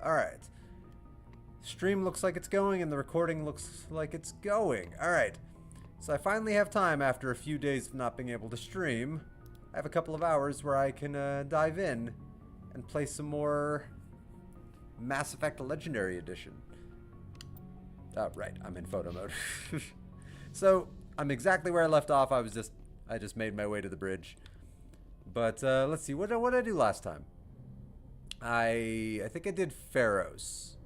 Alright. Stream looks like it's going, and the recording looks like it's going. Alright. So I finally have time after a few days of not being able to stream. I have a couple of hours where I can dive in and play some more Mass Effect Legendary Edition. Oh, right. I'm in photo mode. So, I'm exactly where I left off. I just made my way to the bridge. But, let's see. What did I do last time? I think I did Pharaohs.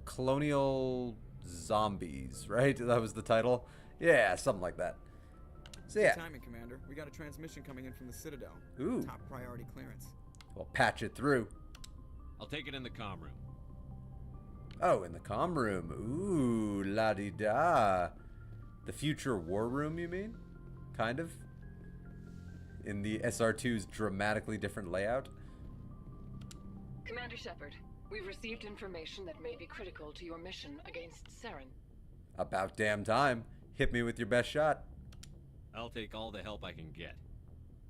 Colonial Zombies, right? That was the title? Yeah, something like that. So, yeah. Good timing, Commander. We got a transmission coming in from the Citadel. Ooh. Top priority clearance. We'll patch it through. I'll take it in the comm room. Oh, in the comm room. Ooh, la-di-da. The future war room, you mean? Kind of? In the SR2's dramatically different layout? Commander Shepard, we've received information that may be critical to your mission against Saren. About damn time. Hit me with your best shot. I'll take all the help I can get.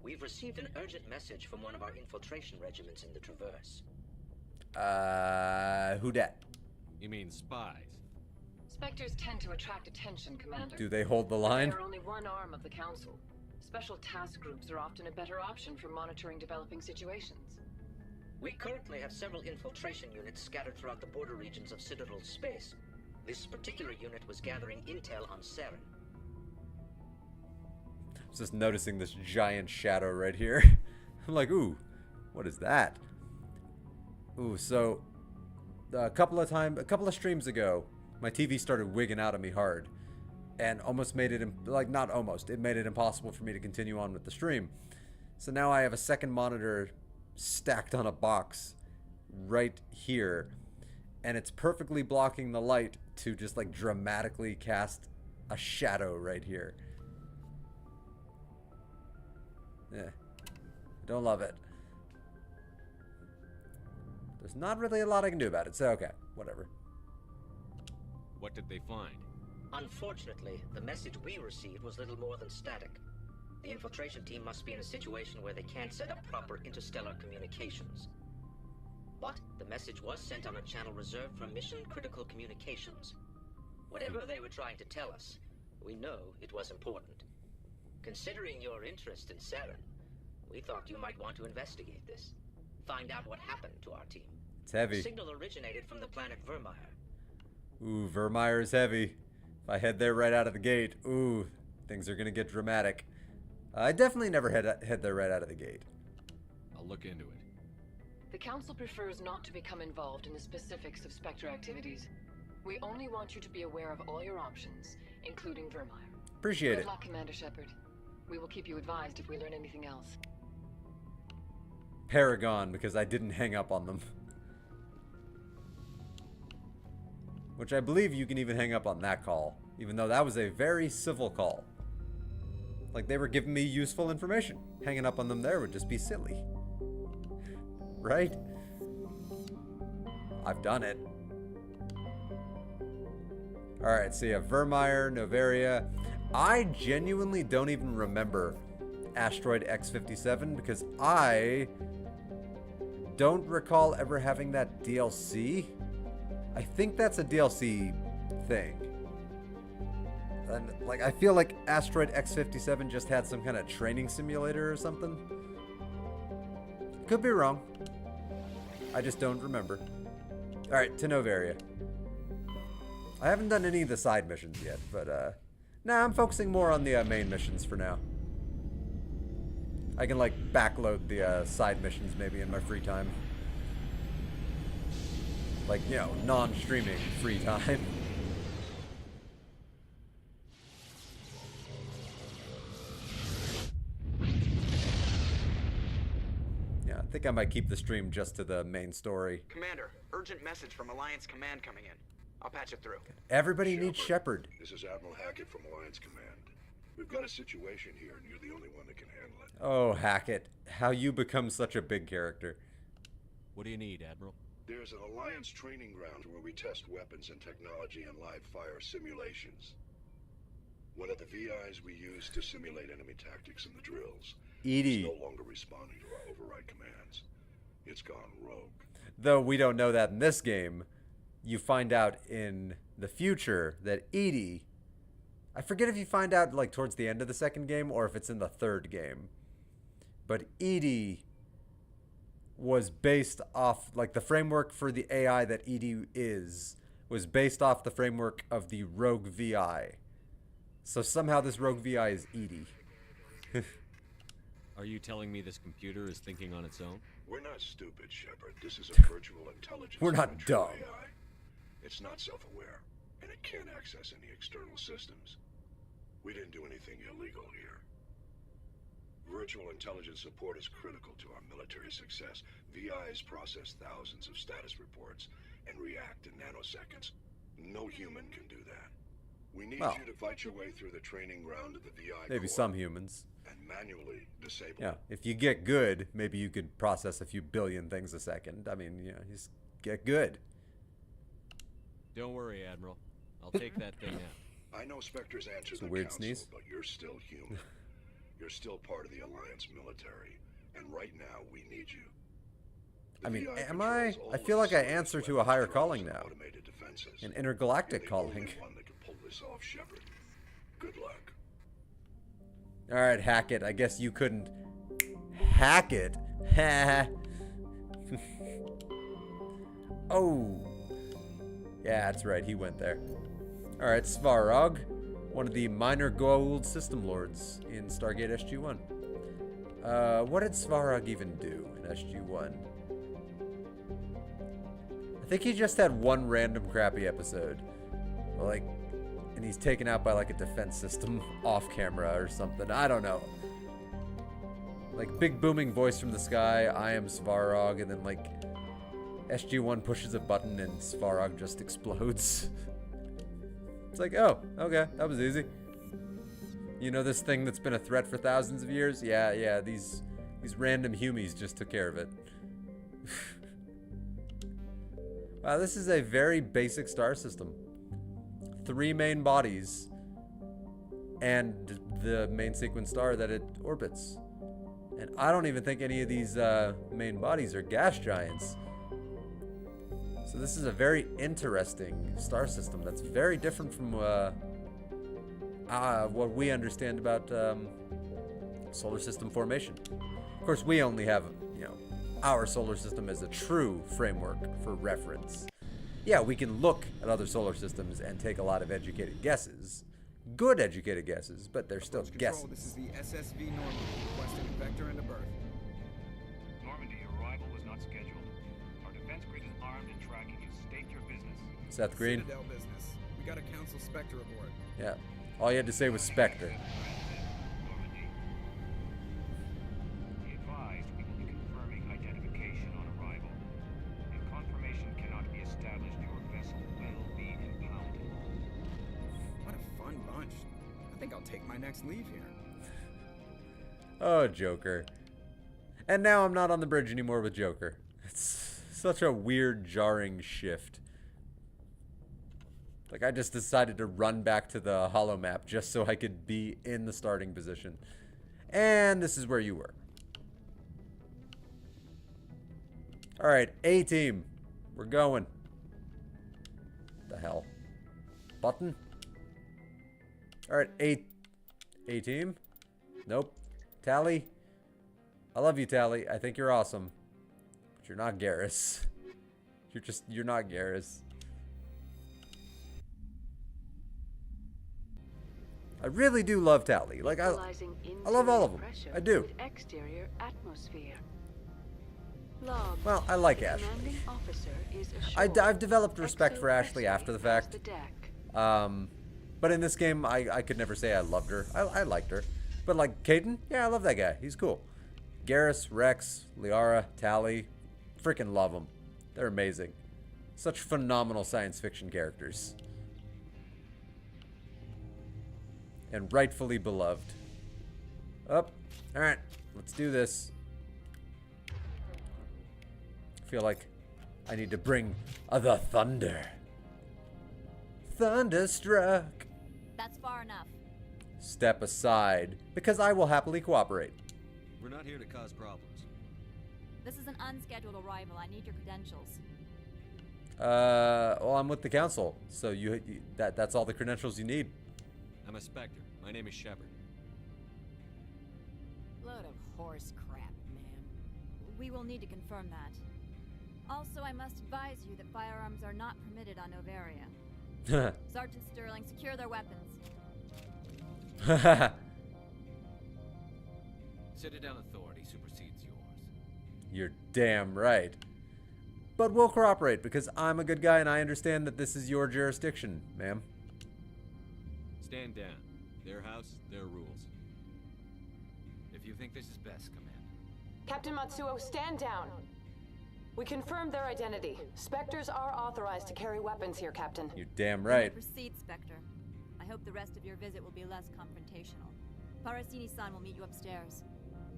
We've received an urgent message from one of our infiltration regiments in the Traverse. Who dat? You mean spies? Spectres tend to attract attention, Commander. Do they hold the line? They are only one arm of the Council. Special task groups are often a better option for monitoring developing situations. We currently have several infiltration units scattered throughout the border regions of Citadel space. This particular unit was gathering intel on Saren. I was just noticing this giant shadow right here. I'm like, ooh, what is that? Ooh, so a couple of streams ago, my TV started wigging out of me hard, and almost made it not almost, it made it impossible for me to continue on with the stream. So now I have a second monitor stacked on a box right here, and it's perfectly blocking the light to just like dramatically cast a shadow right here. Yeah, don't love it. There's not really a lot I can do about it, so okay, whatever. What did they find? Unfortunately, the message we received was little more than static. The infiltration team must be in a situation where they can't set up proper interstellar communications. But the message was sent on a channel reserved for mission-critical communications. Whatever they were trying to tell us, we know it was important. Considering your interest in Saren, we thought you might want to investigate this. Find out what happened to our team. It's heavy. The signal originated from the planet Vermeer. Ooh, Vermeer is heavy. If I head there right out of the gate, ooh, things are gonna get dramatic. I definitely never head there right out of the gate. I'll look into it. The Council prefers not to become involved in the specifics of Spectre activities. We only want you to be aware of all your options, including Vermeer. Appreciate it. Good luck, Commander Shepard. We will keep you advised if we learn anything else. Paragon, because I didn't hang up on them. Which I believe you can even hang up on that call, even though that was a very civil call. Like, they were giving me useful information. Hanging up on them there would just be silly. Right? I've done it. Alright, so yeah, Vermeer, Noveria. I genuinely don't even remember Asteroid X-57 because I don't recall ever having that DLC. I think that's a DLC thing. And like, I feel like Asteroid X-57 just had some kind of training simulator or something. Could be wrong. I just don't remember. Alright, to Noveria. I haven't done any of the side missions yet, but nah, I'm focusing more on the main missions for now. I can like backload the side missions maybe in my free time. Like, you know, non-streaming free time. Yeah, I think I might keep the stream just to the main story. Commander, urgent message from Alliance Command coming in. I'll patch it through. Everybody needs Shepard. This is Admiral Hackett from Alliance Command. We've got a situation here, and you're the only one that can handle it. Oh, Hackett. How you become such a big character. What do you need, Admiral? There's an Alliance training ground where we test weapons and technology in live fire simulations. One of the VIs we use to simulate enemy tactics in the drills is Edie. no longer responding to our override commands. It's gone rogue. Though we don't know that in this game. You find out in the future that Edie, I forget if you find out like towards the end of the second game or if it's in the third game, but Edie was based off, like, the framework for the AI that Edie was based off the framework of the rogue VI. So somehow this rogue VI is Edie. Are you telling me this computer is thinking on its own? We're not stupid, Shepard. This is a virtual intelligence. We're not a true dumb. AI. It's not self-aware, and it can't access any external systems. We didn't do anything illegal here. Virtual intelligence support is critical to our military success. VIs process thousands of status reports and react in nanoseconds. No human can do that. We need Well, you to fight your way through the training ground of the VI Maybe core some humans. and manually disable Yeah, it. if you get good, maybe you could process a few billion things a second. I mean, you know, just get good. Don't worry, Admiral. I'll take that thing out. I know Spectre's answered It's a the weird council, sneeze. but you're still human. You're still part of the Alliance military, and right now we need you. The I mean, VI am I? controls all I of feel the like I service answer to a weapons, higher drones, calling and now. automated defenses. An You're intergalactic the calling. only one that can pull this off, Shepard. Good luck. Alright, hack it. I guess you couldn't hack it. Oh. Yeah, that's right. He went there. Alright, Svarog. One of the minor gold system lords in Stargate SG-1. What did Svarog even do in SG-1? I think he just had one random crappy episode. Like, and he's taken out by like a defense system off camera or something. I don't know. Like, big booming voice from the sky, I am Svarog, and then like SG-1 pushes a button and Svarog just explodes. It's like, oh, okay, that was easy. You know this thing that's been a threat for thousands of years? Yeah, these random humies just took care of it. Wow, this is a very basic star system. 3 main bodies and the main sequence star that it orbits. And I don't even think any of these main bodies are gas giants. So this is a very interesting star system that's very different from what we understand about solar system formation. Of course, we only have, you know, our solar system as a true framework for reference. Yeah, we can look at other solar systems and take a lot of educated guesses. Good educated guesses, but they're still Approach guesses. Control, this is the SSV Normandy, requesting a vector and a berth. Normandy, your arrival was not scheduled. Our defense grid is armed and tracking you. State your business. Seth Green. Citadel business. We got a Council Spectre aboard. Yeah. All you had to say was Spectre. Normandy. Be advised, we will be confirming identification on arrival. If confirmation cannot be established, your vessel will be impounded. What a fun bunch. I think I'll take my next leave here. Oh, Joker. And now I'm not on the bridge anymore with Joker. It's such a weird, jarring shift. Like, I just decided to run back to the holo map just so I could be in the starting position. And this is where you were. Alright, A-team. We're going. The hell? Button? Alright, A-team? Nope. Tally? I love you, Tally. I think you're awesome. But you're not Garrus. You're not Garrus. I really do love Tally. Like, I love all of them. I do. Exterior atmosphere. Log. Well, I like Ashley. Commanding officer is assured. I've developed respect for Ashley after the fact. The deck. But in this game, I could never say I loved her. I liked her. But like Caden, yeah, I love that guy. He's cool. Garrus, Rex, Liara, Tally, freaking love them. They're amazing. Such phenomenal science fiction characters. And rightfully beloved. Up. Alright, let's do this. I feel like I need to bring the thunder. Thunderstruck. That's far enough. Step aside, because I will happily cooperate. We're not here to cause problems. This is an unscheduled arrival. I need your credentials. Well, I'm with the council, so that's all the credentials you need. I'm a Spectre. My name is Shepard. Load of horse crap, ma'am. We will need to confirm that. Also, I must advise you that firearms are not permitted on Noveria. Sergeant Sterling, secure their weapons. Citadel authority supersedes yours. You're damn right. But we'll cooperate because I'm a good guy and I understand that this is your jurisdiction, ma'am. Stand down. Their house, their rules. If you think this is best, Commander. Captain Matsuo, stand down. We confirmed their identity. Spectres are authorized to carry weapons here, Captain. You're damn right. Proceed, Spectre. I hope the rest of your visit will be less confrontational. Parasini-san will meet you upstairs.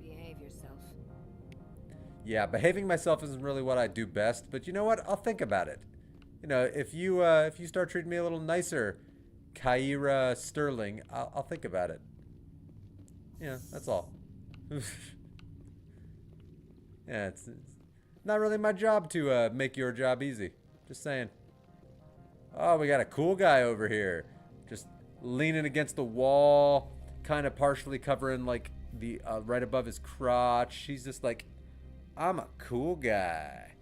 Behave yourself. Yeah, behaving myself isn't really what I do best, but you know what? I'll think about it. You know, if you start treating me a little nicer, Kyra Sterling, I'll think about it. Yeah, that's all. Yeah, it's not really my job to make your job easy. Just saying. Oh, we got a cool guy over here. Just leaning against the wall, kind of partially covering like the right above his crotch. He's just like, I'm a cool guy.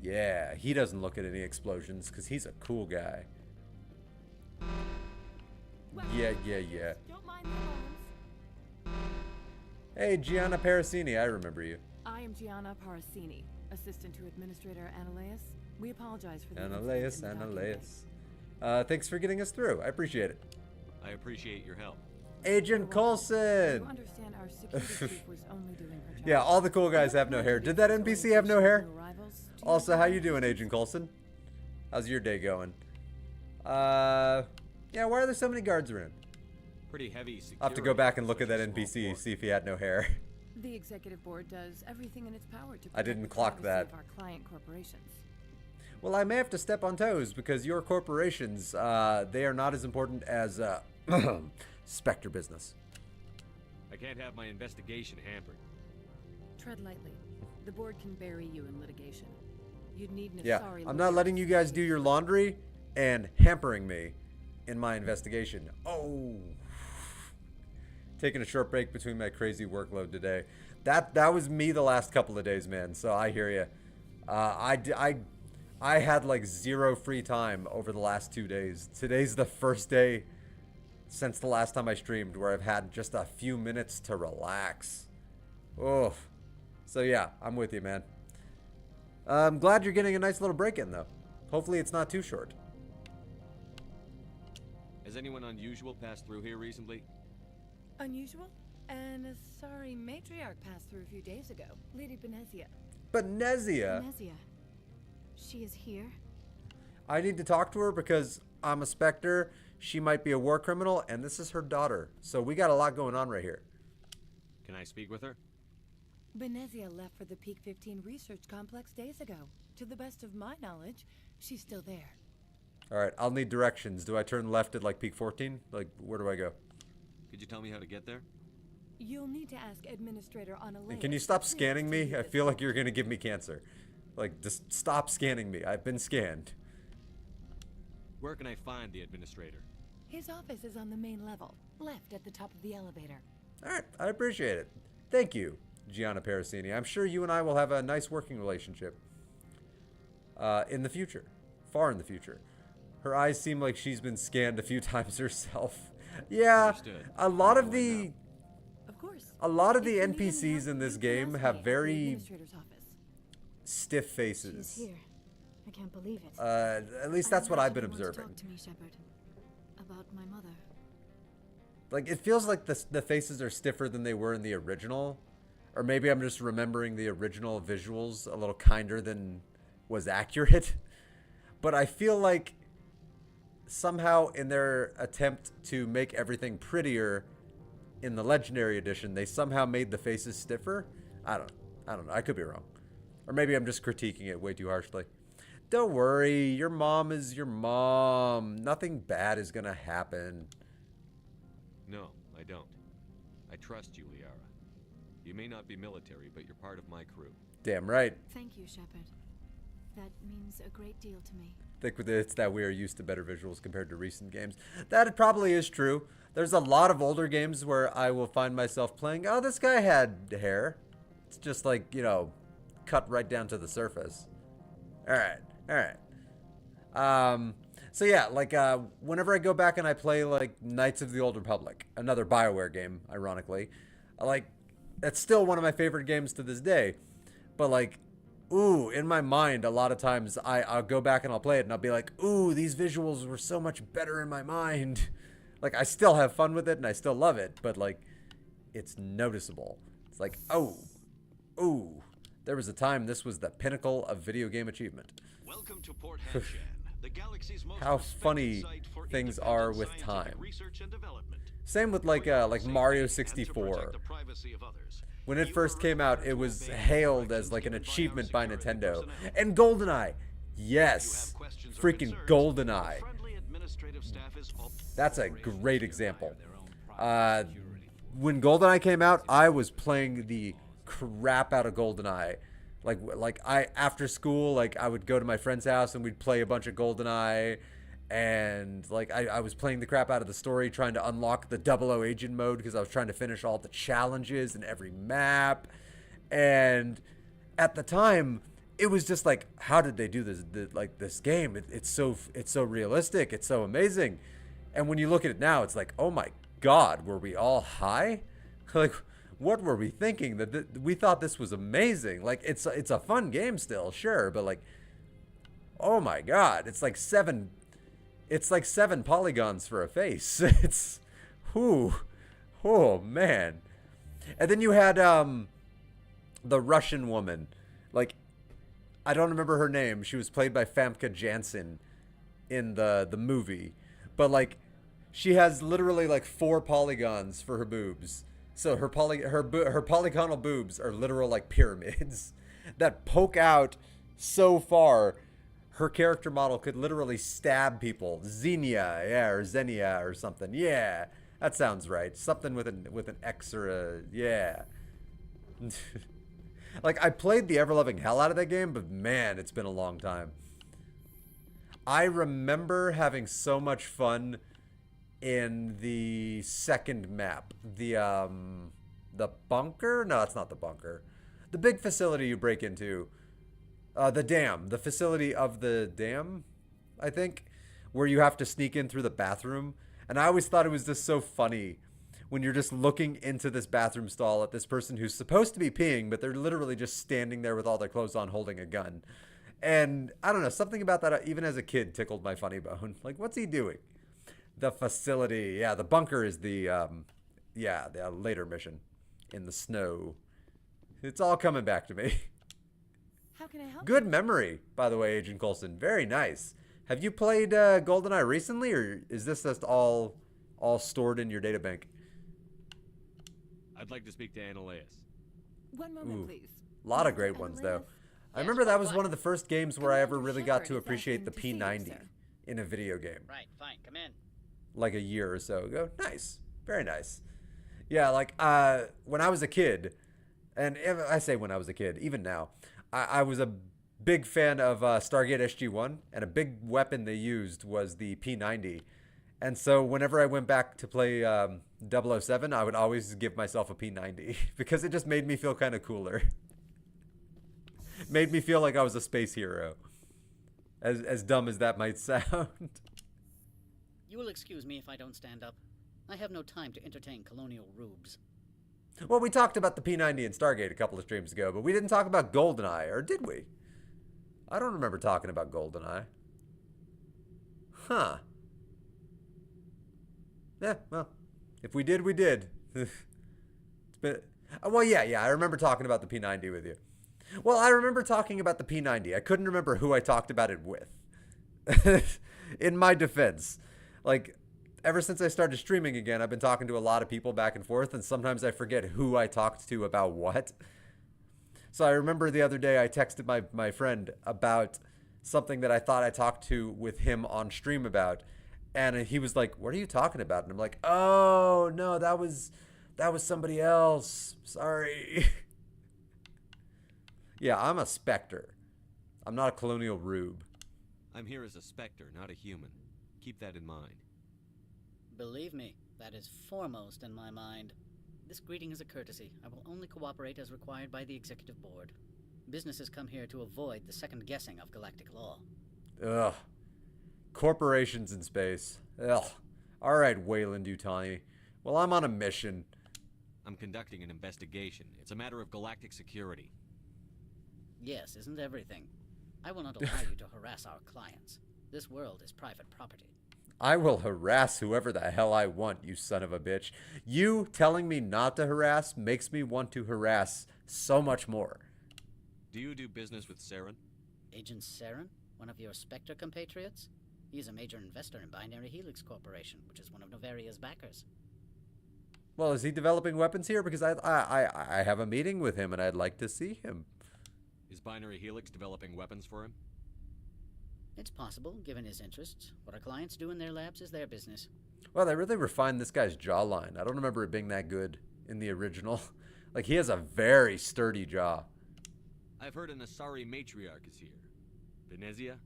Yeah, he doesn't look at any explosions because he's a cool guy. Yeah. Don't mind the alarms. Hey, Gianna Parasini, I remember you. I am Gianna Parasini, assistant to Administrator Analeas. We apologize for the Analeas. Thanks for getting us through. I appreciate it. I appreciate your help. Agent Coulson! You understand our security chief was only doing her job. Yeah, all the cool guys have no hair. Did that NPC have no hair? Also, how you doing, Agent Coulson? How's your day going? Yeah, why are there so many guards around? Pretty heavy security. I'll have to go back and look at that NPC, see if he had no hair. The executive board does everything in its power to I didn't protect the clock privacy that. of our client corporations. Well, I may have to step on toes because your corporations, they are not as important as Spectre business. I can't have my investigation hampered. Tread lightly. The board can bury you in litigation. You'd need an Yeah, sorry I'm not lawyer letting to you guys do your laundry and hampering me in my investigation. Oh. Taking a short break between my crazy workload today. That was me the last couple of days, man. So I hear you. I had like zero free time over the last 2 days. Today's the first day since the last time I streamed where I've had just a few minutes to relax. Oh. So yeah, I'm with you, man. I'm glad you're getting a nice little break in, though. Hopefully it's not too short. Has anyone unusual passed through here recently? Unusual? And a sorry matriarch passed through a few days ago. Lady Benezia. Benezia? Benezia. She is here? I need to talk to her because I'm a Spectre. She might be a war criminal, and this is her daughter. So we got a lot going on right here. Can I speak with her? Benezia left for the Peak 15 research complex days ago. To the best of my knowledge, she's still there. All right, I'll need directions. Do I turn left at like Peak 14? Like, where do I go? Could you tell me how to get there? You'll need to ask Administrator Analeas. And can you stop scanning me? I feel like you're going to give me cancer. Like, just stop scanning me. I've been scanned. Where can I find the administrator? His office is on the main level, left at the top of the elevator. All right, I appreciate it. Thank you, Gianna Parasini. I'm sure you and I will have a nice working relationship in the future, far in the future. Her eyes seem like she's been scanned a few times herself. Yeah, Understood. a lot of the If NPCs in this you can game ask have me at the very administrator's office. stiff faces. She's here. I can't believe it. At least that's what I've been observing. Talk to me, Shepard. About my mother. Like, it feels like the faces are stiffer than they were in the original. Or maybe I'm just remembering the original visuals a little kinder than was accurate. But I feel like somehow in their attempt to make everything prettier in the Legendary Edition, they somehow made the faces stiffer. I don't know. I could be wrong. Or maybe I'm just critiquing it way too harshly. Don't worry. Your mom is your mom. Nothing bad is going to happen. No, I don't. I trust you, Liara. You may not be military, but you're part of my crew. Damn right. Thank you, Shepard. That means a great deal to me. I think it's that we are used to better visuals compared to recent games. That probably is true. There's a lot of older games where I will find myself playing, oh, this guy had hair. It's just like, you know, cut right down to the surface. All right. So yeah, like, whenever I go back and I play, like, Knights of the Old Republic, another BioWare game, ironically, that's still one of my favorite games to this day. But, like, ooh, in my mind, a lot of times I'll go back and I'll play it and I'll be like, ooh, these visuals were so much better in my mind. Like, I still have fun with it and I still love it, but, like, it's noticeable. It's like, oh, ooh, there was a time this was the pinnacle of video game achievement. Welcome to Port Hanshan, the galaxy's most How funny things are with time. Same with, like Mario 64. When it first came out, it was hailed as like an achievement by Nintendo. And GoldenEye, yes, freaking GoldenEye. That's a great example. When GoldenEye came out, I was playing the crap out of GoldenEye. Like after school, like I would go to my friend's house and we'd play a bunch of GoldenEye. And like I was playing the crap out of the story, trying to unlock the 00 agent mode because I was trying to finish all the challenges in every map. And at the time, it was just like, how did they do this? This game, it's so realistic, it's so amazing. And when you look at it now, it's like, oh my God, were we all high? Like, what were we thinking? That we thought this was amazing. Like, it's a fun game still, sure, but like, oh my God, it's like seven polygons for a face. It's, oh man. And then you had the Russian woman. Like, I don't remember her name. She was played by Famke Janssen in the movie. But like, she has literally like 4 polygons for her boobs. So her polygonal boobs are literal like pyramids that poke out so far. Her character model could literally stab people. Xenia, yeah, or Xenia or something. Yeah, that sounds right. Something with an X or a, yeah. Like, I played the ever-loving hell out of that game, but man, it's been a long time. I remember having so much fun in the second map. The bunker? No, it's not the bunker. The big facility you break into. The dam. The facility of the dam, I think, where you have to sneak in through the bathroom. And I always thought it was just so funny when you're just looking into this bathroom stall at this person who's supposed to be peeing, but they're literally just standing there with all their clothes on holding a gun. And I don't know, something about that, even as a kid, tickled my funny bone. Like, what's he doing? The facility. Yeah, the bunker is the later mission in the snow. It's all coming back to me. How can I help? Good memory, by the way, Agent Coulson. Very nice. Have you played GoldenEye recently, or is this just all stored in your databank? I'd like to speak to Annaleus. One moment, please. A lot of great ones, though. I remember that was one of the first games where I ever really got to appreciate the P90 in a video game. Right, fine, come in. Like a year or so ago. Nice. Very nice. Yeah, like, when I was a kid, and I say when I was a kid, even now, I was a big fan of Stargate SG-1, and a big weapon they used was the P90. And so whenever I went back to play 007, I would always give myself a P90 because it just made me feel kind of cooler. Made me feel like I was a space hero. As dumb as that might sound. You will excuse me if I don't stand up. I have no time to entertain colonial rubes. Well, we talked about the P90 in Stargate a couple of streams ago, but we didn't talk about GoldenEye, or did we? I don't remember talking about GoldenEye. Huh. Yeah, well, if we did, we did. It's been, well, yeah, I remember talking about the P90 with you. Well, I remember talking about the P90. I couldn't remember who I talked about it with. In my defense, like, ever since I started streaming again, I've been talking to a lot of people back and forth, and sometimes I forget who I talked to about what. So I remember the other day I texted my friend about something that I thought I talked to with him on stream about, and he was like, "What are you talking about?" And I'm like, "Oh, no, that was somebody else. Sorry." Yeah, I'm a Spectre. I'm not a Colonial Rube. I'm here as a Spectre, not a human. Keep that in mind. Believe me, that is foremost in my mind. This greeting is a courtesy. I will only cooperate as required by the Executive Board. Businesses come here to avoid the second guessing of galactic law. Ugh. Corporations in space. Ugh. Alright, Wayland Yutani. Well, I'm on a mission. I'm conducting an investigation. It's a matter of galactic security. Yes, isn't everything? I will not allow you to harass our clients. This world is private property. I will harass whoever the hell I want, you son of a bitch. You telling me not to harass makes me want to harass so much more. Do you do business with Saren? Agent Saren? One of your Spectre compatriots? He's a major investor in Binary Helix Corporation, which is one of Noveria's backers. Well, is he developing weapons here? Because I have a meeting with him and I'd like to see him. Is Binary Helix developing weapons for him? It's possible, given his interests. What our clients do in their labs is their business. Well, they really refined this guy's jawline. I don't remember it being that good in the original. Like, he has a very sturdy jaw. I've heard an Asari matriarch is here. Venezia?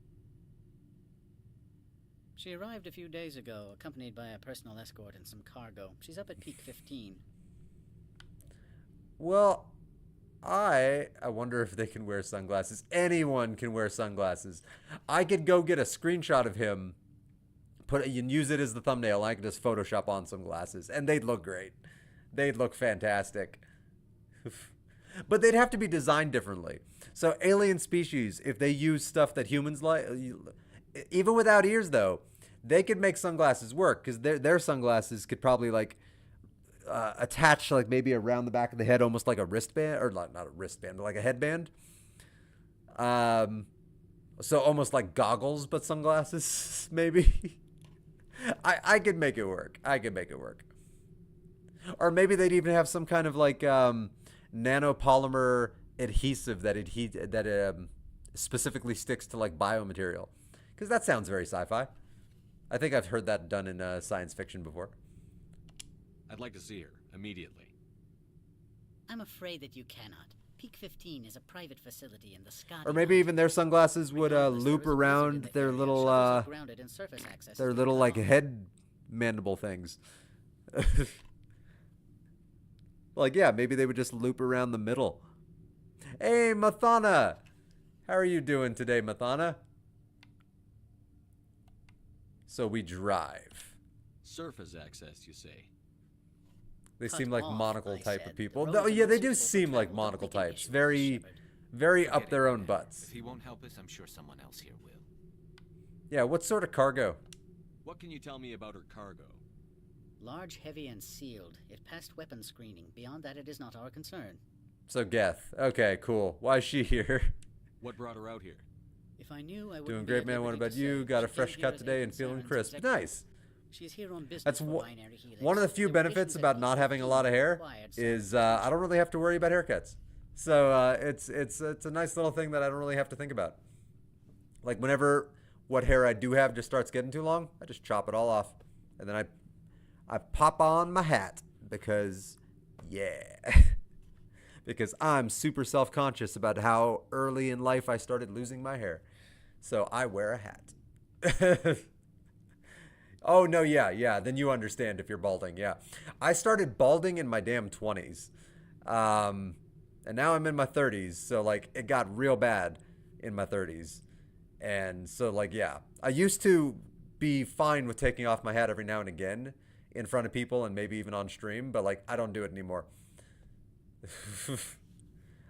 She arrived a few days ago, accompanied by a personal escort and some cargo. She's up at Peak 15. Well, I wonder if they can wear sunglasses. Anyone can wear sunglasses. I could go get a screenshot of him, put it, and use it as the thumbnail. I could just Photoshop on some glasses, and they'd look great. They'd look fantastic. But they'd have to be designed differently. So alien species, if they use stuff that humans like, even without ears though, they could make sunglasses work, because their sunglasses could probably like attach like maybe around the back of the head, almost like a wristband, or not a wristband, but like a headband. So almost like goggles, but sunglasses, maybe. I could make it work. I could make it work. Or maybe they'd even have some kind of like nanopolymer adhesive that specifically sticks to like biomaterial, because that sounds very sci-fi. I think I've heard that done in science fiction before. I'd like to see her, immediately. I'm afraid that you cannot. Peak 15 is a private facility in the sky. Or maybe even their sunglasses would loop around their little like head mandible things. Like, yeah, maybe they would just loop around the middle. Hey, Mathana! How are you doing today, Mathana? So we drive. Surface access, you say? They seem like monocle type of people. No, yeah, they do seem like monocle types. Very up their own butts. If he won't help us, I'm sure someone else here will. Yeah, what sort of cargo? What can you tell me about her cargo? Large, heavy, and sealed. It passed weapons screening. Beyond that, it is not our concern. So Geth. Okay, cool. Why is she here? What brought her out here? If I knew, I would. Doing great, man. What about you? Got a fresh cut today and feeling crisp. Nice. She's here on business. That's one of the few benefits about not having a lot of hair is I don't really have to worry about haircuts. So it's a nice little thing that I don't really have to think about. Like whenever what hair I do have just starts getting too long, I just chop it all off, and then I pop on my hat because because I'm super self-conscious about how early in life I started losing my hair. So I wear a hat. Oh, no, yeah. Then you understand if you're balding, yeah. I started balding in my damn 20s. And now I'm in my 30s, so, like, it got real bad in my 30s. And so, like, yeah. I used to be fine with taking off my hat every now and again in front of people and maybe even on stream, but, like, I don't do it anymore.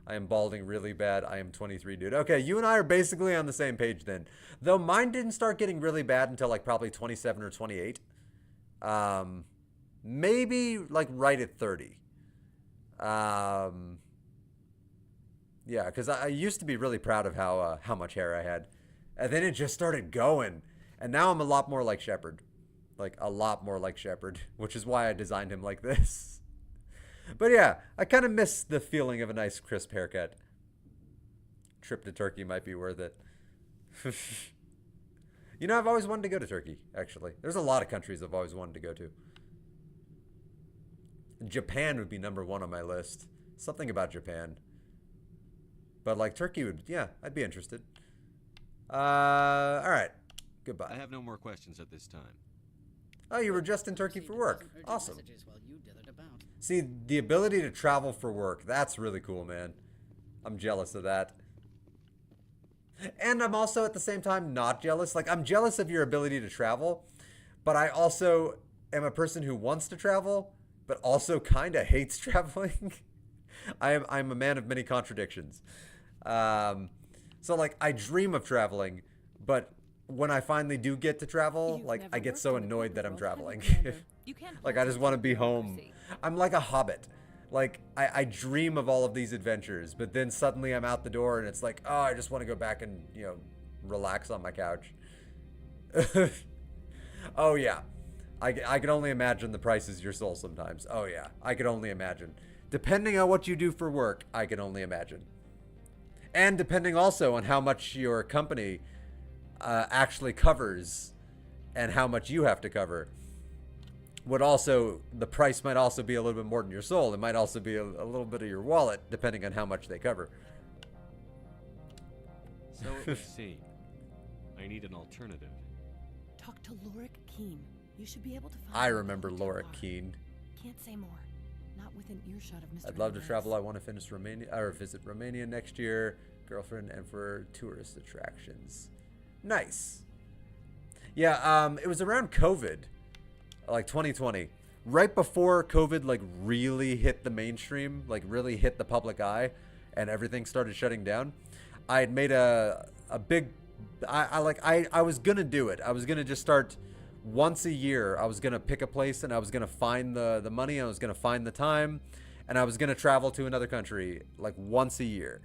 I am balding really bad. I am 23, dude. Okay, you and I are basically on the same page then. Though mine didn't start getting really bad until like probably 27 or 28. Maybe like right at 30. Yeah, because I used to be really proud of how much hair I had. And then it just started going. And now I'm a lot more like Shepard. Like a lot more like Shepard, which is why I designed him like this. But yeah, I kind of miss the feeling of a nice crisp haircut. Trip to Turkey might be worth it. You know, I've always wanted to go to Turkey, actually. There's a lot of countries I've always wanted to go to. Japan would be #1 on my list. Something about Japan. But like Turkey would, yeah, I'd be interested. All right. Goodbye. I have no more questions at this time. Oh, you were just in Turkey for work. Awesome. While you dithered about. See, the ability to travel for work, that's really cool, man. I'm jealous of that. And I'm also at the same time not jealous. Like, I'm jealous of your ability to travel, but I also am a person who wants to travel, but also kind of hates traveling. I'm a man of many contradictions. So like I dream of traveling, but when I finally do get to travel, like I get so annoyed that I'm traveling. Like I just want to be home. I'm like a hobbit. Like I dream of all of these adventures, but then suddenly I'm out the door and it's like, oh, I just want to go back and, you know, relax on my couch. Oh yeah. I can only imagine the prices of your soul sometimes. Oh yeah. I can only imagine. Depending on what you do for work, I can only imagine. And depending also on how much your company actually covers and how much you have to cover, the price might also be a little bit more than your soul. It might also be a little bit of your wallet, depending on how much they cover. So it would seem. I need an alternative. Talk to Lorik Keen. You should be able to find. I remember Lorik Keen. Can't say more. Not within earshot of Mr. I'd love to Hernandez. travel. I want to finish Romania or visit Romania next year. Girlfriend and for tourist attractions. Nice. Yeah, it was around COVID, like 2020, right before COVID like really hit the mainstream, like really hit the public eye, and everything started shutting down. I had made a big. I was gonna do it. I was gonna just start once a year. I was gonna pick a place and I was gonna find the money. I was gonna find the time, and I was gonna travel to another country like once a year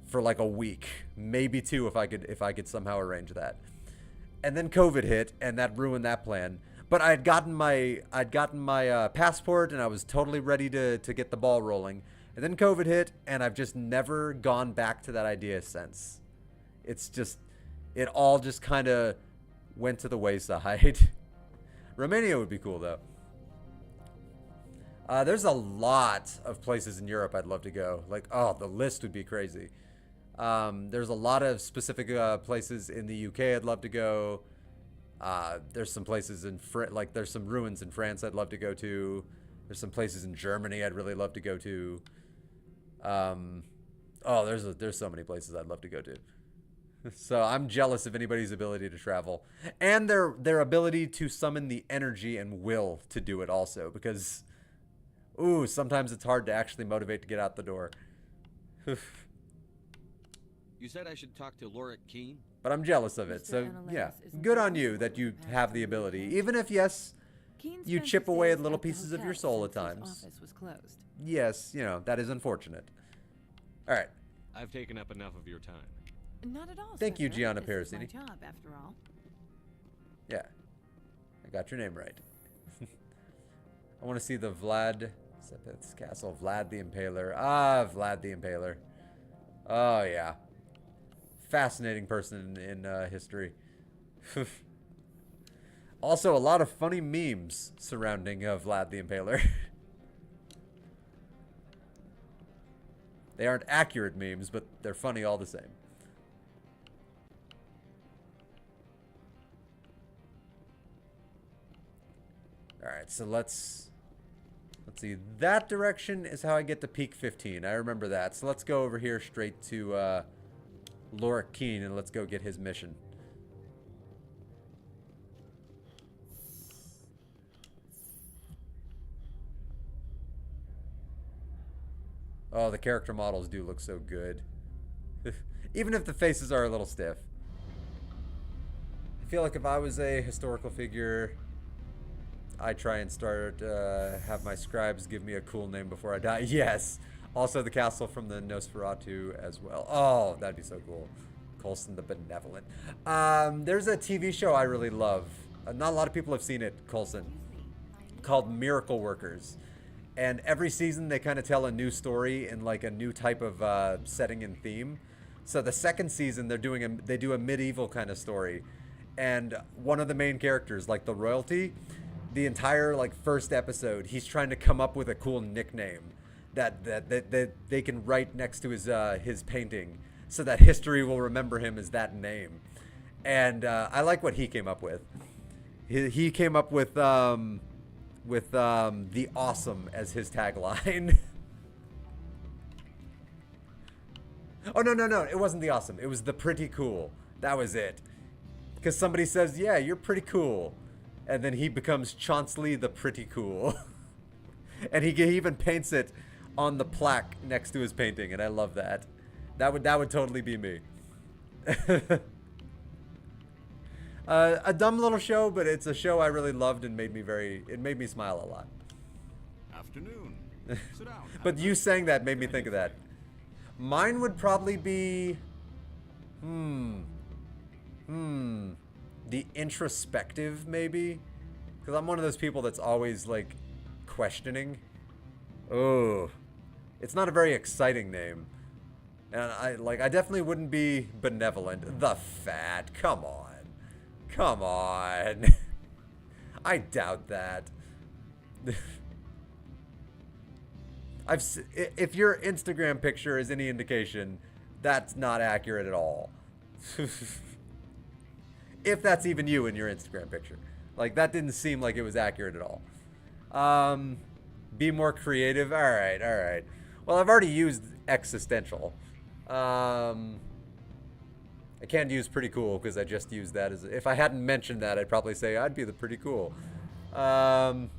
for like a week, maybe two if I could somehow arrange that. And then COVID hit and that ruined that plan. But I'd gotten my passport and I was totally ready to get the ball rolling. And then COVID hit and I've just never gone back to that idea since. It all just kind of went to the wayside. Romania would be cool though. There's a lot of places in Europe I'd love to go. Like, oh, the list would be crazy. There's a lot of specific places in the UK I'd love to go. There's some places in there's some ruins in France I'd love to go to. There's some places in Germany I'd really love to go to. There's so many places I'd love to go to. So I'm jealous of anybody's ability to travel and their ability to summon the energy and will to do it also, because sometimes it's hard to actually motivate to get out the door. You said I should talk to Lorik Keen? But I'm jealous of it, so yeah, good on you that you have the ability. Even if, yes, you chip away at little pieces of your soul at times. Office was closed. Yes, that is unfortunate. All right. I've taken up enough of your time. Not at all. Thank you, Spencer. Gianna This is my Parasini. job, after all. Yeah, I got your name right. I want to see the Vlad Sepeth's castle. Vlad the Impaler. Vlad the Impaler. Oh, yeah. Fascinating person in history. Also, a lot of funny memes surrounding Vlad the Impaler. They aren't accurate memes, but they're funny all the same. Alright, so let's see. That direction is how I get to peak 15. I remember that. So let's go over here straight to Lorik Keen and let's go get his mission. Oh, the character models do look so good. Even if the faces are a little stiff. I feel like if I was a historical figure, I try and have my scribes give me a cool name before I die. Yes. Also the castle from the Nosferatu as well. Oh, that'd be so cool. Coulson the Benevolent. There's a TV show I really love. Not a lot of people have seen it, Coulson. Called Miracle Workers. And every season they kind of tell a new story in like a new type of setting and theme. So the second season they do a medieval kind of story. And one of the main characters, like the royalty, the entire like first episode, he's trying to come up with a cool nickname that they can write next to his painting, so that history will remember him as that name. And I like what he came up with. He came up with the awesome as his tagline. Oh, no, it wasn't the awesome. It was the pretty cool. That was it. Because somebody says, yeah, you're pretty cool. And then he becomes Chauncey the pretty cool. And he even paints it on the plaque next to his painting, and I love that. That would totally be me. A dumb little show, but it's a show I really loved and made me smile a lot. Afternoon. Sit down. But you saying that made me think of that. Mine would probably be the introspective, maybe, because I'm one of those people that's always like questioning. Oh, it's not a very exciting name. And I definitely wouldn't be benevolent. The Fat, come on. I doubt that. If your Instagram picture is any indication, that's not accurate at all. If that's even you in your Instagram picture. Like, that didn't seem like it was accurate at all. Be more creative. All right. Well, I've already used existential. I can't use pretty cool because I just used that as... If I hadn't mentioned that, I'd probably say I'd be the pretty cool. The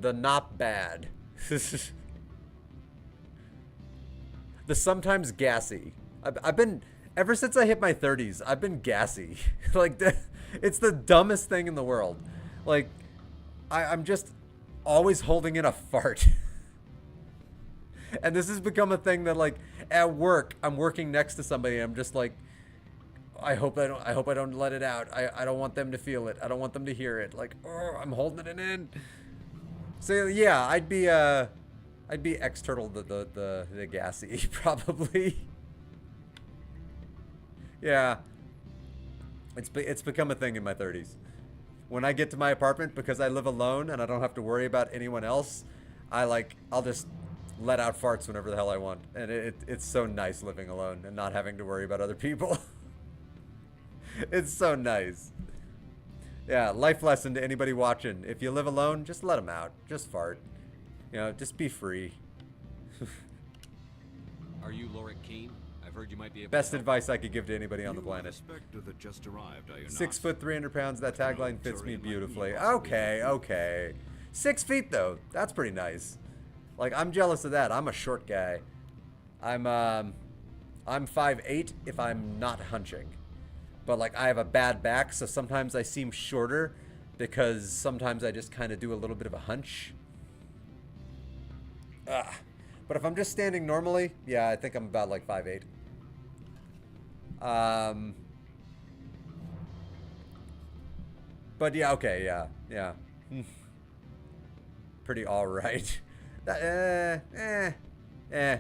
not bad. The sometimes gassy. I've been... Ever since I hit my 30s, I've been gassy. Like, it's the dumbest thing in the world. Like, I'm just always holding in a fart. And this has become a thing that, like, at work, I'm working next to somebody, and I'm just like, I hope I don't let it out. I don't want them to feel it. I don't want them to hear it. Like, oh, I'm holding it in. So yeah, I'd be X-Turtle the gassy, probably. Yeah. It's become a thing in my 30s. When I get to my apartment, because I live alone and I don't have to worry about anyone else, I'll just let out farts whenever the hell I want. And it's so nice living alone and not having to worry about other people. It's so nice. Yeah, life lesson to anybody watching. If you live alone, just let them out. Just fart. You know, just be free. Are you Lorik Keen? I've heard you might be able Best to advice I could give to anybody on the You planet. inspector that just arrived, are you not? 6 foot 300 pounds. That tagline fits me beautifully. Okay. 6 feet though. That's pretty nice. Like, I'm jealous of that. I'm a short guy. I'm 5'8" if I'm not hunching. But like, I have a bad back, so sometimes I seem shorter because sometimes I just kind of do a little bit of a hunch. But if I'm just standing normally, yeah, I think I'm about like 5'8". But yeah, okay, yeah. Pretty alright. I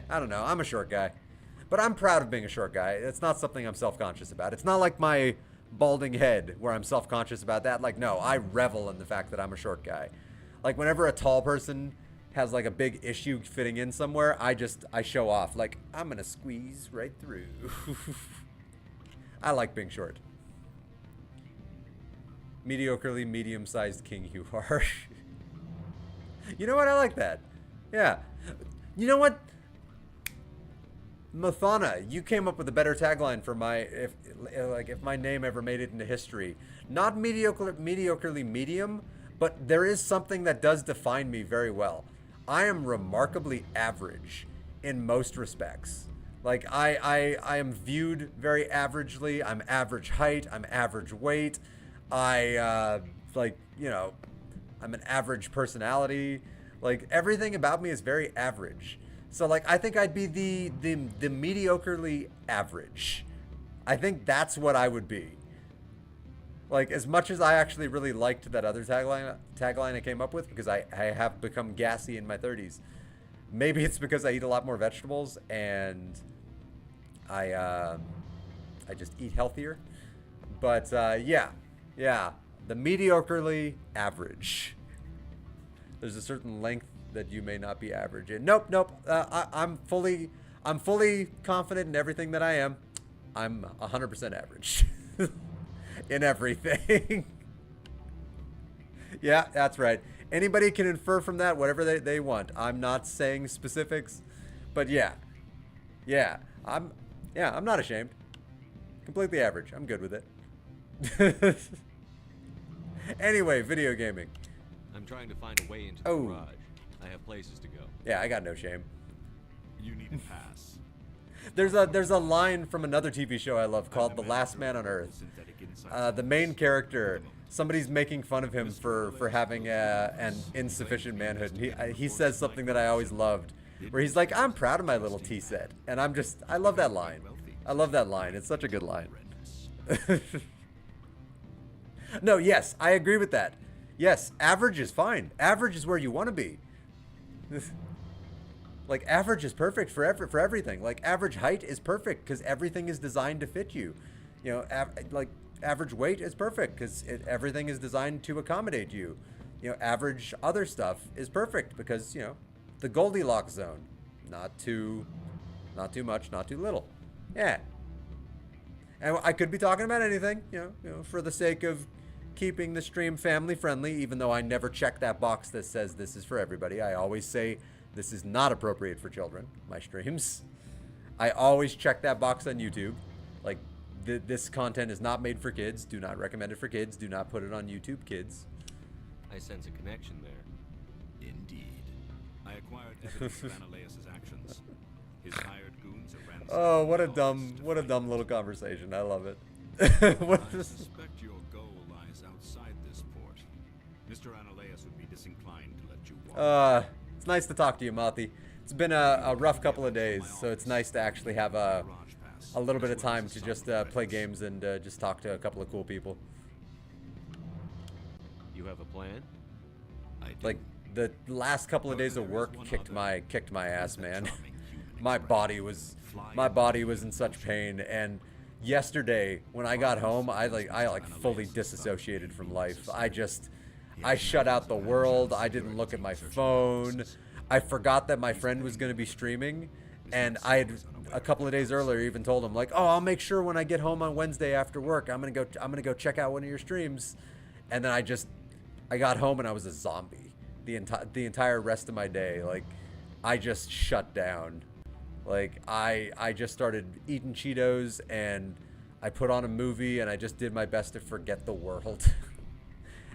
don't know. I'm a short guy. But I'm proud of being a short guy. It's not something I'm self-conscious about. It's not like my balding head where I'm self-conscious about that. Like, no, I revel in the fact that I'm a short guy. Like, whenever a tall person has like a big issue fitting in somewhere, I show off. Like, I'm gonna squeeze right through. I like being short. Mediocrely medium-sized king you are. You know what? I like that. Yeah. You know what? Mathana, you came up with a better tagline for my if my name ever made it into history. Not mediocrely medium, but there is something that does define me very well. I am remarkably average in most respects. Like, I am viewed very averagely. I'm average height. I'm average weight. I'm an average personality. Like, everything about me is very average. So, like, I think I'd be the mediocrely average. I think that's what I would be. Like, as much as I actually really liked that other tagline I came up with, because I have become gassy in my 30s. Maybe it's because I eat a lot more vegetables and I just eat healthier. But yeah, the mediocrely average. There's a certain length that you may not be average in. Nope. I'm fully confident in everything that I am. I'm 100% average in everything. Yeah, that's right. Anybody can infer from that whatever they want. I'm not saying specifics, but yeah, I'm not ashamed. Completely average. I'm good with it. Anyway, video gaming. I'm trying to find a way into the garage. I have places to go. Yeah, I got no shame. You need a pass. There's a line from another TV show I love called The Last Man on Earth. The main character, somebody's making fun of him for having an insufficient manhood. And he says something that I always loved, where he's like, "I'm proud of my little tea set," and I love that line. I love that line. It's such a good line. No, yes, I agree with that. Yes, average is fine. Average is where you want to be. Like, average is perfect for everything. Like, average height is perfect because everything is designed to fit you. You know, average weight is perfect because everything is designed to accommodate you. You know, average other stuff is perfect because, you know, the Goldilocks zone. Not too much, not too little. Yeah. And I could be talking about anything, you know, for the sake of keeping the stream family friendly, even though I never check that box that says this is for everybody. I always say this is not appropriate for children, my streams. I always check that box on YouTube. Like, this content is not made for kids. Do not recommend it for kids. Do not put it on YouTube, kids. I sense a connection there. Indeed. I acquired evidence of Ananias's actions. His hired goons are ransacked. Oh, what a dumb little conversation. I love it. I suspect your goal lies outside this port. Mr. Ananias would be disinclined to let you walk. It's nice to talk to you, Mati. It's been a rough couple of days, so it's nice to actually have a little bit of time to just play games and just talk to a couple of cool people. You have a plan? Like, the last couple of days of work kicked my ass, man. My body was in such pain, and yesterday when I got home, I fully disassociated from life. I shut out the world. I didn't look at my phone. I forgot that my friend was going to be streaming, and I had a couple of days earlier even told him, like, "Oh, I'll make sure when I get home on Wednesday after work, I'm going to go check out one of your streams." And then I got home and I was a zombie the entire rest of my day. Like, I just shut down. Like, I just started eating Cheetos, and I put on a movie, and I just did my best to forget the world.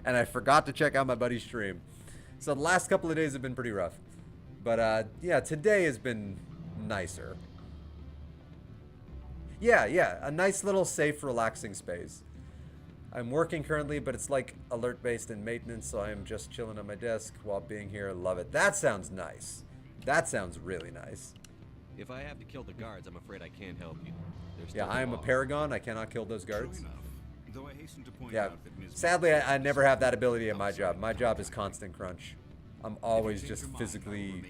And I forgot to check out my buddy's stream. So the last couple of days have been pretty rough. But yeah, today has been nicer. Yeah, a nice little safe, relaxing space. I'm working currently, but it's like alert-based and maintenance, so I am just chilling at my desk while being here. Love it. That sounds nice. That sounds really nice. If I have to kill the guards, I'm afraid I can't help you. Yeah, I am a paragon. I cannot kill those guards. Though I hasten to point Yeah, out that Ms. sadly, I never have that ability at my job. My job is constant crunch. I'm always just physically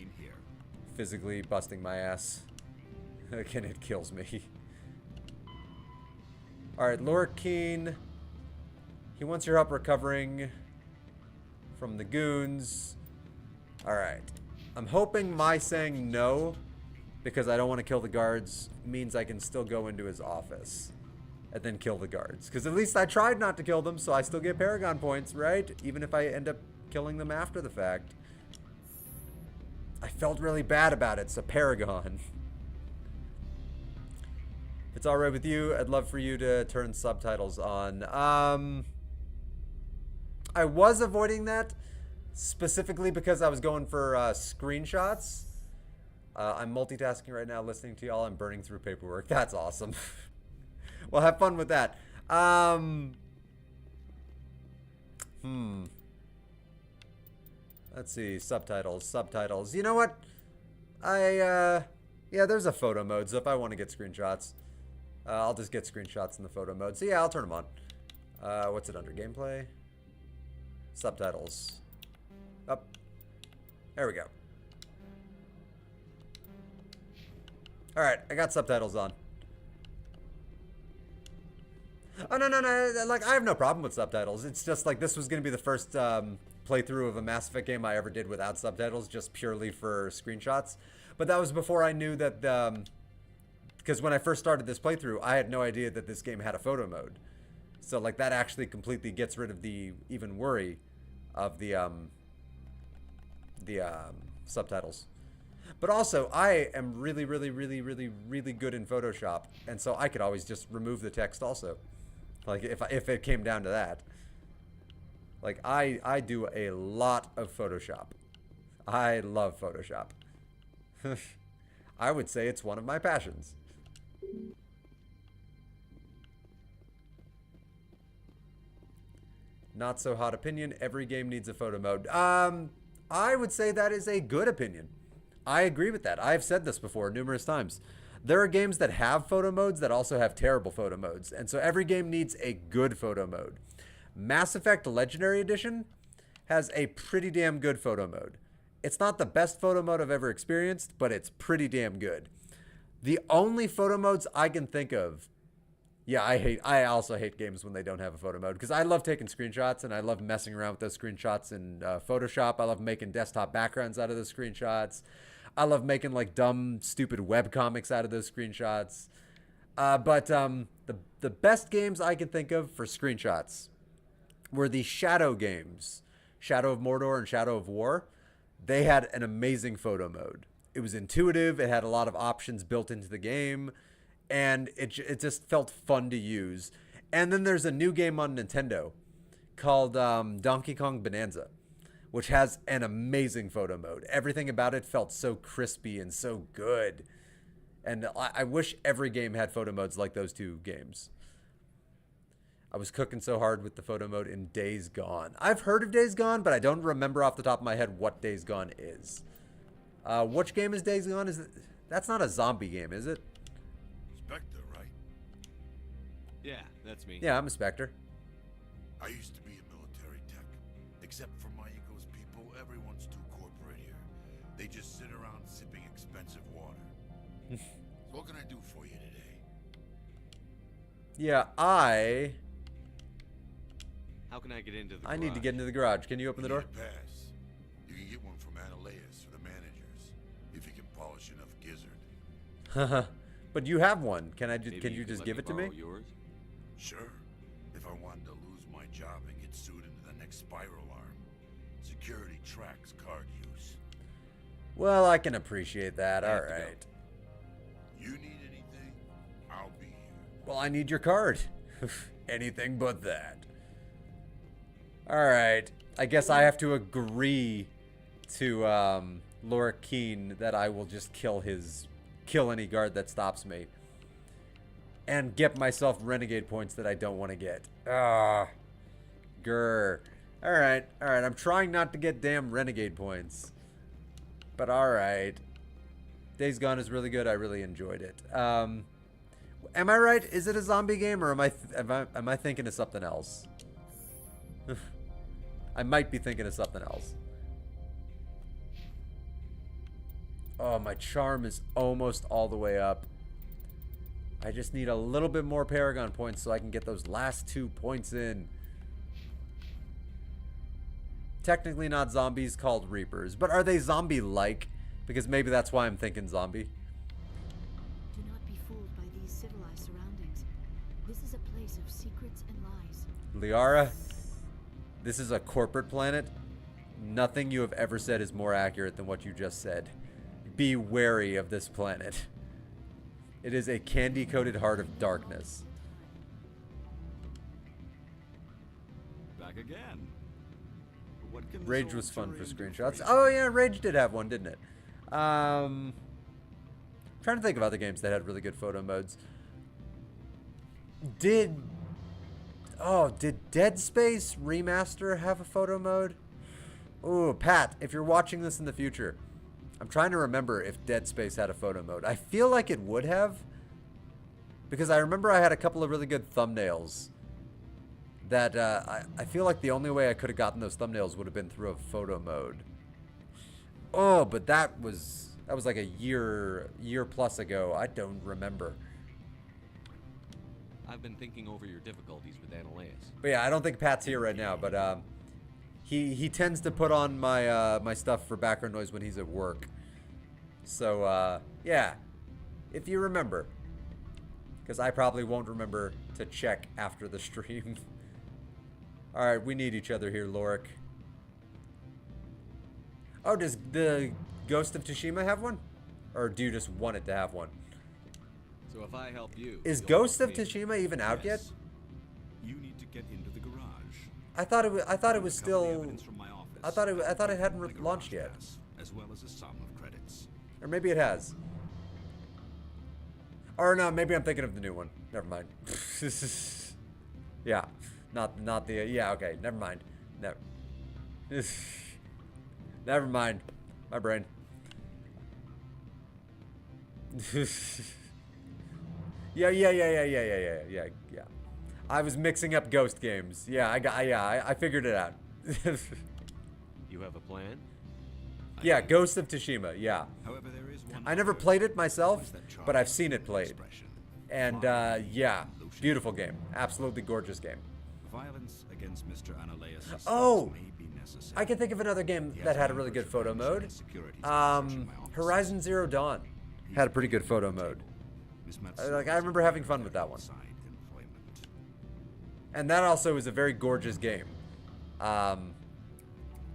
busting my ass. Again, it kills me. Alright, Lorkeen. He wants your help recovering from the goons. Alright. I'm hoping my saying no, because I don't want to kill the guards, means I can still go into his office and then kill the guards. Because at least I tried not to kill them, so I still get Paragon points, right? Even if I end up killing them after the fact. I felt really bad about it, so Paragon. If it's alright with you, I'd love for you to turn subtitles on. I was avoiding that specifically because I was going for screenshots. I'm multitasking right now, listening to y'all. I'm burning through paperwork. That's awesome. Well, have fun with that. Let's see, subtitles. You know what? Yeah, there's a photo mode, so if I want to get screenshots, I'll just get screenshots in the photo mode. So yeah, I'll turn them on. What's it under? Gameplay? Subtitles. Up. There we go. Alright, I got subtitles on. Oh, no. Like, I have no problem with subtitles. It's just like this was going to be the first playthrough of a Mass Effect game I ever did without subtitles, just purely for screenshots. But that was before I knew that, because when I first started this playthrough, I had no idea that this game had a photo mode. So like that actually completely gets rid of the even worry of the subtitles. But also, I am really good in Photoshop, and so I could always just remove the text also. Like if it came down to that. Like I do a lot of Photoshop. I love Photoshop. I would say it's one of my passions. Not so hot opinion. Every game needs a photo mode. I would say that is a good opinion. I agree with that. I've said this before numerous times. There are games that have photo modes that also have terrible photo modes. And so every game needs a good photo mode. Mass Effect Legendary Edition has a pretty damn good photo mode. It's not the best photo mode I've ever experienced, but it's pretty damn good. The only photo modes I can think of, yeah, I also hate games when they don't have a photo mode, because I love taking screenshots and I love messing around with those screenshots in Photoshop. I love making desktop backgrounds out of those screenshots. I love making like dumb, stupid webcomics out of those screenshots. But the best games I can think of for screenshots were the Shadow games, Shadow of Mordor and Shadow of War. They had an amazing photo mode. It was intuitive. It had a lot of options built into the game, and it just felt fun to use. And then there's a new game on Nintendo called Donkey Kong Bonanza, which has an amazing photo mode. Everything about it felt so crispy and so good. And I wish every game had photo modes like those two games. I was cooking so hard with the photo mode in Days Gone. I've heard of Days Gone, but I don't remember off the top of my head what Days Gone is. Which game is Days Gone? That's not a zombie game, is it? Spectre, right? Yeah, that's me. Yeah, I'm a Spectre. I used to be a military tech. Except for my ego's people, everyone's too corporate here. They just sit around sipping expensive water. So what can I do for you today? Yeah, How can I get into the garage? I need to get into the garage. Can you open the door? Pass. You can get one from Analeas or the managers, if you can polish enough gizzard. But you have one. Can you can just let give me it to me? borrow yours? Sure. If I wanted to lose my job and get sued into the next spiral arm. Security tracks card use. Well, I can appreciate that. I All have to go. right. You need anything? I'll be here. Well, I need your card. Anything but that. All right. I guess I have to agree to Laura Keene that I will just kill any guard that stops me. And get myself renegade points that I don't want to get. Ah. Grr. Alright. Alright. I'm trying not to get damn renegade points. But alright. Days Gone is really good. I really enjoyed it. Am I right? Is it a zombie game, or am I thinking of something else? I might be thinking of something else. Oh, my charm is almost all the way up. I just need a little bit more Paragon points so I can get those last 2 points in. Technically not zombies, called Reapers. But are they zombie-like? Because maybe that's why I'm thinking zombie. Do not be fooled by these civilized surroundings. This is a place of secrets and lies. Liara, this is a corporate planet. Nothing you have ever said is more accurate than what you just said. Be wary of this planet. It is a candy-coated heart of darkness. Back again. What can Rage was fun for screenshots. Oh yeah, Rage did have one, didn't it? Trying to think of other games that had really good photo modes. Did Dead Space Remaster have a photo mode? Ooh, Pat, if you're watching this in the future, I'm trying to remember if Dead Space had a photo mode. I feel like it would have, because I remember I had a couple of really good thumbnails that I feel like the only way I could have gotten those thumbnails would have been through a photo mode. Oh, but that was like a year plus ago. I don't remember. I've been thinking over your difficulties with Analeas. But yeah, I don't think Pat's here right now, but He tends to put on my my stuff for background noise when he's at work. So yeah, if you remember, because I probably won't remember to check after the stream. All right, we need each other here, Lorik. Oh, does the Ghost of Tsushima have one, or do you just want it to have one? So if I help you, Is you'll Ghost help of me. Tsushima even out yet? You need to get into the garage. I thought it was. I thought it was Recover the still. evidence from my office. I thought it hadn't The garage launched yet. pass, as well as a sum of credits. Or maybe it has. Or no, maybe I'm thinking of the new one. Never mind. Yeah, not the. Yeah, okay. Never mind. Never. Never mind. My brain. Yeah. I was mixing up Ghost games. Yeah, I figured it out. You have a plan? Yeah, Ghost of Tsushima. Yeah. However, there is one I never played it myself, but I've seen it played. And yeah, beautiful game. Absolutely gorgeous game. Violence against Mr. Analaeus' Oh, may be necessary. I can think of another game that had a really good photo mode. Horizon Zero Dawn had a pretty good photo mode. Like, I remember having fun with that one. And that also is a very gorgeous game.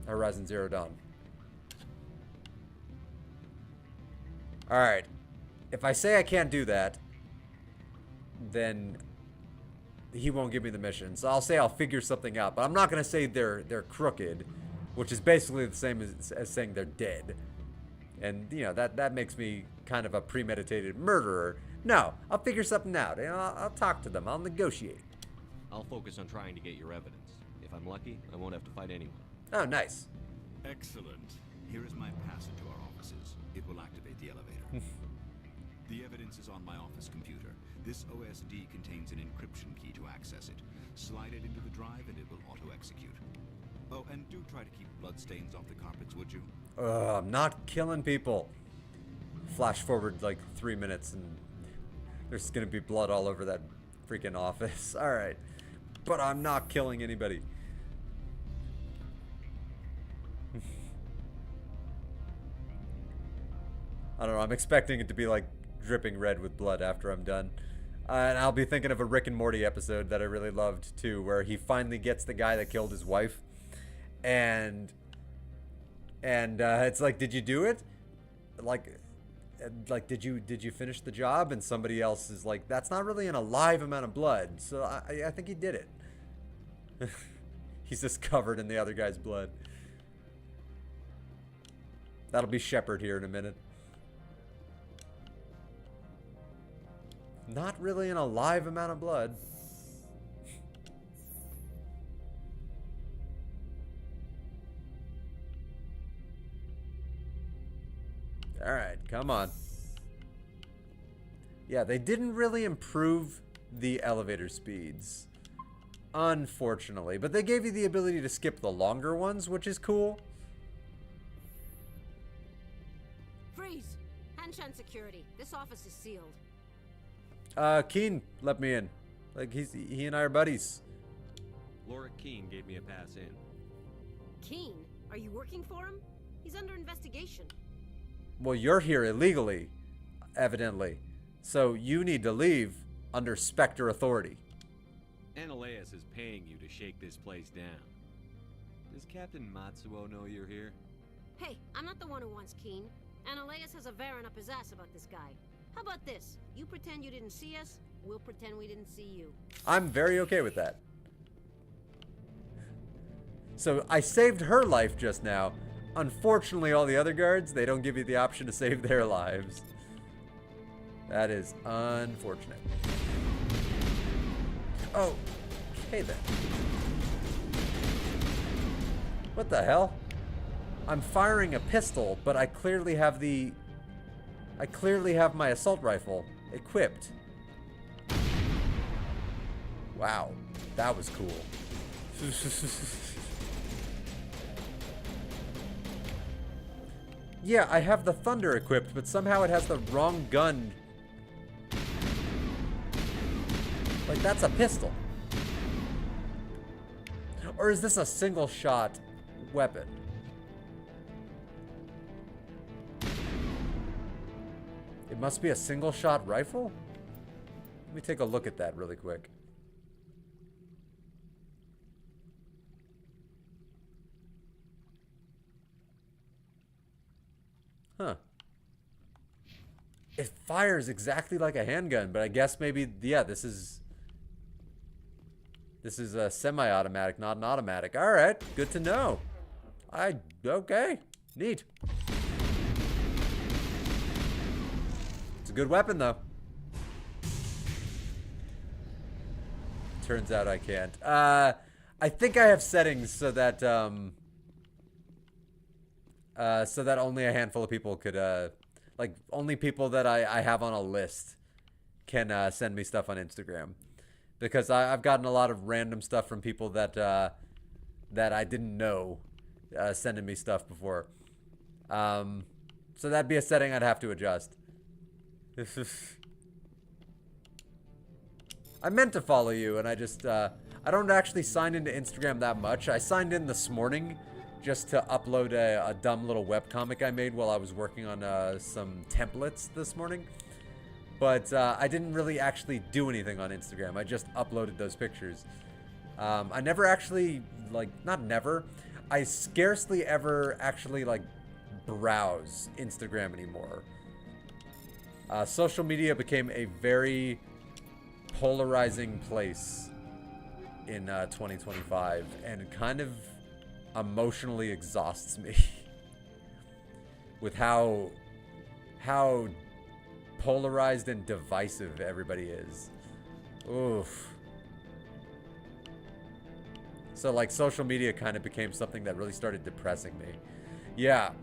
Horizon Zero Dawn. Alright. If I say I can't do that, then he won't give me the mission. So I'll say I'll figure something out. But I'm not going to say they're crooked, which is basically the same as saying they're dead. And, you know, that makes me kind of a premeditated murderer. No, I'll figure something out. You know, I'll talk to them. I'll negotiate. I'll focus on trying to get your evidence. If I'm lucky, I won't have to fight anyone. Oh, nice. Excellent. Here is my pass into our offices. It will activate the elevator. The evidence is on my office computer. This OSD contains an encryption key to access it. Slide it into the drive and it will auto-execute. Oh, and do try to keep bloodstains off the carpets, would you? I'm not killing people. Flash forward like 3 minutes and there's gonna be blood all over that freaking office. Alright. But I'm not killing anybody. I don't know, I'm expecting it to be like dripping red with blood after I'm done. And I'll be thinking of a Rick and Morty episode that I really loved too, where he finally gets the guy that killed his wife. And it's like, did you do it? Like did you finish the job? And somebody else is like, that's not really an alive amount of blood, so I think he did it. He's just covered in the other guy's blood. That'll be Shepard here in a minute. Not really an alive amount of blood. Alright, come on. Yeah, they didn't really improve the elevator speeds, unfortunately. But they gave you the ability to skip the longer ones, which is cool. Freeze! Hanshan security. This office is sealed. Keen let me in. Like, he and I are buddies. Lorik Keene gave me a pass in. Keen? Are you working for him? He's under investigation. Well, you're here illegally, evidently. So you need to leave under Spectre authority. Analaeus is paying you to shake this place down. Does Captain Matsuo know you're here? Hey, I'm not the one who wants Keen. Analaeus has a Varen up his ass about this guy. How about this? You pretend you didn't see us, we'll pretend we didn't see you. I'm very okay with that. So I saved her life just now. Unfortunately, all the other guards, they don't give you the option to save their lives. That is unfortunate. Oh, okay then. What the hell? I'm firing a pistol, but I clearly have my assault rifle equipped. Wow, that was cool. Yeah, I have the Thunder equipped, but somehow it has the wrong gun. Like, that's a pistol. Or is this a single shot weapon. It must be a single-shot rifle? Let me take a look at that really quick. Huh. It fires exactly like a handgun, but I guess maybe, yeah, this is a semi-automatic, not an automatic. All right, good to know. Okay, neat. It's a good weapon, though. Turns out I can't. I think I have settings so that only a handful of people could, like, only people that I have on a list can send me stuff on Instagram. Because I've gotten a lot of random stuff from people that I didn't know sending me stuff before. So that'd be a setting I'd have to adjust. I meant to follow you, and I just I don't actually sign into Instagram that much. I signed in this morning just to upload a dumb little webcomic I made while I was working on some templates this morning. But I didn't really actually do anything on Instagram. I just uploaded those pictures. I never actually, like, not never. I scarcely ever actually, like, browse Instagram anymore. Social media became a very polarizing place in 2025. And it kind of emotionally exhausts me. With how polarized and divisive everybody is. Oof. So, like, social media kind of became something that really started depressing me. Yeah,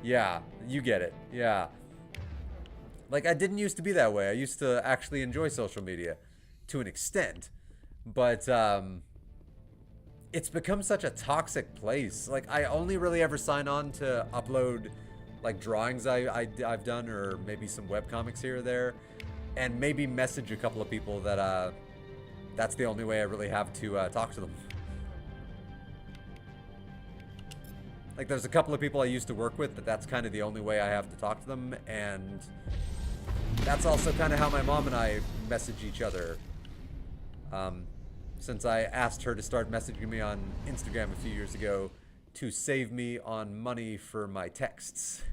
you get it. Yeah. Like, I didn't used to be that way. I used to actually enjoy social media to an extent. But, it's become such a toxic place. Like, I only really ever sign on to upload, like, drawings I've done, or maybe some webcomics here or there, and maybe message a couple of people that that's the only way I really have to talk to them. Like, there's a couple of people I used to work with, but that's kind of the only way I have to talk to them, and that's also kind of how my mom and I message each other. Since I asked her to start messaging me on Instagram a few years ago to save me on money for my texts.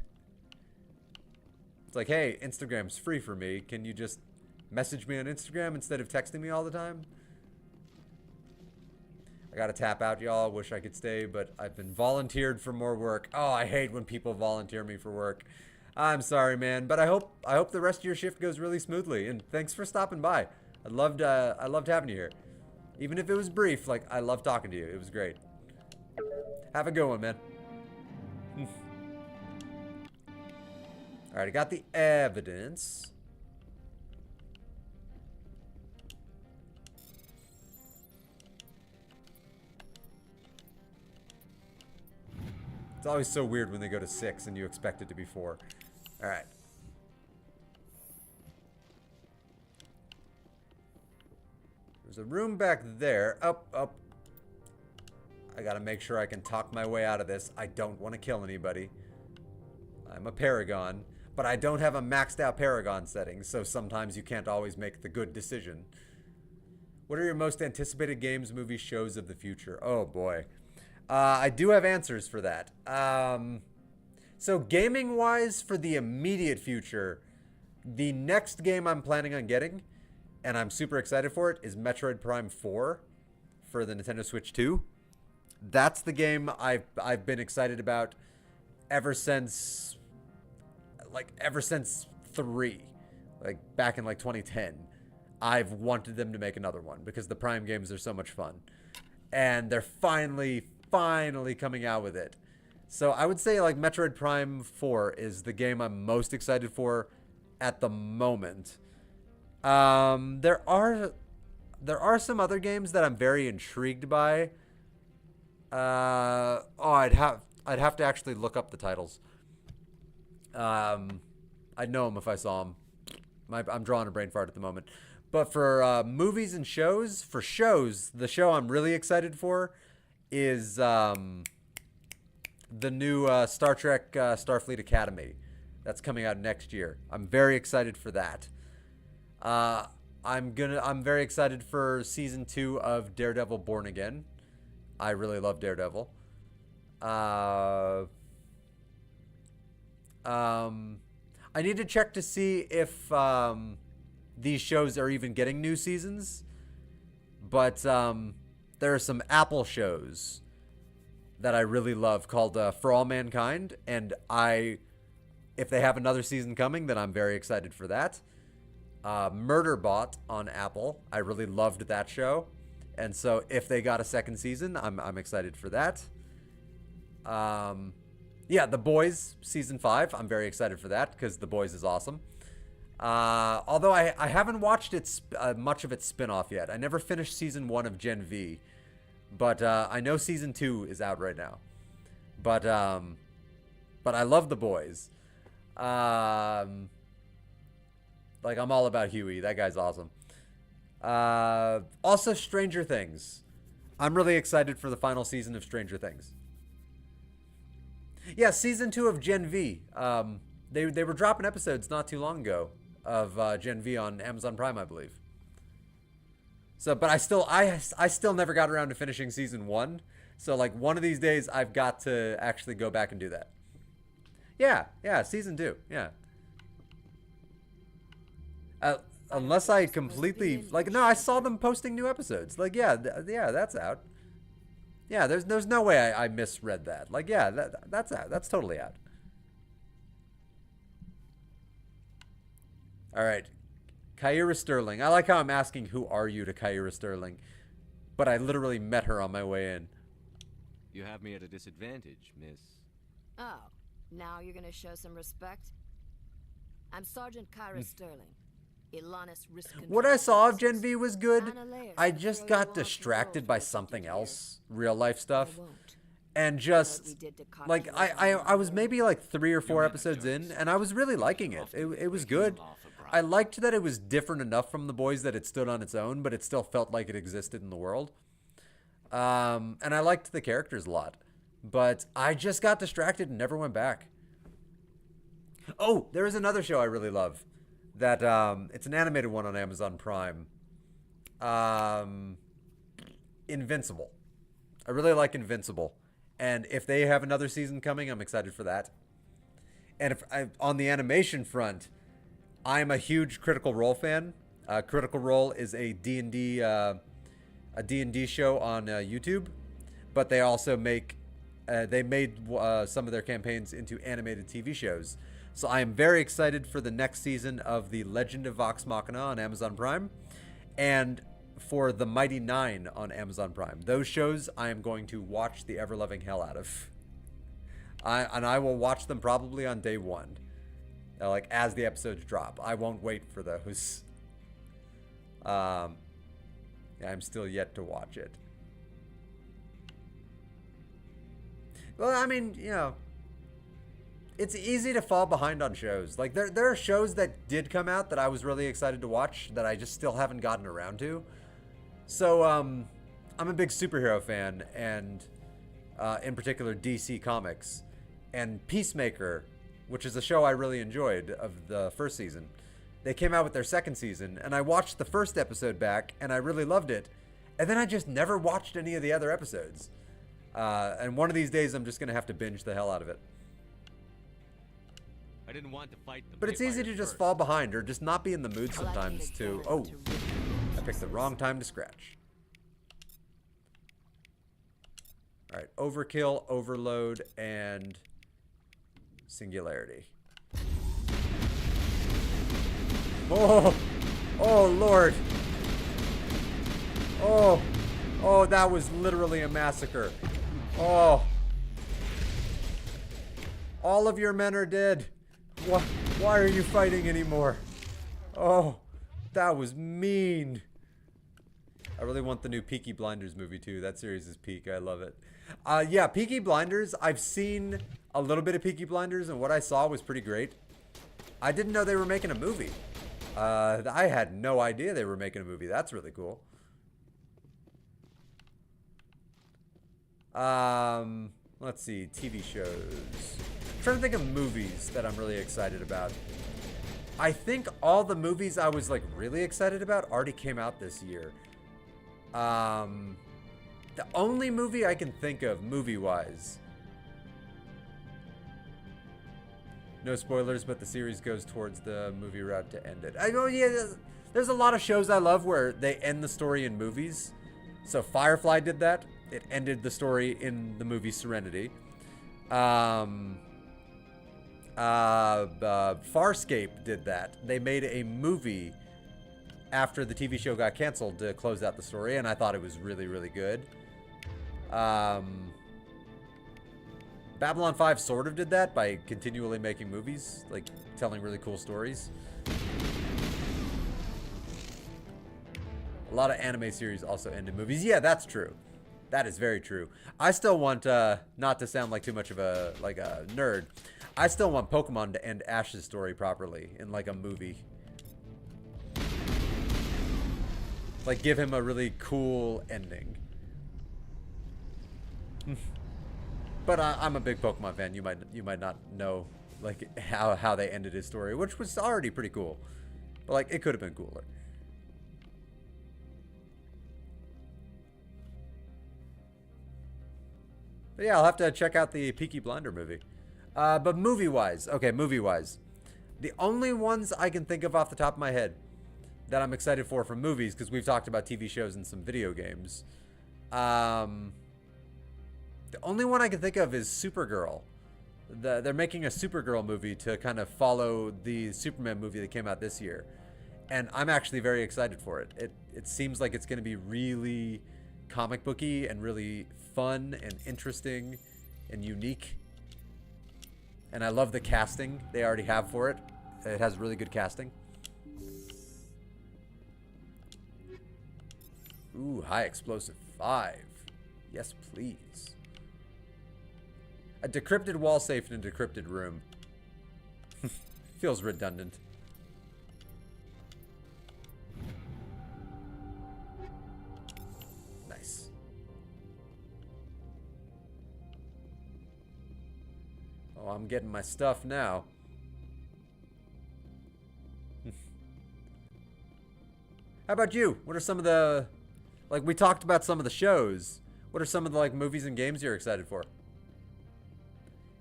It's like, hey, Instagram's free for me. Can you just message me on Instagram instead of texting me all the time? I gotta tap out, y'all. Wish I could stay, but I've been volunteered for more work. Oh, I hate when people volunteer me for work. I'm sorry, man, but I hope the rest of your shift goes really smoothly. And thanks for stopping by. I loved having you here. Even if it was brief, like, I loved talking to you. It was great. Have a good one, man. Alright, I got the evidence. It's always so weird when they go to 6 and you expect it to be 4. Alright. There's a room back there. Up. I gotta make sure I can talk my way out of this. I don't want to kill anybody. I'm a Paragon, but I don't have a maxed out Paragon setting, so sometimes you can't always make the good decision. What are your most anticipated games, movies, shows of the future? Oh boy. I do have answers for that. So gaming-wise, for the immediate future, the next game I'm planning on getting, and I'm super excited for it, is Metroid Prime 4 for the Nintendo Switch 2. That's the game I've been excited about ever since 3, like back in like 2010. I've wanted them to make another one because the Prime games are so much fun, and they're finally coming out with it. So I would say like Metroid Prime 4 is the game I'm most excited for at the moment. There are some other games that I'm very intrigued by. I'd have to actually look up the titles. I'd know them if I saw them. I'm drawing a brain fart at the moment. But for movies and shows, the show I'm really excited for is the new Star Trek Starfleet Academy that's coming out next year. I'm very excited for that. I'm very excited for season 2 of Daredevil Born Again. I really love Daredevil. I need to check to see if these shows are even getting new seasons. But there are some Apple shows that I really love called For All Mankind. And if they have another season coming, then I'm very excited for that. Murderbot on Apple. I really loved that show. And so if they got a second season, I'm excited for that. Yeah, The Boys season 5. I'm very excited for that because The Boys is awesome. Although I haven't watched much of its spin-off yet. I never finished season 1 of Gen V. But I know season 2 is out right now. But I love The Boys. Like, I'm all about Huey. That guy's awesome. Also, Stranger Things. I'm really excited for the final season of Stranger Things. Yeah, season 2 of Gen V. They were dropping episodes not too long ago of Gen V on Amazon Prime, I believe. So, but I still never got around to finishing season 1. So, like, one of these days, I've got to actually go back and do that. Yeah, season 2. Yeah. Unless I completely no, I saw them posting new episodes. Like, yeah, that's out. Yeah, there's no way I misread that. Like, yeah, that's out. That's totally out. All right, Kyra Sterling. I like how I'm asking, "Who are you?" to Kyra Sterling, but I literally met her on my way in. You have me at a disadvantage, miss. Oh, now you're gonna show some respect? I'm Sergeant Kyra Sterling. What I saw of Gen V was good. I just got distracted by something else, real life stuff, and just like I was maybe like 3 or 4 episodes in, and I was really liking it. It was good. I liked that it was different enough from The Boys that it stood on its own, but it still felt like it existed in the world. And I liked the characters a lot, but I just got distracted and never went back. Oh, there is another show I really love. That it's an animated one on Amazon Prime. Invincible. I really like Invincible, and if they have another season coming, I'm excited for that. And on the animation front, I'm a huge Critical Role fan. Critical Role is a D&D show on YouTube, but they also made some of their campaigns into animated TV shows. So I am very excited for the next season of The Legend of Vox Machina on Amazon Prime and for The Mighty Nine on Amazon Prime. Those shows I am going to watch the ever-loving hell out of. I will watch them probably on day 1. Like, as the episodes drop. I won't wait for those. I'm still yet to watch it. Well, I mean, you know, it's easy to fall behind on shows. Like, there are shows that did come out that I was really excited to watch that I just still haven't gotten around to. So, I'm a big superhero fan, and in particular DC Comics. And Peacemaker, which is a show I really enjoyed of the first season, they came out with their second season, and I watched the first episode back, and I really loved it. And then I just never watched any of the other episodes. And one of these days, I'm just going to have to binge the hell out of it. I didn't want to fight them. But it's easy to just fall behind or just not be in the mood sometimes to... Oh, I picked the wrong time to scratch. All right, Overkill, Overload, and Singularity. Oh, oh, Lord. Oh, that was literally a massacre. Oh. All of your men are dead. Why are you fighting anymore? Oh, that was mean. I really want the new Peaky Blinders movie too. That series is peak. I love it. Yeah, Peaky Blinders. I've seen a little bit of Peaky Blinders, and what I saw was pretty great. I didn't know they were making a movie. I had no idea they were making a movie. That's really cool. Let's see, TV shows. I'm trying to think of movies that I'm really excited about. I think all the movies I was like really excited about already came out this year. The only movie I can think of movie-wise. No spoilers, but the series goes towards the movie route to end it. I know, yeah, there's a lot of shows I love where they end the story in movies. So Firefly did that. It ended the story in the movie Serenity. Farscape did that. They made a movie after the TV show got canceled to close out the story, and I thought it was really, really good. Babylon 5 sort of did that by continually making movies, like telling really cool stories. A lot of anime series also end in movies. Yeah, that's true. That is very true. I still want, not to sound like too much of a nerd, I still want Pokemon to end Ash's story properly in like a movie. Like give him a really cool ending. But I'm a big Pokemon fan. You might not know like how they ended his story, which was already pretty cool. But like it could have been cooler. But yeah, I'll have to check out the Peaky Blinder movie. But movie-wise, okay, movie-wise, the only ones I can think of off the top of my head that I'm excited for from movies, because we've talked about TV shows and some video games. The only one I can think of is Supergirl. They're making a Supergirl movie to kind of follow the Superman movie that came out this year. And I'm actually very excited for it. It seems like it's going to be really comic booky and really fun and interesting and unique. And I love the casting they already have for it. It has really good casting. Ooh, high explosive 5. Yes, please. A decrypted wall safe in a decrypted room. Feels redundant. Nice. Oh, I'm getting my stuff now. How about you? What are some of the... Like, we talked about some of the shows. What are some of the, like, movies and games you're excited for?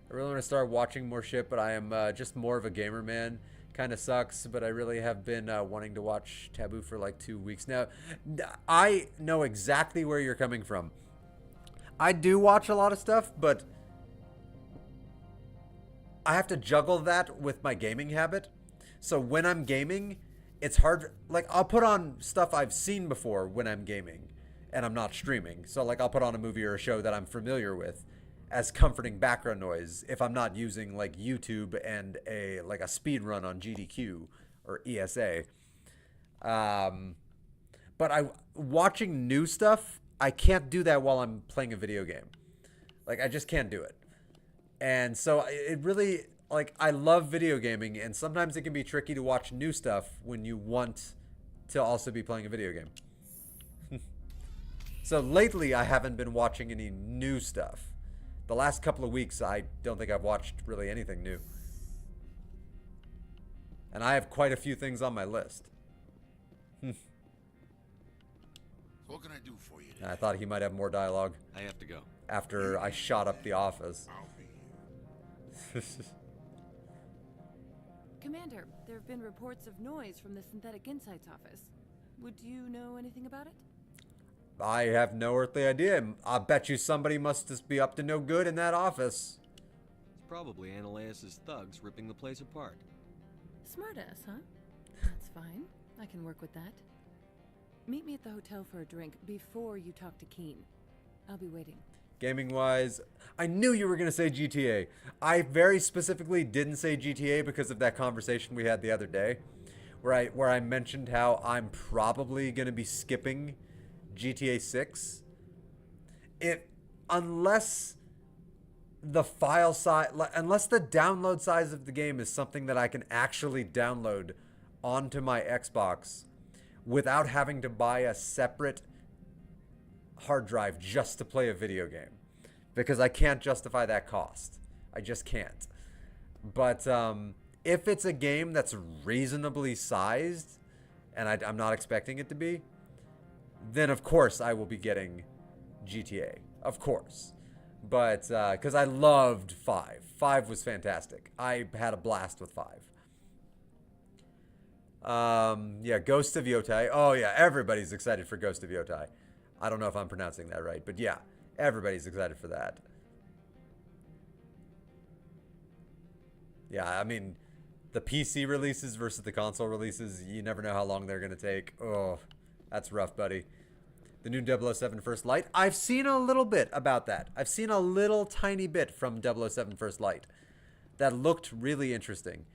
I really want to start watching more shit, but I am just more of a gamer, man. Kind of sucks, but I really have been wanting to watch Taboo for, like, 2 weeks now. I know exactly where you're coming from. I do watch a lot of stuff, but I have to juggle that with my gaming habit. So when I'm gaming, it's hard. Like, I'll put on stuff I've seen before when I'm gaming and I'm not streaming. So, like, I'll put on a movie or a show that I'm familiar with as comforting background noise if I'm not using, like, YouTube and a speed run on GDQ or ESA. But watching new stuff, I can't do that while I'm playing a video game. Like, I just can't do it. And so it really... Like, I love video gaming, and sometimes it can be tricky to watch new stuff when you want to also be playing a video game. So lately, I haven't been watching any new stuff. The last couple of weeks, I don't think I've watched really anything new. And I have quite a few things on my list. What can I do for you today? I thought he might have more dialogue. I have to go. After I shot up the office. Commander, there have been reports of noise from the Synthetic Insights office. Would you know anything about it? I have no earthly idea. I bet you somebody must just be up to no good in that office. It's probably Ananias' thugs ripping the place apart. Smartass, huh? That's fine. I can work with that. Meet me at the hotel for a drink before you talk to Keen. I'll be waiting. Gaming-wise, I knew you were going to say GTA. I very specifically didn't say GTA because of that conversation we had the other day, where I mentioned how I'm probably going to be skipping GTA 6. Unless the file size, unless the download size of the game is something that I can actually download onto my Xbox without having to buy a separate hard drive just to play a video game. because I can't justify that cost. I just can't. But if it's a game that's reasonably sized, and I'm not expecting it to be, then of course I will be getting GTA. Of course. But, because I loved 5. 5 was fantastic. I had a blast with 5. Yeah, Ghost of Yotai. Oh, yeah, everybody's excited for Ghost of Yotai. I don't know if I'm pronouncing that right, but yeah, everybody's excited for that. Yeah, I mean, the PC releases versus the console releases, you never know how long they're going to take. Oh, that's rough, buddy. The new 007 First Light. I've seen a little bit about that. I've seen a little tiny bit from 007 First Light. That looked really interesting.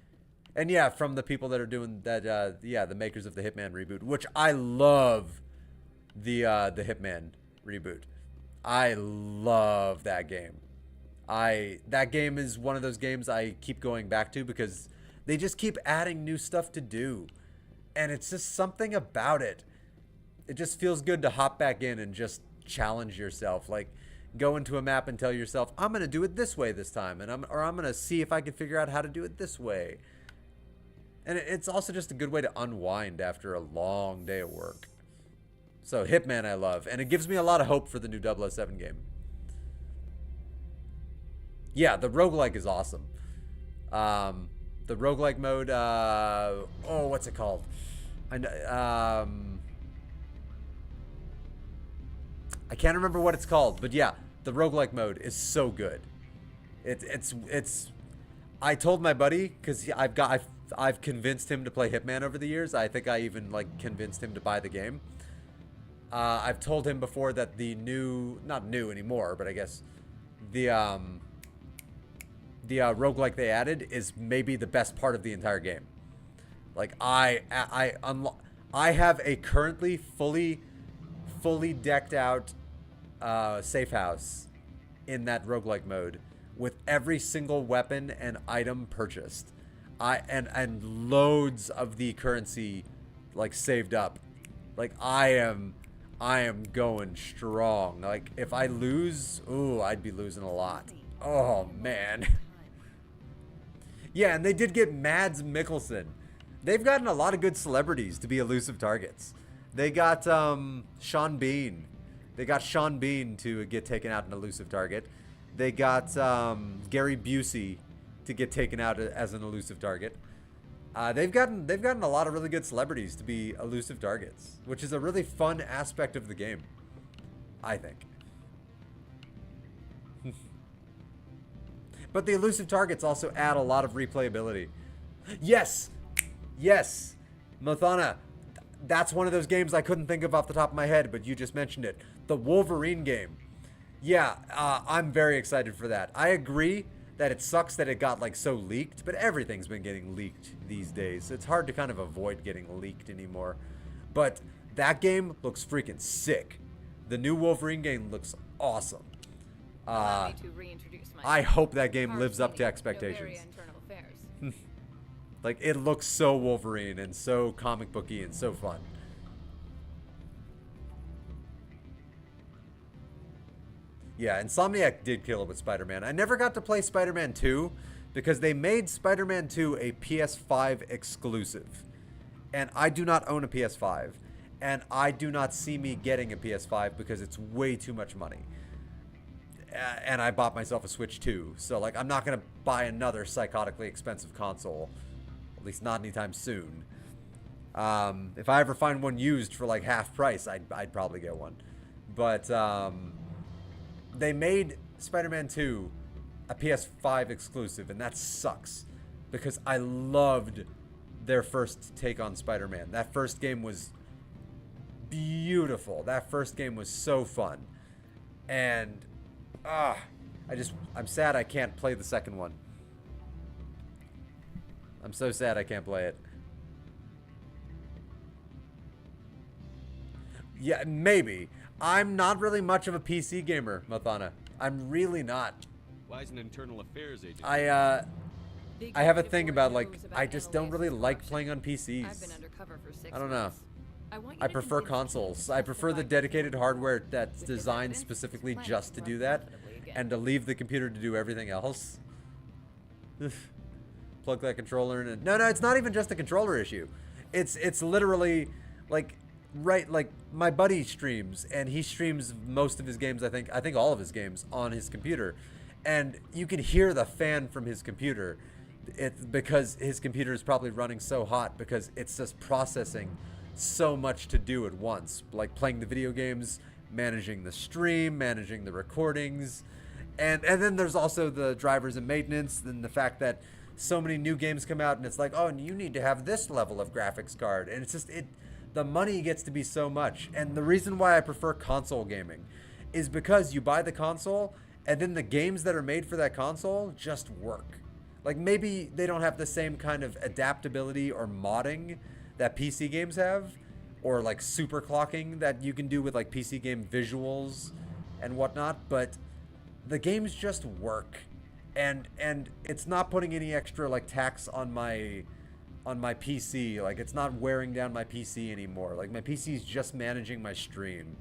And yeah, from the people that are doing that, yeah, the makers of the Hitman reboot, which I love the Hitman reboot. I love that game. That game is one of those games I keep going back to because they just keep adding new stuff to do. And it's just something about it. It just feels good to hop back in and just challenge yourself. Like, go into a map and tell yourself, I'm going to do it this way this time. And I'm going to see if I can figure out how to do it this way. And it's also just a good way to unwind after a long day of work. So, Hitman I love. And it gives me a lot of hope for the new 007 game. Yeah, the roguelike is awesome. The roguelike mode, oh, what's it called? I can't remember what it's called, but yeah, the roguelike mode is so good. It's I told my buddy, because I've convinced him to play Hitman over the years. I think I even like convinced him to buy the game. I've told him before that the new, not new anymore, but I guess the roguelike they added is maybe the best part of the entire game. Like I have a currently fully decked out safe house in that roguelike mode with every single weapon and item purchased. And loads of the currency like saved up. Like I am going strong. Like if I lose, ooh, I'd be losing a lot. Oh man. Yeah, and they did get Mads Mikkelsen. They've gotten a lot of good celebrities to be elusive targets. They got Sean Bean. They got Sean Bean to get taken out an elusive target. They got Gary Busey to get taken out as an elusive target. They've gotten a lot of really good celebrities to be elusive targets, which is a really fun aspect of the game, I think. But the elusive targets also add a lot of replayability. Yes! Yes! Mothana, that's one of those games I couldn't think of off the top of my head, but you just mentioned it. The Wolverine game. Yeah, I'm very excited for that. I agree that it sucks that it got like so leaked, but everything's been getting leaked these days. It's hard to kind of avoid getting leaked anymore. But that game looks freaking sick. The new Wolverine game looks awesome. I hope that game lives up to expectations. Like, it looks so Wolverine and so comic booky and so fun. Yeah, Insomniac did kill it with Spider-Man. I never got to play Spider-Man 2 because they made Spider-Man 2 a PS5 exclusive. And I do not own a PS5. And I do not see me getting a PS5 because it's way too much money. And I bought myself a Switch 2. So, like, I'm not going to buy another psychotically expensive console. At least not anytime soon. If I ever find one used for, like, half price, I'd probably get one. But, they made Spider-Man 2 a PS5 exclusive, and that sucks. Because I loved their first take on Spider-Man. That first game was beautiful. That first game was so fun. And... I'm sad I can't play the second one. I'm so sad I can't play it. Yeah, maybe. I'm not really much of a PC gamer, Mathana. I'm really not. Why is an internal affairs agent? I have a thing about, like, I just don't really like playing on PCs. I've been undercover for 6 I don't know. months. I prefer consoles. I prefer the dedicated hardware that's designed specifically just to do that. again. and to leave the computer to do everything else. Plug that controller in. And, no, it's not even just a controller issue. It's literally like my buddy streams, and he streams most of his games. I think all of his games on his computer, and you can hear the fan from his computer. It's because his computer is probably running so hot because it's just processing so much to do at once, like playing the video games, managing the stream, managing the recordings, and then there's also the drivers and maintenance, and the fact that so many new games come out and it's like, oh, and you need to have this level of graphics card, and it's just the money gets to be so much. And the reason why I prefer console gaming is because you buy the console and then the games that are made for that console just work. Like, maybe they don't have the same kind of adaptability or modding that PC games have, or like super clocking that you can do with like PC game visuals and whatnot, but the games just work, and it's not putting any extra like tax on my PC. Like, it's not wearing down my PC anymore. Like, my PC is just managing my stream,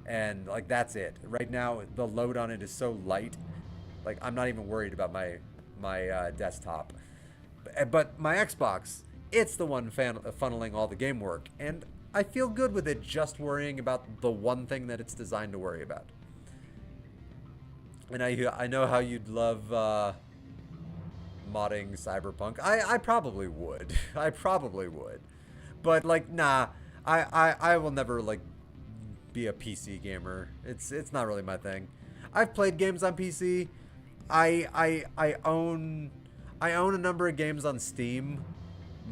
and like that's it. Right now the load on it is so light, like I'm not even worried about my desktop. But my Xbox, it's the one funneling all the game work, and I feel good with it just worrying about the one thing that it's designed to worry about. And I know how you'd love modding Cyberpunk. I probably would. I probably would. But like, nah, I will never like be a PC gamer. It's not really my thing. I've played games on PC. I own a number of games on Steam,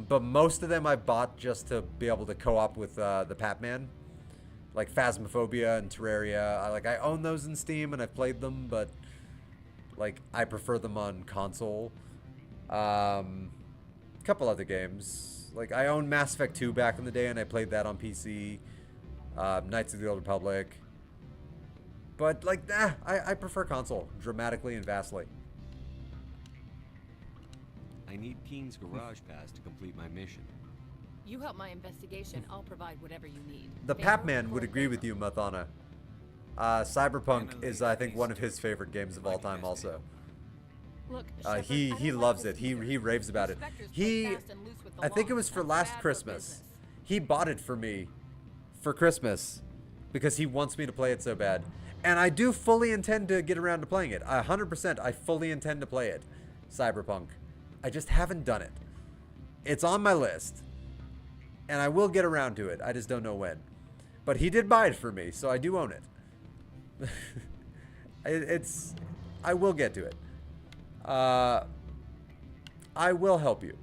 but most of them I bought just to be able to co-op with the Patman, like Phasmophobia and Terraria. I own those in Steam and I've played them, but like I prefer them on console. Couple other games, like I owned Mass Effect 2 back in the day and I played that on PC. Knights of the Old Republic. But like, I prefer console dramatically and vastly. I need Keen's garage pass to complete my mission. You help my investigation, I'll provide whatever you need. The Papman would agree with you, Mathana. Cyberpunk is, I think, one of his favorite games of all time also. Look, he loves it. He raves about it. I think it was for last Christmas. He bought it for me for Christmas because he wants me to play it so bad. And I do fully intend to get around to playing it. 100%, I fully intend to play it. Cyberpunk. I just haven't done it. It's on my list. And I will get around to it. I just don't know when. But he did buy it for me, so I do own it. I will get to it. I will help you.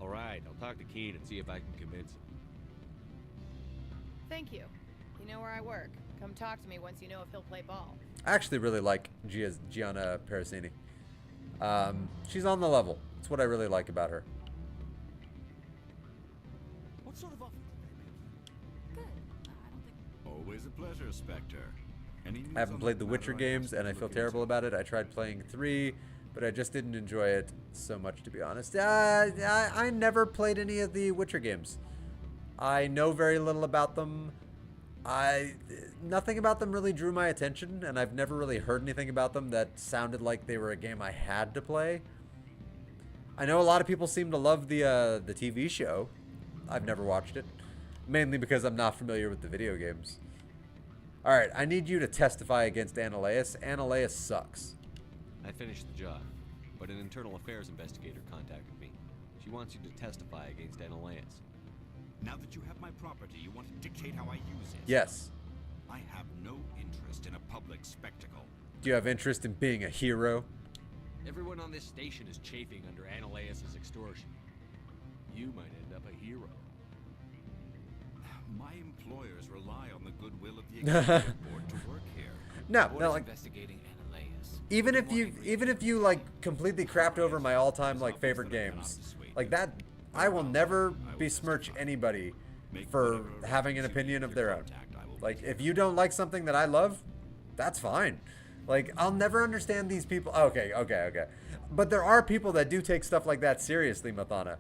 Alright, I'll talk to Keen and see if I can convince him. Thank you. You know where I work. Come talk to me once you know if he'll play ball. I actually really like Gianna Parasini. She's on the level. That's what I really like about her. What sort of offer? Good. Always a pleasure, Spectre. I haven't played the Witcher games, and I feel terrible about it. I tried playing 3, but I just didn't enjoy it so much, to be honest. I never played any of the Witcher games. I know very little about them. Nothing about them really drew my attention, and I've never really heard anything about them that sounded like they were a game I had to play. I know a lot of people seem to love the TV show. I've never watched it, mainly because I'm not familiar with the video games. Alright, I need you to testify against Annaleus. Annaleus sucks. I finished the job, but an internal affairs investigator contacted me. She wants you to testify against Annaleus. Now that you have my property, you want to dictate how I use it? Yes. I have no interest in a public spectacle. Do you have interest in being a hero? Everyone on this station is chafing under Annaleus' extortion. You might end up a hero. My employers rely on the goodwill of the executive board to work here. No, like investigating Annaleus. even if you like completely crapped over my all-time like favorite games, like that, I will never besmirch anybody for having an opinion of their own. Like, if you don't like something that I love, that's fine. Like, I'll never understand these people. Okay. But there are people that do take stuff like that seriously, Mathana.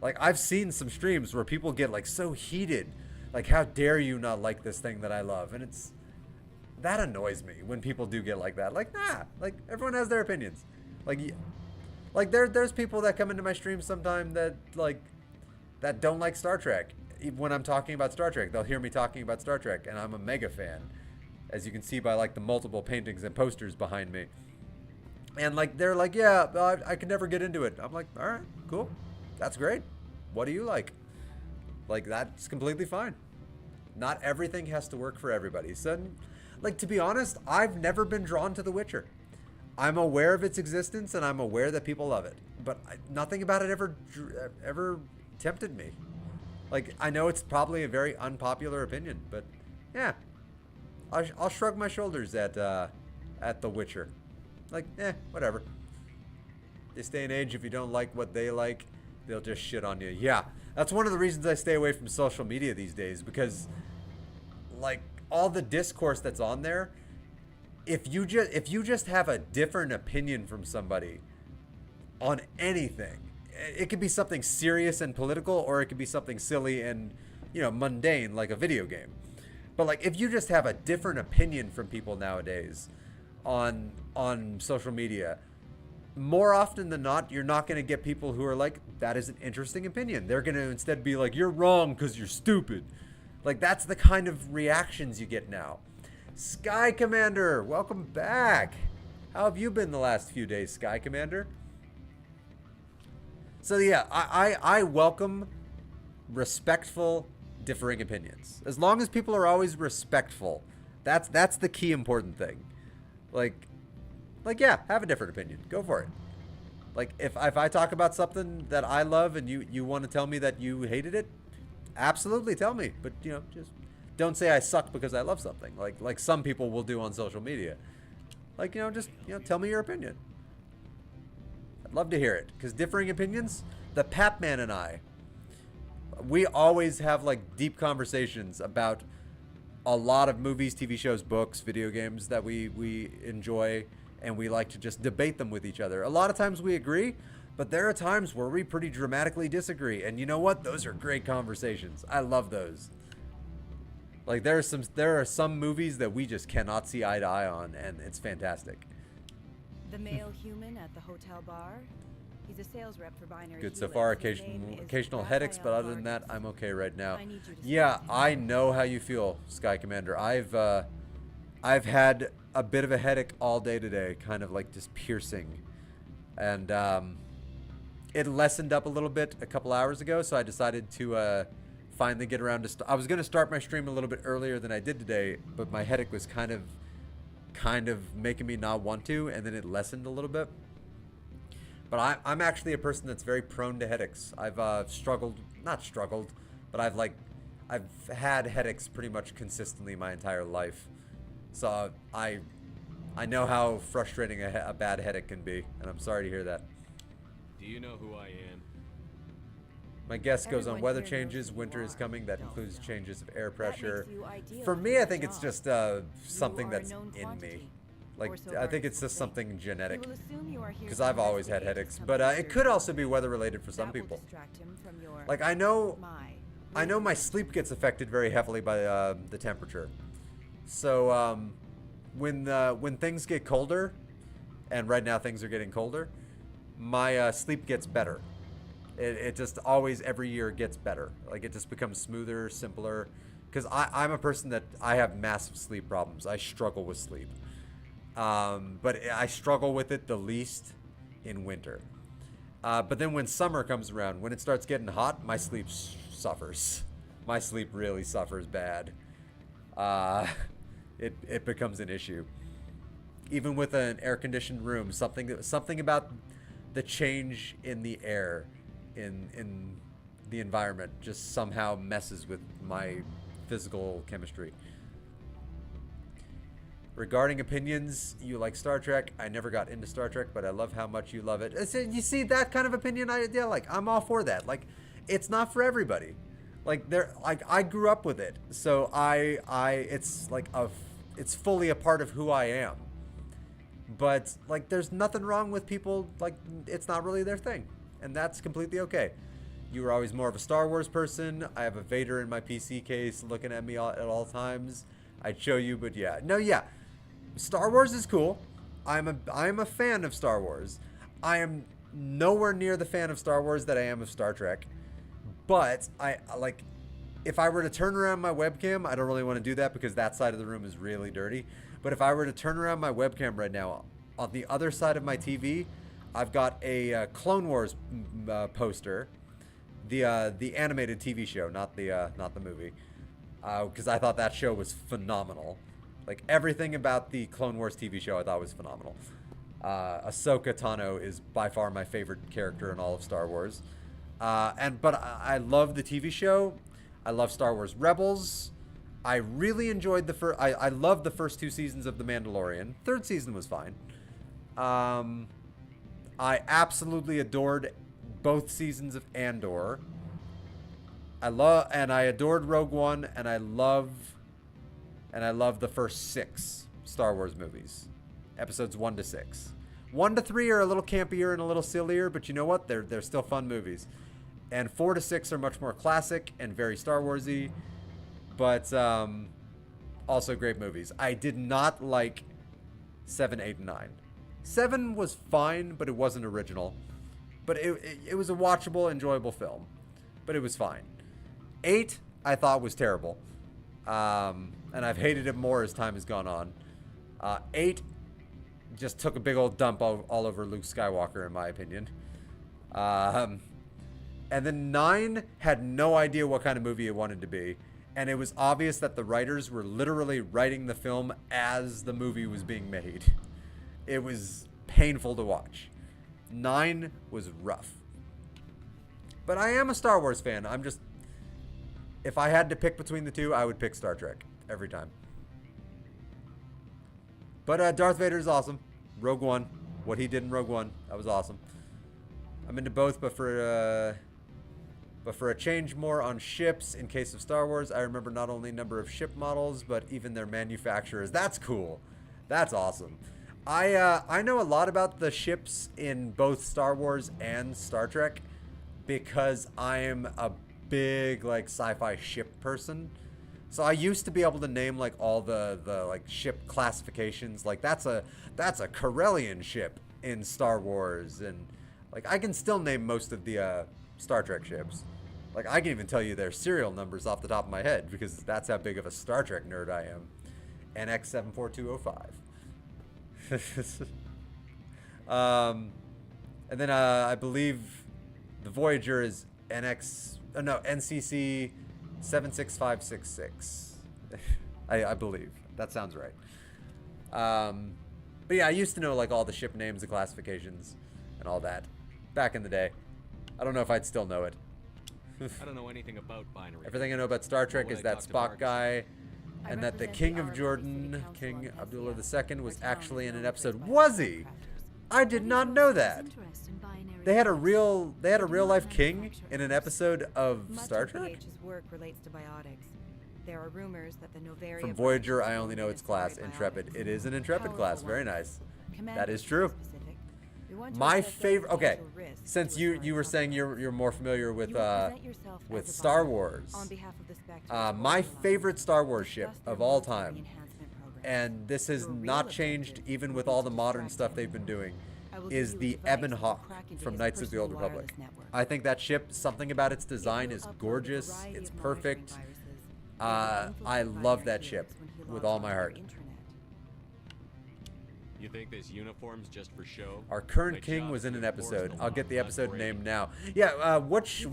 Like, I've seen some streams where people get like so heated. Like, how dare you not like this thing that I love? And that annoys me when people do get like that. Like, nah, like everyone has their opinions. Like there's people that come into my stream sometime that that don't like Star Trek. When I'm talking about Star Trek, they'll hear me talking about Star Trek, and I'm a mega fan, as you can see by like the multiple paintings and posters behind me. And like they're like, yeah, I could never get into it. I'm like, all right, cool, that's great. What do you like? Like, that's completely fine. Not everything has to work for everybody. So, like, to be honest, I've never been drawn to The Witcher. I'm aware of its existence, and I'm aware that people love it. But nothing about it ever tempted me. Like, I know it's probably a very unpopular opinion, but yeah. I'll shrug my shoulders at The Witcher. Like, whatever. This day and age, if you don't like what they like, they'll just shit on you. Yeah, that's one of the reasons I stay away from social media these days, because like all the discourse that's on there, if you just have a different opinion from somebody on anything, it could be something serious and political, or it could be something silly and, you know, mundane like a video game. But like if you just have a different opinion from people nowadays on social media, more often than not, you're not going to get people who are like, that is an interesting opinion. They're going to instead be like, you're wrong because you're stupid. Like, that's the kind of reactions you get now. Sky Commander, welcome back. How have you been the last few days, Sky Commander? So yeah, I welcome respectful differing opinions. As long as people are always respectful, that's the key important thing. Like, yeah, have a different opinion. Go for it. Like, if I talk about something that I love and you want to tell me that you hated it, absolutely tell me. But, you know, just don't say I suck because I love something. Like some people will do on social media. Like, you know, just, you know, tell me your opinion. I'd love to hear it. Because differing opinions, the Pap Man and I, we always have, like, deep conversations about a lot of movies, TV shows, books, video games that we enjoy. And we like to just debate them with each other. A lot of times we agree, but there are times where we pretty dramatically disagree. And you know what? Those are great conversations. I love those. Like, there are some movies that we just cannot see eye to eye on, and it's fantastic. The male human at the hotel bar. He's a sales rep for Binary Good so Helix. far. His name is Occasional headaches, but other than that, I'm okay right now. I need you to Yeah, I know how you feel, Sky Commander. I've had a bit of a headache all day today, kind of like just piercing, and it lessened up a little bit a couple hours ago, so I decided to finally get around to I was going to start my stream a little bit earlier than I did today, but my headache was kind of making me not want to, and then it lessened a little bit. But I'm actually a person that's very prone to headaches. I've not struggled, but I've had headaches pretty much consistently my entire life. So I know how frustrating a bad headache can be, and I'm sorry to hear that. Do you know who I am? My guest goes on Everyone weather here knows changes, who winter you is are. coming, that Don't includes know. changes of air That pressure. makes you ideal For for me, your I think it's job. just something You are that's a known in me. quantity. Like, Or so I think Barney it's just will think. something We genetic. will assume you are here Because to I've always had investigate headaches, something but it could serious. also be weather related for some That will people. distract him from your Like, I know my my sleep gets affected very heavily by the temperature. So when things get colder, and right now things are getting colder, my sleep gets better. It just always every year gets better. Like, it just becomes smoother, simpler. Because I'm a person that I have massive sleep problems. I struggle with sleep. But I struggle with it the least in winter. But then when summer comes around, when it starts getting hot, my sleep suffers. My sleep really suffers bad. It becomes an issue. Even with an air-conditioned room, something about the change in the air, in the environment, just somehow messes with my physical chemistry. Regarding opinions, you like Star Trek. I never got into Star Trek, but I love how much you love it. You see that kind of opinion? I'm all for that. Like, it's not for everybody. Like, I grew up with it, so it's like it's fully a part of who I am. But like, there's nothing wrong with people like it's not really their thing, and that's completely okay. You were always more of a Star Wars person. I have a Vader in my PC case looking at me at all times. I'd show you, but yeah. No, yeah. Star Wars is cool. I'm a fan of Star Wars. I am nowhere near the fan of Star Wars that I am of Star Trek. But I like, if I were to turn around my webcam, I don't really want to do that because that side of the room is really dirty. But if I were to turn around my webcam right now, on the other side of my TV, I've got a Clone Wars poster, the animated TV show, not the movie, because I thought that show was phenomenal. Like everything about the Clone Wars TV show, I thought was phenomenal. Ahsoka Tano is by far my favorite character in all of Star Wars. But I love the TV show. I love Star Wars Rebels. I really enjoyed the first. I loved the first 2 seasons of The Mandalorian. Third season was fine. I absolutely adored both seasons of Andor. I adored Rogue One, and I love the first 6 Star Wars movies, episodes 1 to 6. 1 to 3 are a little campier and a little sillier, but you know what? They're still fun movies. And 4 to 6 are much more classic and very Star Warsy, but also great movies. I did not like 7, 8, and 9. 7 was fine, but it wasn't original. But it was a watchable, enjoyable film. But it was fine. 8, I thought was terrible. And I've hated it more as time has gone on. 8 just took a big old dump all over Luke Skywalker, in my opinion. And then 9 had no idea what kind of movie it wanted to be. And it was obvious that the writers were literally writing the film as the movie was being made. It was painful to watch. 9 was rough. But I am a Star Wars fan. If I had to pick between the two, I would pick Star Trek every time. But Darth Vader is awesome. Rogue One, what he did in Rogue One, that was awesome. I'm into both, but for a change more on ships in case of Star Wars, I remember not only number of ship models, but even their manufacturers. That's cool. That's awesome. I know a lot about the ships in both Star Wars and Star Trek because I am a big like sci-fi ship person. So I used to be able to name like all the like ship classifications. Like that's a Corellian ship in Star Wars, and like I can still name most of the Star Trek ships. Like I can even tell you their serial numbers off the top of my head because that's how big of a Star Trek nerd I am. NX74205. And then I believe the Voyager is NCC 76566. I believe that sounds right. But yeah, I used to know like all the ship names, the classifications, and all that back in the day. I don't know if I'd still know it. I don't know anything about binary. Everything I know about Star Trek is that Spock guy, and that the King of Jordan, King Abdullah II, was actually in an episode. Was he? I did not know that. They had a real life king in an episode of Star Trek. PH's work relates to biotics. There are rumors that the Noveria From Voyager, I only know its class, Intrepid. It is an Intrepid class. Very nice. That is true. My favorite. Okay, since you were saying you're more familiar with Star Wars, my favorite Star Wars ship of all time, and this has not changed even with all the modern stuff they've been doing, is the Ebon Hawk from Knights of the Old Republic. I think that ship, something about its design is gorgeous. It's perfect. I love that ship with all my heart. You think this uniform's just for show? Our current king was in an episode. I'll get the episode name now. Yeah, which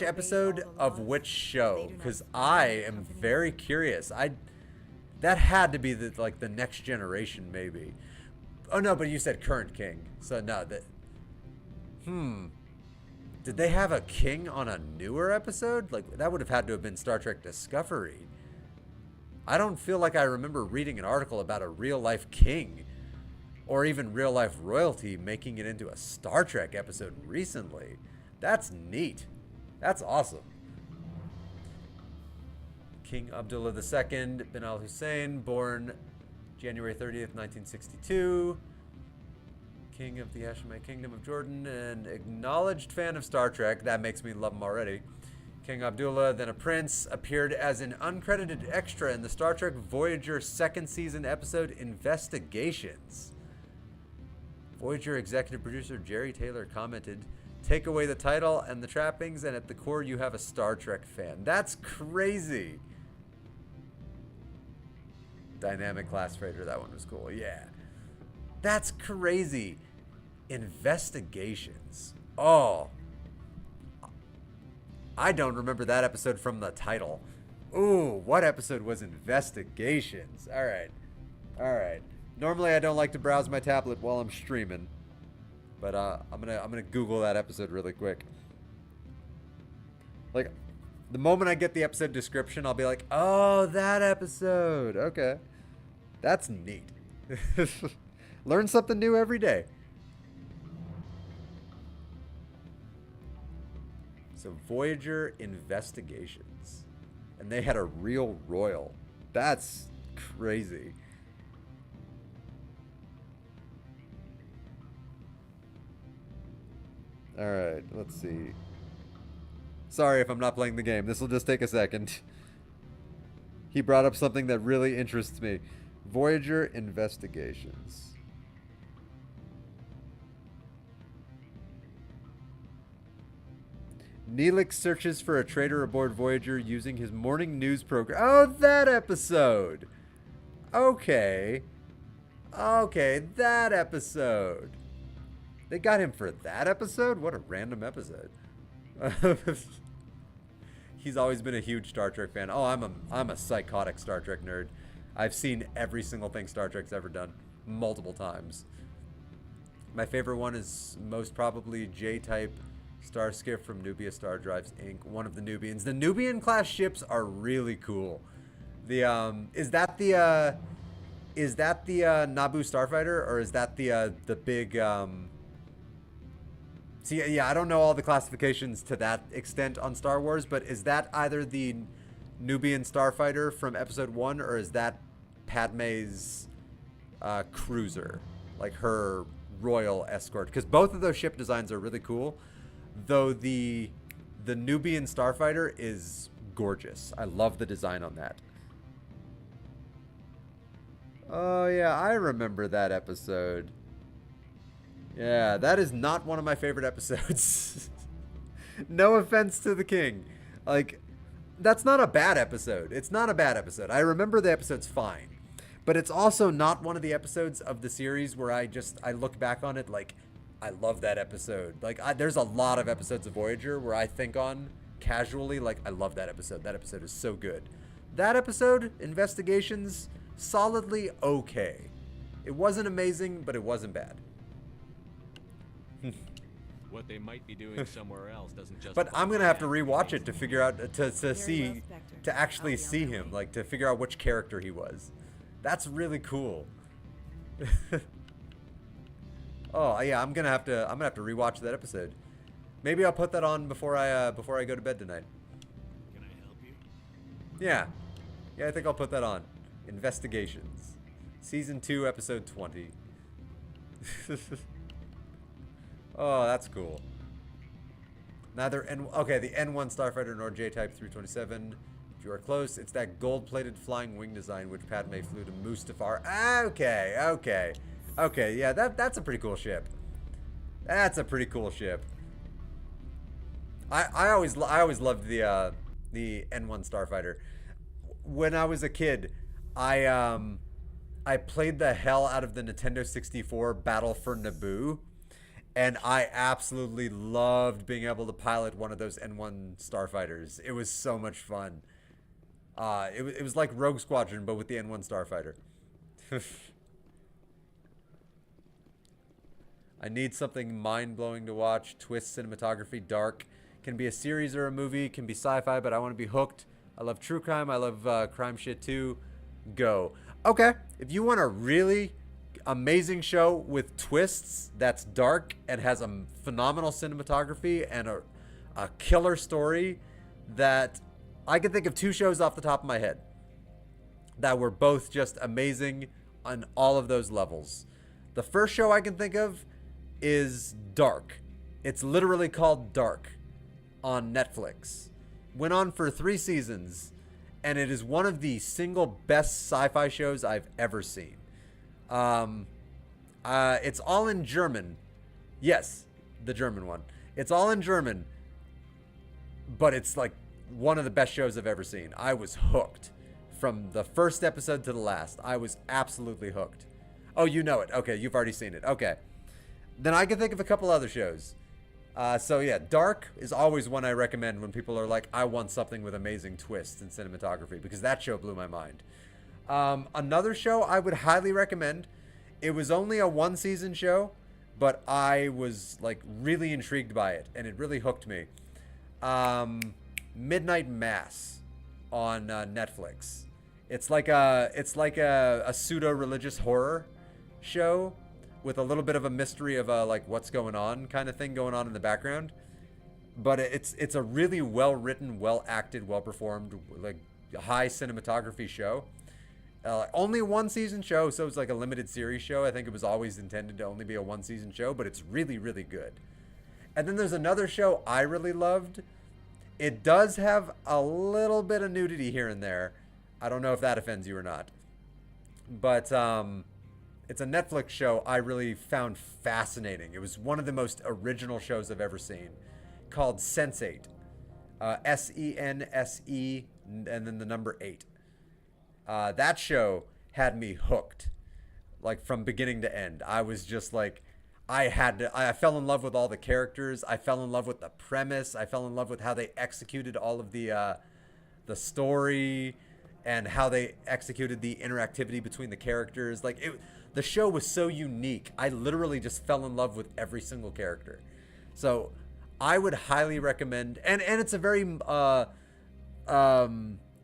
episode of which show? Because I am very curious. That had to be the next generation maybe. Oh no, but you said current king, so no. Did they have a king on a newer episode? Like that would have had to have been Star Trek Discovery. I don't feel like I remember reading an article about a real-life king or even real-life royalty making it into a Star Trek episode recently. That's neat. That's awesome. King Abdullah II bin al-Hussein, born January 30th, 1962. King of the Hashemite Kingdom of Jordan, an acknowledged fan of Star Trek. That makes me love him already. King Abdullah, then a prince, appeared as an uncredited extra in the Star Trek Voyager second season episode Investigations. Voyager executive producer Jerry Taylor commented, "Take away the title and the trappings, and at the core you have a Star Trek fan." That's crazy. Dynamic class freighter, that one was cool. Yeah. That's crazy. Investigations. Oh. I don't remember that episode from the title. Ooh, what episode was Investigations? All right. All right. Normally I don't like to browse my tablet while I'm streaming, but I'm gonna Google that episode really quick. Like, the moment I get the episode description, I'll be like, "Oh, that episode. Okay, that's neat." Learn something new every day. So Voyager Investigations, and they had a real royal. That's crazy. All right, let's see. Sorry if I'm not playing the game. This will just take a second. He brought up something that really interests me. Voyager Investigations. Neelix searches for a traitor aboard Voyager using his morning news program. Oh, that episode. Okay. Okay, that episode. They got him for that episode? What a random episode. He's always been a huge Star Trek fan. Oh, I'm a psychotic Star Trek nerd. I've seen every single thing Star Trek's ever done multiple times. My favorite one is most probably J-type Starskip from Nubia Star Drives Inc. One of the Nubians. The Nubian class ships are really cool. The is that the Naboo Starfighter, or is that the big See, yeah, I don't know all the classifications to that extent on Star Wars, but is that either the Nubian Starfighter from Episode 1, or is that Padme's cruiser, like her royal escort? Because both of those ship designs are really cool, though the Nubian Starfighter is gorgeous. I love the design on that. Oh yeah, I remember that episode. Yeah, that is not one of my favorite episodes. No offense to the king. Like, that's not a bad episode. It's not a bad episode. I remember the episode's fine. But it's also not one of the episodes of the series where I look back on it like, I love that episode. Like, there's a lot of episodes of Voyager where I think on casually, like, I love that episode. That episode is so good. That episode, Investigations, solidly okay. It wasn't amazing, but it wasn't bad. What they might be doing somewhere else doesn't just. But I'm gonna have to rewatch it to figure out to actually see him, like to figure out which character he was. That's really cool. Oh yeah, I'm gonna have to rewatch that episode. Maybe I'll put that on before I go to bed tonight. Can I help you? Yeah, I think I'll put that on. Investigations, Season 2, Episode 20. Oh, that's cool. The N1 Starfighter nor J-Type 327. If you are close, it's that gold-plated flying wing design which Padme flew to Mustafar. Okay. Yeah, that's a pretty cool ship. That's a pretty cool ship. I always loved the N1 Starfighter. When I was a kid, I played the hell out of the Nintendo 64 Battle for Naboo. And I absolutely loved being able to pilot one of those N1 Starfighters. It was so much fun. It was like Rogue Squadron, but with the N1 Starfighter. I need something mind-blowing to watch. Twist, cinematography, dark. Can be a series or a movie. Can be sci-fi, but I want to be hooked. I love true crime. I love crime shit too. Go. Okay, if you want a really amazing show with twists that's dark and has a phenomenal cinematography and a killer story, that I can think of 2 shows off the top of my head that were both just amazing on all of those levels. The first show I can think of is Dark. It's literally called Dark on Netflix. went on for 3 seasons, and it is one of the single best sci-fi shows I've ever seen. It's all in German. Yes, the German one. It's all in German, but it's like one of the best shows I've ever seen. I was hooked from the first episode to the last. I was absolutely hooked. Oh, you know it. Okay, you've already seen it. Okay. Then I can think of a couple other shows. So yeah, Dark is always one I recommend when people are like, I want something with amazing twists and cinematography, because that show blew my mind. Another show I would highly recommend. It was only a 1-season show, but I was like really intrigued by it, and it really hooked me. Midnight Mass on Netflix. It's like a pseudo-religious horror show with a little bit of a mystery of like what's going on kind of thing going on in the background. But it's a really well-written, well-acted, well-performed, like high cinematography show. Only a 1-season show, so it's like a limited series show. I think it was always intended to only be a 1-season show, but it's really, really good. And then there's another show I really loved. It does have a little bit of nudity here and there. I don't know if that offends you or not. But it's a Netflix show I really found fascinating. It was one of the most original shows I've ever seen, called Sense8. Sense, and then the number 8. That show had me hooked, like from beginning to end. I was just like, I fell in love with all the characters. I fell in love with the premise. I fell in love with how they executed all of the story and how they executed the interactivity between the characters. Like the show was so unique. I literally just fell in love with every single character. So I would highly recommend, and it's a very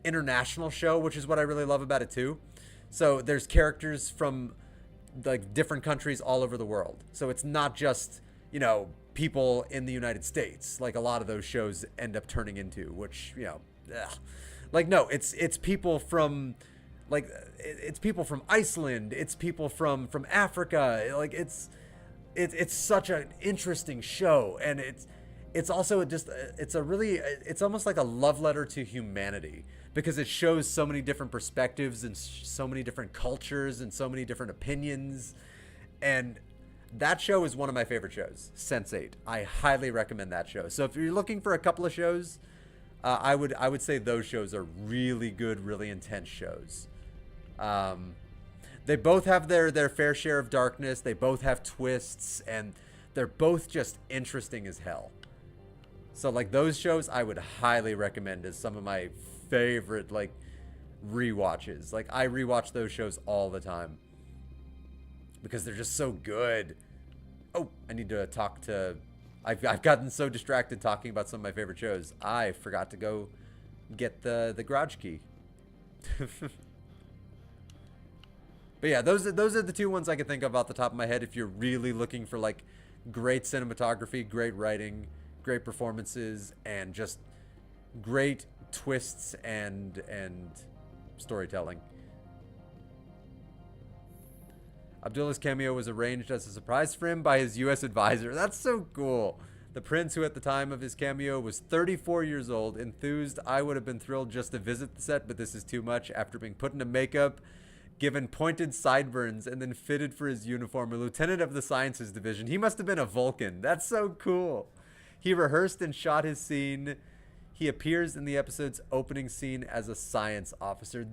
international show, which is what I really love about it too. So there's characters from like different countries all over the world. So it's not just, people in the United States, like a lot of those shows end up turning into, which, like, no, it's people from, like, it's people from Iceland, it's people from Africa. Like, it's such an interesting show, and it's also it's almost like a love letter to humanity, because it shows so many different perspectives and so many different cultures and so many different opinions. And that show is one of my favorite shows, Sense8. I highly recommend that show. So if you're looking for a couple of shows, I would say those shows are really good, really intense shows. They both have their fair share of darkness. They both have twists, and they're both just interesting as hell. So like those shows I would highly recommend as some of my favorite like rewatches. Like I rewatch those shows all the time because they're just so good. Oh, I need to talk to... I've gotten so distracted talking about some of my favorite shows. I forgot to go get the garage key. But yeah, those are the two ones I can think of off the top of my head if you're really looking for like great cinematography, great writing, great performances, and just great twists and storytelling. Abdullah's cameo was arranged as a surprise for him by his U.S. advisor. That's so cool. The prince, who at the time of his cameo was 34 years old, enthused. I would have been thrilled just to visit the set, but this is too much. After being put into makeup, given pointed sideburns, and then fitted for his uniform, a lieutenant of the sciences division. He must have been a Vulcan. That's so cool. He rehearsed and shot his scene. He appears in the episode's opening scene as a science officer.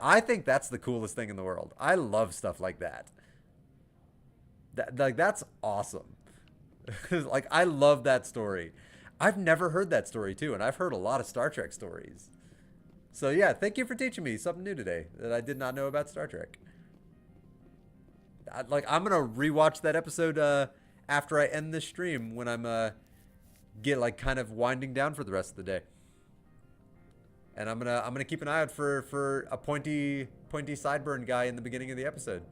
I think that's the coolest thing in the world. I love stuff like that. That's awesome. Like, I love that story. I've never heard that story too, and I've heard a lot of Star Trek stories. So yeah, thank you for teaching me something new today that I did not know about Star Trek. I'm gonna rewatch that episode after I end this stream when I'm get like kind of winding down for the rest of the day. And I'm gonna keep an eye out for a pointy sideburn guy in the beginning of the episode.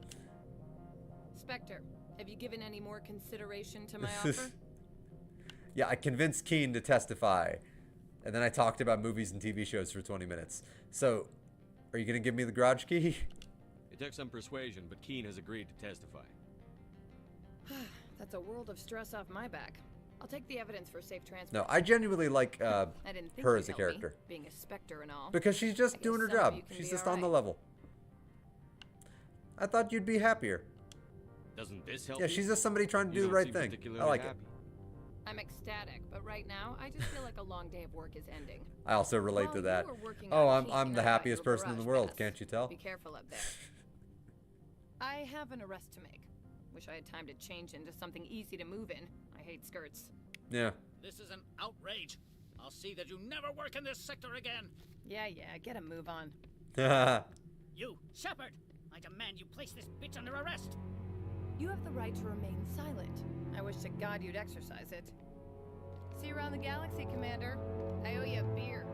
Spectre, have you given any more consideration to my offer? Yeah, I convinced Keen to testify, and then I talked about movies and TV shows for 20 minutes. So, are you gonna give me the garage key? It took some persuasion, but Keen has agreed to testify. That's a world of stress off my back. I'll take the evidence for safe transport. No, I genuinely like I didn't think her you'd as a help me, character. being a Spectre and all. Because she's just I doing her guess some of job. you can She's be just all on the right. level. I thought you'd be happier. Doesn't this help? Yeah, you? she's just somebody trying to You do the don't right seem thing. particularly I like it. happy. I'm ecstatic, but right now, I just feel like a long day of work is ending. I also relate While to you that. were working Oh, on I'm King, the I got happiest you a person in the garage world. pass. Can't you tell? Be careful up there. I have an arrest to make. Wish I had time to change into something easy to move in. I hate skirts. Yeah. This is an outrage. I'll see that you never work in this sector again. Yeah, get a move on. You, Shepard! I demand you place this bitch under arrest. You have the right to remain silent. I wish to God you'd exercise it. See you around the galaxy, Commander. I owe you a beer.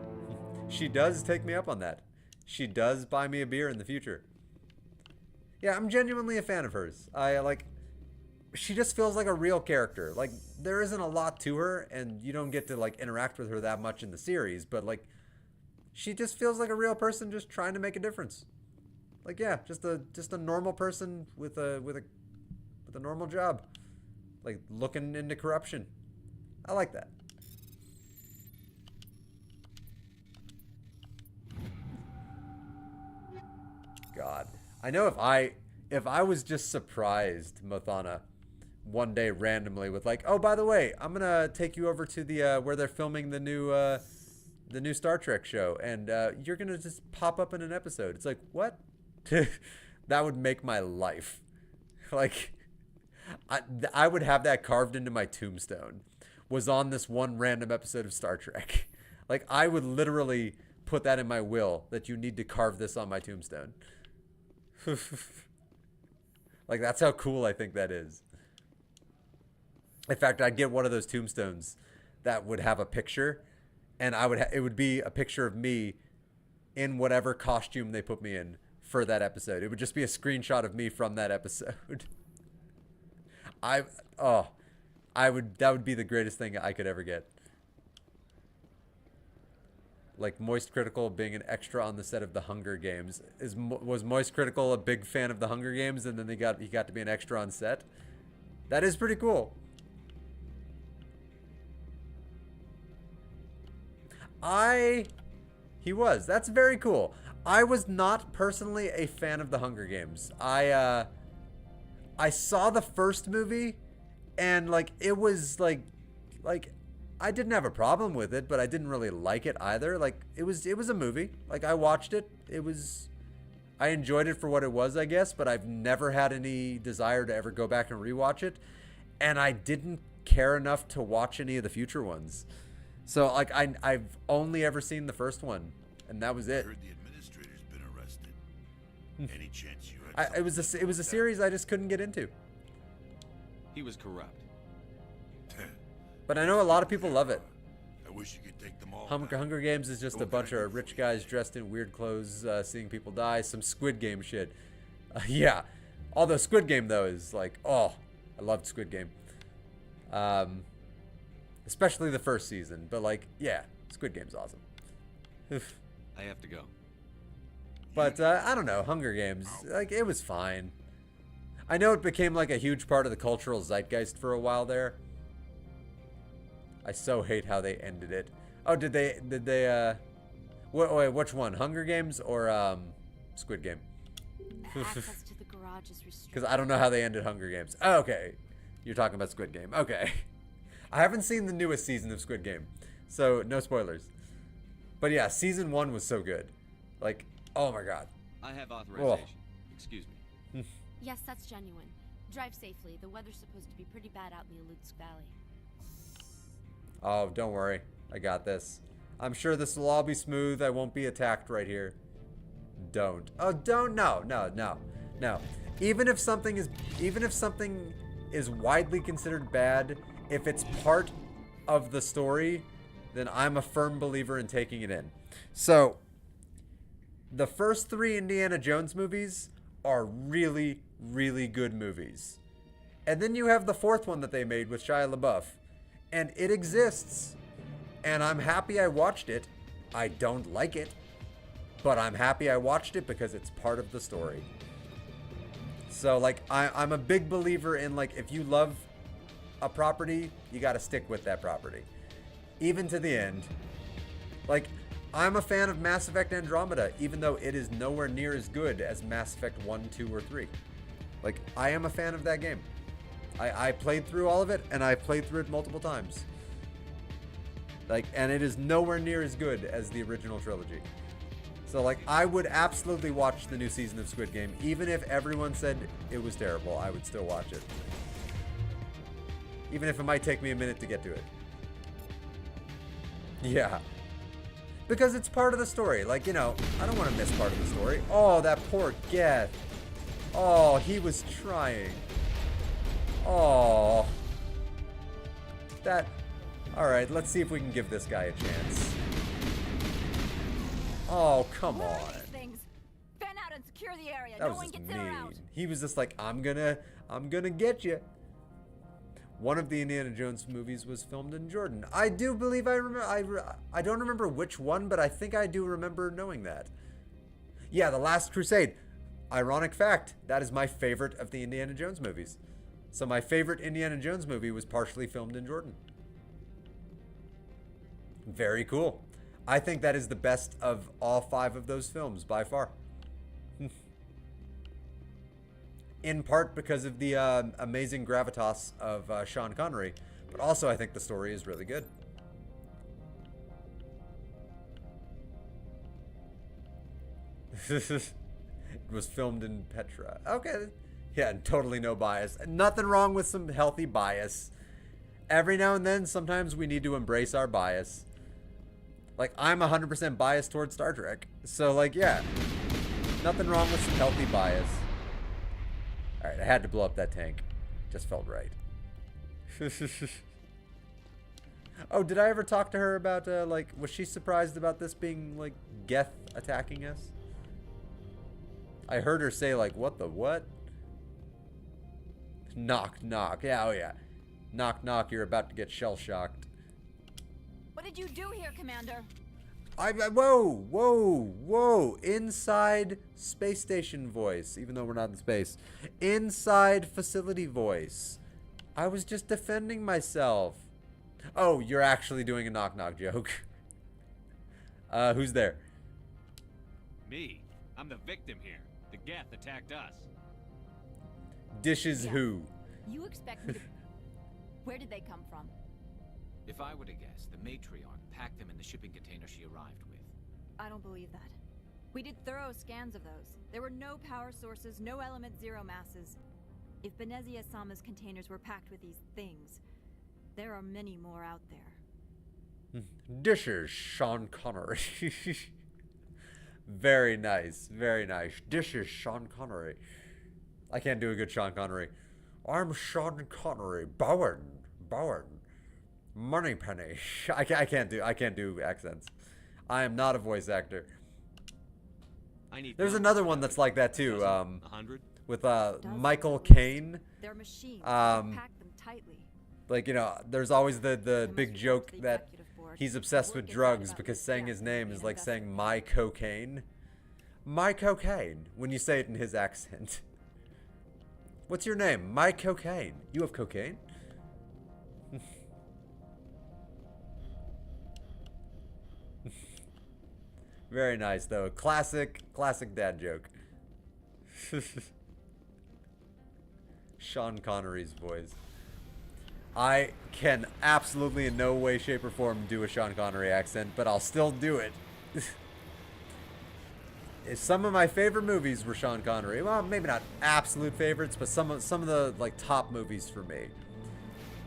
She does take me up on that. She does buy me a beer in the future. Yeah, I'm genuinely a fan of hers. She just feels like a real character. Like, there isn't a lot to her, and you don't get to, like, interact with her that much in the series, but, like, she just feels like a real person just trying to make a difference. Like, yeah, just a normal person with a normal job. Like, looking into corruption. I like that. God. I know if I was just surprised, Mothana, one day randomly with like, oh, by the way, I'm gonna take you over to the where they're filming the new Star Trek show, and you're gonna just pop up in an episode. It's like, what? That would make my life. Like, I would have that carved into my tombstone. Was on this one random episode of Star Trek. Like, I would literally put that in my will, that you need to carve this on my tombstone. Like, that's how cool I think that is. In fact, I'd get one of those tombstones that would have a picture, and it would be a picture of me in whatever costume they put me in for that episode. It would just be a screenshot of me from that episode. That would be the greatest thing I could ever get. Like, Moist Critical being an extra on the set of the Hunger Games. Was Moist Critical a big fan of the Hunger Games, and then he got to be an extra on set? That is pretty cool. He was. That's very cool. I was not personally a fan of the Hunger Games. I saw the first movie, and like it was like I didn't have a problem with it, but I didn't really like it either. Like it was a movie. Like I watched it. I enjoyed it for what it was, I guess, but I've never had any desire to ever go back and rewatch it. And I didn't care enough to watch any of the future ones. So like I've only ever seen the first one, and that was it. I heard the administrator's been arrested. Any chance you had it was a series I just couldn't get into. He was corrupt. But I know a lot of people love it. I wish you could take them all. Hunger Games is just a bunch of rich guys dressed in weird clothes, seeing people die. Some Squid Game shit. Yeah. Although Squid Game, though, is like, oh, I loved Squid Game. Especially the first season. But, like, yeah, Squid Game's awesome. I have to go. But, I don't know, Hunger Games, like, it was fine. I know it became, like, a huge part of the cultural zeitgeist for a while there. I so hate how they ended it. Oh, did they, wait, which one? Hunger Games or, Squid Game? Access to the garage is restricted. Because I don't know how they ended Hunger Games. Oh, okay. You're talking about Squid Game. Okay. I haven't seen the newest season of Squid Game, so no spoilers. But yeah, season 1 was so good. Like, oh my god. I have authorization. Excuse me. Yes, that's genuine. Drive safely. The weather's supposed to be pretty bad out in the Alutsk Valley. Oh, don't worry. I got this. I'm sure this will all be smooth. I won't be attacked right here. Don't. Oh, don't. No. Even if something is widely considered bad, if it's part of the story, then I'm a firm believer in taking it in. So, the first 3 Indiana Jones movies are really, really good movies. And then you have the 4th one that they made with Shia LaBeouf. And it exists. And I'm happy I watched it. I don't like it. But I'm happy I watched it because it's part of the story. So, like, I'm a big believer in, like, if you love a property, you got to stick with that property. Even to the end. Like, I'm a fan of Mass Effect Andromeda, even though it is nowhere near as good as Mass Effect 1, 2, or 3. Like, I am a fan of that game. I played through all of it, and I played through it multiple times. Like, and it is nowhere near as good as the original trilogy. So, like, I would absolutely watch the new season of Squid Game. Even if everyone said it was terrible, I would still watch it. Even if it might take me a minute to get to it. Yeah. Because it's part of the story. Like, you know, I don't want to miss part of the story. Oh, that poor Geth. Oh, he was trying. Oh. That... Alright, let's see if we can give this guy a chance. Oh, come on. Fan out and secure the area. That No was one just gets in or mean. out. He was just like, I'm gonna get you. One of the Indiana Jones movies was filmed in Jordan. I do believe I remember. I don't remember which one, but I think I do remember knowing that. Yeah, The Last Crusade. Ironic fact, that is my favorite of the Indiana Jones movies. So my favorite Indiana Jones movie was partially filmed in Jordan. Very cool. I think that is the best of all 5 of those films by far. In part because of the amazing gravitas of Sean Connery, but also I think the story is really good. It was filmed in Petra. Okay. Yeah, totally no bias. Nothing wrong with some healthy bias. Every now and then, sometimes we need to embrace our bias. Like, I'm 100% biased towards Star Trek. So, like, yeah. Nothing wrong with some healthy bias. Alright, I had to blow up that tank. Just felt right. Oh, did I ever talk to her about, like, was she surprised about this being, like, Geth attacking us? I heard her say, like, what the what? Knock, knock. Yeah, oh yeah. Knock, knock, you're about to get shell-shocked. What did you do here, Commander? Whoa, whoa, whoa. Inside space station voice, even though we're not in space. Inside facility voice. I was just defending myself. Oh, you're actually doing a knock-knock joke. Who's there? Me. I'm the victim here. The Geth attacked us. Dishes who? You expect me to... Where did they come from? If I were to guess, the matriarch packed them in the shipping container she arrived with. I don't believe that. We did thorough scans of those. There were no power sources, no element zero masses. If Benezia-sama's containers were packed with these things, there are many more out there. Dishes, Sean Connery. Very nice, very nice. Dishes, Sean Connery. I can't do a good Sean Connery. I'm Sean Connery. Bowen. Moneypenny. I can't do accents. I am not a voice actor. There's another one that's like that too. 100? With Michael Caine. They're machines. Pack them tightly. Like, you know, there's always the big joke that he's obsessed with drugs because saying his name is like saying my cocaine. My cocaine, when you say it in his accent. What's your name? My cocaine. You have cocaine? Very nice, though. Classic dad joke. Sean Connery's voice. I can absolutely in no way, shape, or form do a Sean Connery accent, but I'll still do it. Some of my favorite movies were Sean Connery. Well, maybe not absolute favorites, but some of the like top movies for me.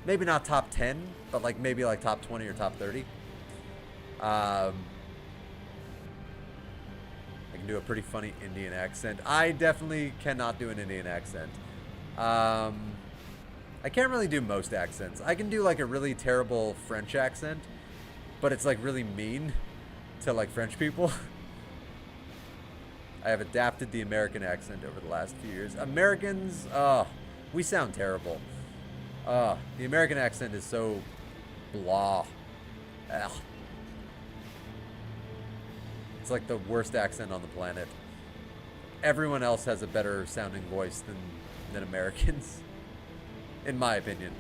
Maybe not top 10, but like maybe like top 20 or top 30. I can do a pretty funny Indian accent. I definitely cannot do an Indian accent. I can't really do most accents. I can do like a really terrible French accent, but it's like really mean to like French people. I have adapted the American accent over the last few years. Americans, we sound terrible. The American accent is so blah. Ugh. It's like the worst accent on the planet. Everyone else has a better sounding voice than Americans, in my opinion.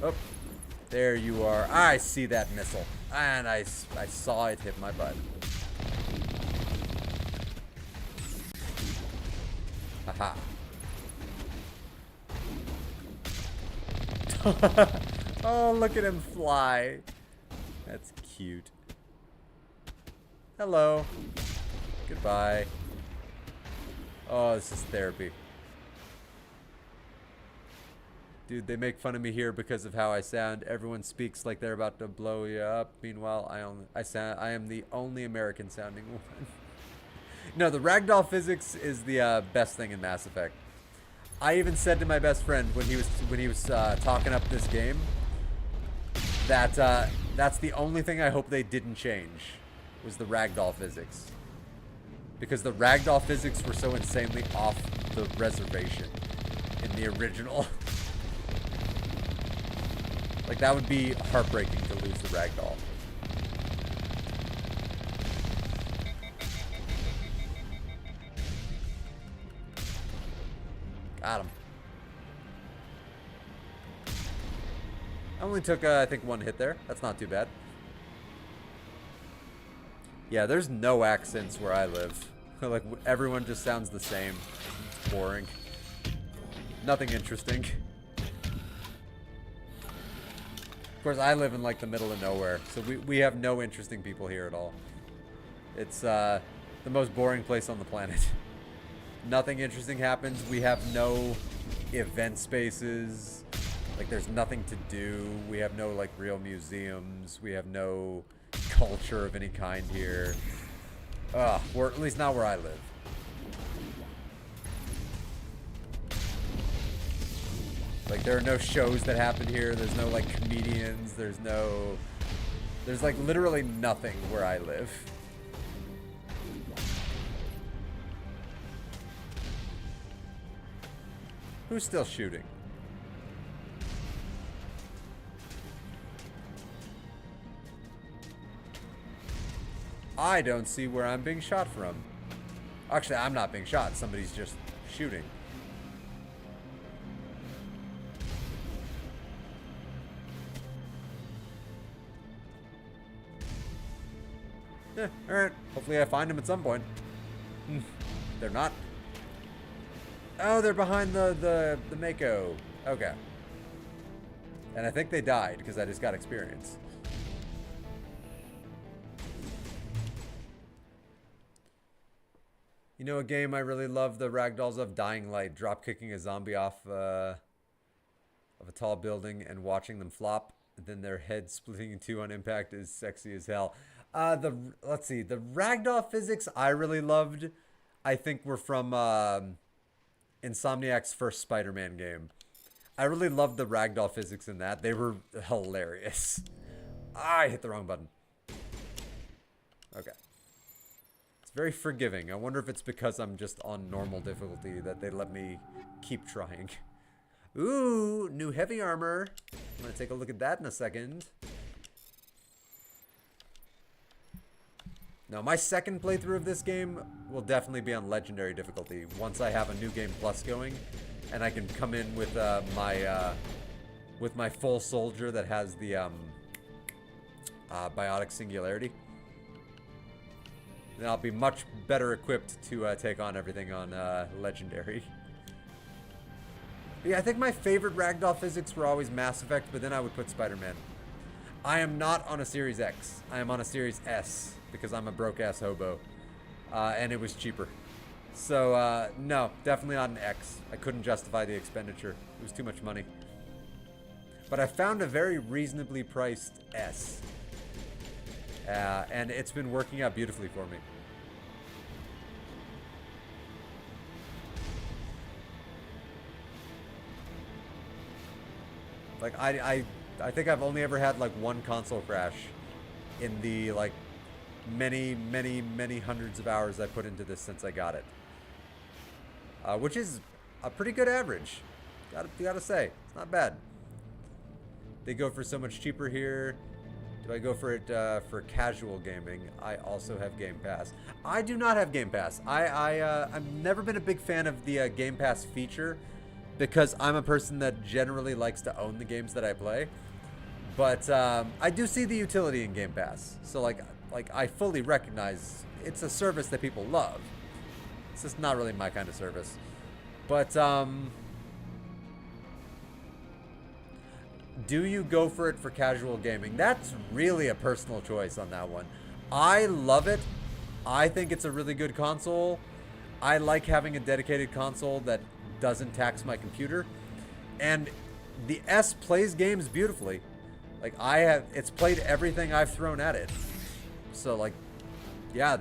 Oh, there you are. I see that missile. And I saw it hit my butt. Haha. Oh, look at him fly. That's cute. Hello. Goodbye. Oh, this is therapy. Dude, they make fun of me here because of how I sound. Everyone speaks like they're about to blow you up. Meanwhile, I am the only American sounding one. No, the ragdoll physics is the best thing in Mass Effect. I even said to my best friend when he was talking up this game that that's the only thing I hope they didn't change was the ragdoll physics, because the ragdoll physics were so insanely off the reservation in the original. Like, that would be heartbreaking to lose the ragdoll. Got him. I only took, I think, one hit there. That's not too bad. Yeah, there's no accents where I live. Like, everyone just sounds the same. It's boring. Nothing interesting. Of course, I live in, like, the middle of nowhere, so we have no interesting people here at all. It's the most boring place on the planet. Nothing interesting happens. We have no event spaces. Like, there's nothing to do. We have no, like, real museums. We have no culture of any kind here. Or at least not where I live. Like, there are no shows that happen here. There's no, like, comedians. There's like, literally nothing where I live. Who's still shooting? I don't see where I'm being shot from. Actually, I'm not being shot. Somebody's just shooting. Yeah, alright. Hopefully I find them at some point. They're not. Oh, they're behind the Mako. Okay. And I think they died because I just got experience. You know a game I really love the ragdolls of? Dying Light. Drop kicking a zombie off of a tall building and watching them flop. And then their head splitting in two on impact is sexy as hell. Let's see. The ragdoll physics I really loved, I think, were from Insomniac's first Spider-Man game. I really loved the ragdoll physics in that. They were hilarious. I hit the wrong button. Okay. It's very forgiving. I wonder if it's because I'm just on normal difficulty that they let me keep trying. Ooh, new heavy armor. I'm going to take a look at that in a second. Now, my second playthrough of this game will definitely be on legendary difficulty once I have a new game plus going, and I can come in with my full soldier that has the biotic singularity. Then I'll be much better equipped to take on everything on legendary. But yeah, I think my favorite ragdoll physics were always Mass Effect, but then I would put Spider-Man. I am not on a Series X. I am on a Series S because I'm a broke-ass hobo. And it was cheaper. So, no, definitely not an X. I couldn't justify the expenditure. It was too much money. But I found a very reasonably priced S. And it's been working out beautifully for me. Like, I think I've only ever had, like, one console crash in the, like, many, many, many hundreds of hours I put into this since I got it. Which is a pretty good average. Gotta say. It's not bad. They go for so much cheaper here. Do I go for it for casual gaming? I also have Game Pass. I do not have Game Pass. I've never been a big fan of the Game Pass feature because I'm a person that generally likes to own the games that I play. But I do see the utility in Game Pass. So like I fully recognize it's a service that people love. It's just not really my kind of service. But do you go for it for casual gaming? That's really a personal choice on that one. I love it. I think it's a really good console. I like having a dedicated console that doesn't tax my computer. And the S plays games beautifully. Like it's played everything I've thrown at it. So like, yeah,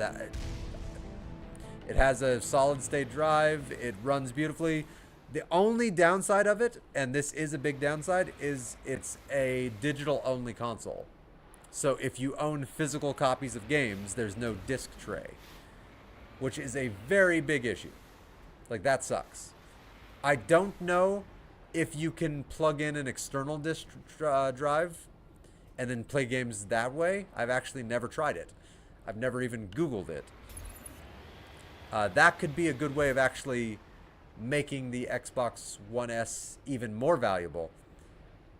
it has a solid state drive. It runs beautifully. The only downside of it, and this is a big downside, is it's a digital only console. So if you own physical copies of games, there's no disc tray, which is a very big issue. Like, that sucks. I don't know if you can plug in an external disc drive and then play games that way. I've actually never tried it. I've never even Googled it. That could be a good way of actually making the Xbox One S even more valuable,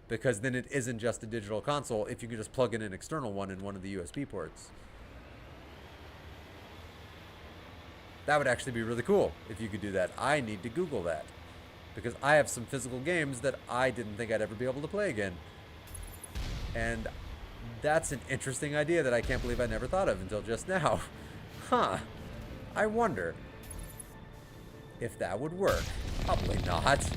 because then it isn't just a digital console if you can just plug in an external one in one of the USB ports. That would actually be really cool if you could do that. I need to Google that, because I have some physical games that I didn't think I'd ever be able to play again. And that's an interesting idea that I can't believe I never thought of until just now. Huh. I wonder if that would work. Probably not.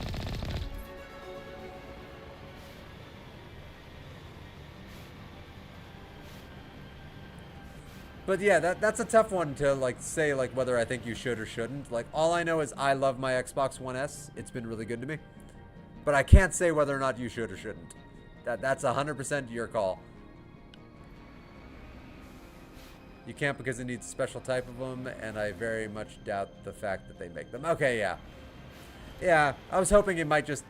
But yeah, that's a tough one to like say like whether I think you should or shouldn't. Like, all I know is I love my Xbox One S. It's been really good to me. But I can't say whether or not you should or shouldn't. That's 100% your call. You can't because it needs a special type of them, and I very much doubt the fact that they make them. Okay, yeah. Yeah, I was hoping it might just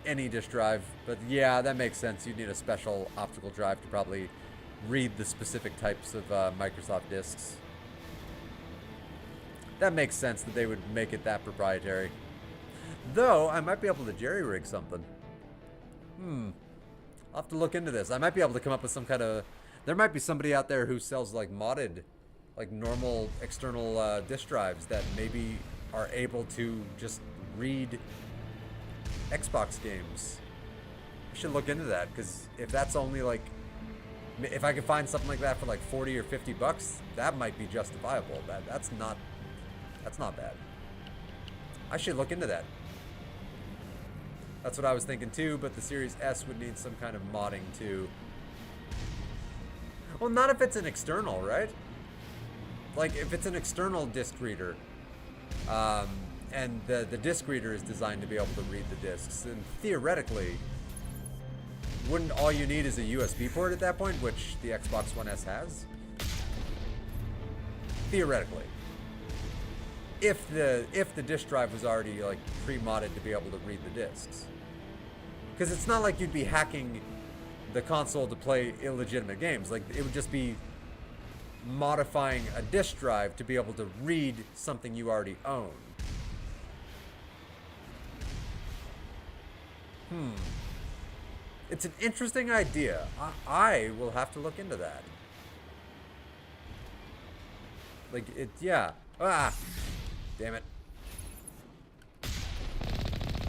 any disk drive, but yeah, that makes sense. You'd need a special optical drive to probably read the specific types of Microsoft disks. That makes sense that they would make it that proprietary. Though, I might be able to jerry-rig something. I'll have to look into this. I might be able to come up with some kind of... There might be somebody out there who sells like modded, like normal external disk drives that maybe are able to just read Xbox games. I should look into that, because if that's only like... If I could find something like that for like 40 or 50 bucks, that might be justifiable. That's not bad. I should look into that. That's what I was thinking too, but the Series S would need some kind of modding too. Well, not if it's an external, right? Like, if it's an external disc reader, and the disc reader is designed to be able to read the discs, then theoretically, wouldn't all you need is a USB port at that point, which the Xbox One S has? Theoretically. If the disc drive was already like pre-modded to be able to read the discs. Because it's not like you'd be hacking the console to play illegitimate games. Like, it would just be modifying a disk drive to be able to read something you already own. It's an interesting idea. I will have to look into that. Like, yeah. Damn it.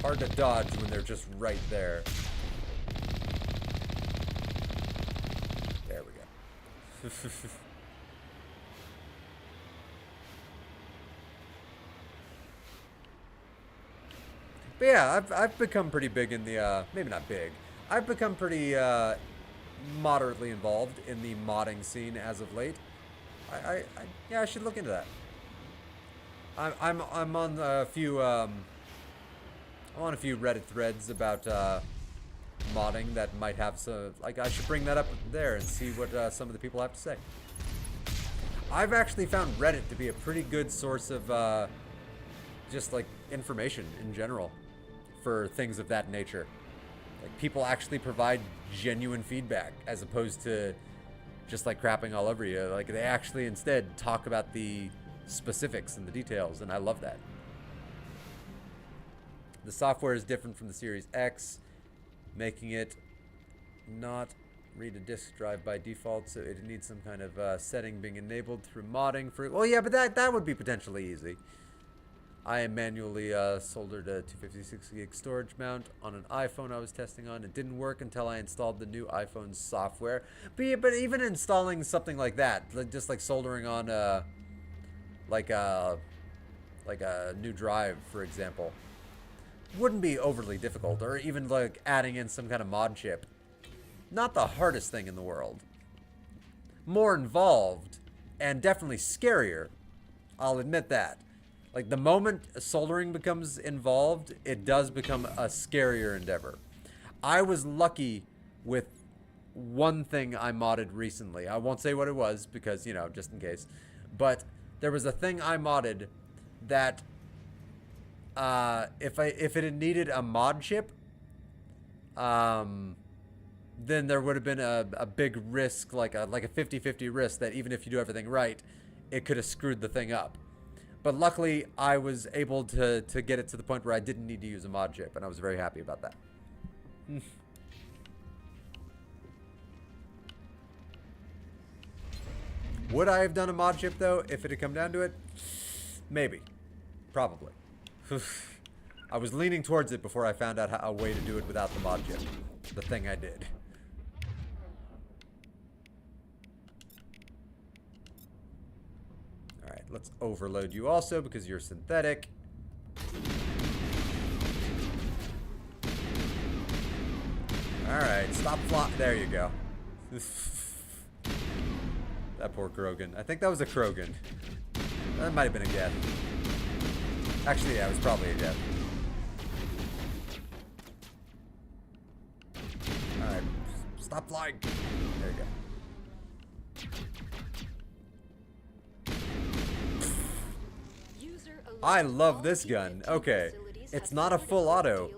Hard to dodge when they're just right there. There we go. But yeah, I've become pretty big in the, maybe not big. I've become pretty, moderately involved in the modding scene as of late. Yeah, I should look into that. I'm on a few, I'm on a few Reddit threads about, modding that might have some, like, I should bring that up there and see what, some of the people have to say. I've actually found Reddit to be a pretty good source of, just, like, information in general for things of that nature. Like, people actually provide genuine feedback as opposed to just like crapping all over you. Like, they actually instead talk about the specifics and the details, and I love that. The software is different from the Series X, making it not read a disk drive by default, so it needs some kind of setting being enabled through modding for... Well, yeah, but that would be potentially easy. I manually soldered a 256 gig storage mount on an iPhone I was testing on. It didn't work until I installed the new iPhone software. But, yeah, but even installing something like that, just like soldering on like a new drive, for example, wouldn't be overly difficult, or even like adding in some kind of mod chip. Not the hardest thing in the world. More involved, and definitely scarier. I'll admit that. Like, the moment soldering becomes involved, it does become a scarier endeavor. I was lucky with one thing I modded recently. I won't say what it was because, you know, just in case. But there was a thing I modded that if it had needed a mod chip, then there would have been a big risk, like a 50-50 risk that even if you do everything right, it could have screwed the thing up. But luckily, I was able to get it to the point where I didn't need to use a mod chip, and I was very happy about that. Would I have done a mod chip, though, if it had come down to it? Maybe. Probably. I was leaning towards it before I found out a way to do it without the mod chip. The thing I did. Alright, let's overload you also because you're synthetic. Alright, stop flop. There you go. That poor Krogan. I think that was a Krogan. That might have been a Geth. Actually, yeah, it was probably a Geth. Alright, stop flying. There you go. I love this gun. Okay, it's not a full auto,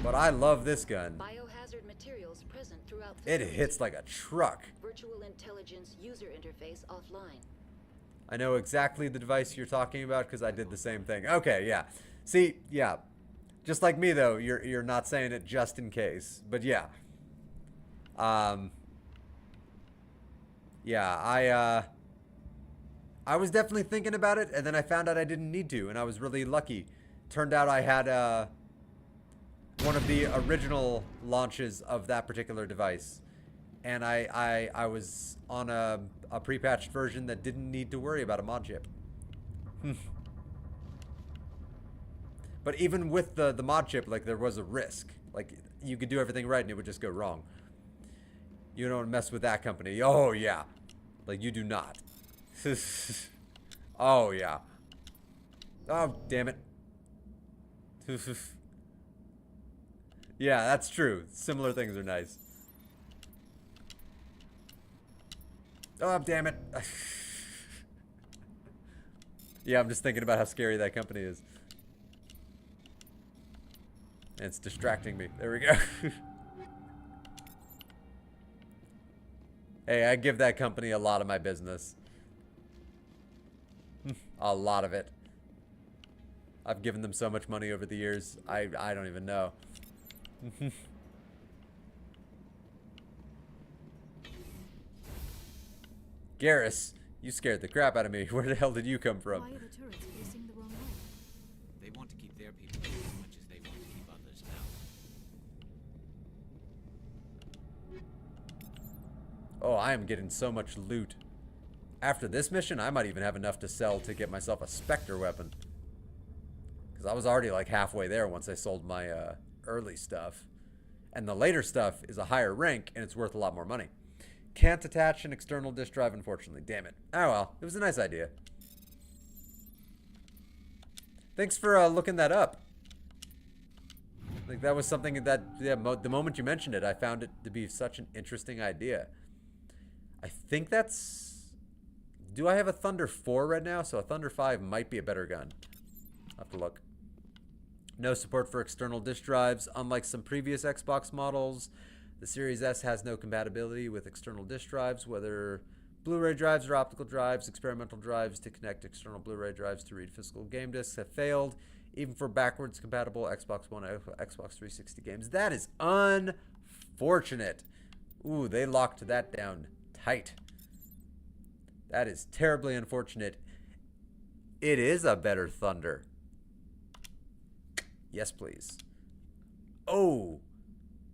but I love this gun. Biohazard materials present throughout It hits like a truck. Virtual intelligence user interface offline. I know exactly the device you're talking about because I did the same thing. Okay, yeah. See, yeah. Just like me though, you're not saying it just in case. But yeah. Yeah, I was definitely thinking about it, and then I found out I didn't need to, and I was really lucky. Turned out I had one of the original launches of that particular device, and I was on a pre-patched version that didn't need to worry about a mod chip. But even with the mod chip, like, there was a risk. Like, you could do everything right and it would just go wrong. You don't mess with that company. Oh yeah, like, you do not. Oh yeah. Oh damn it. Yeah, that's true. Similar things are nice. Oh damn it. Yeah, I'm just thinking about how scary that company is. And it's distracting me. There we go. Hey, I give that company a lot of my business. A lot of it. I've given them so much money over the years, I don't even know. Garrus, you scared the crap out of me. Where the hell did you come from? Why are the turrets facing the wrong way? They want to keep their people as much as they want to keep others out. Oh, I am getting so much loot. After this mission, I might even have enough to sell to get myself a Spectre weapon. Because I was already like halfway there once I sold my early stuff. And the later stuff is a higher rank and it's worth a lot more money. Can't attach an external disk drive, unfortunately. Damn it. Oh well, it was a nice idea. Thanks for looking that up. Like, that was something that, yeah, the moment you mentioned it, I found it to be such an interesting idea. I think that's... Do I have a Thunder 4 right now? So a Thunder 5 might be a better gun. I'll have to look. No support for external disk drives. Unlike some previous Xbox models, the Series S has no compatibility with external disk drives, whether Blu-ray drives or optical drives. Experimental drives to connect external Blu-ray drives to read physical game discs have failed, even for backwards compatible Xbox One, Xbox 360 games. That is unfortunate. Ooh, they locked that down tight. That is terribly unfortunate. It is a better Thunder. Yes, please. Oh,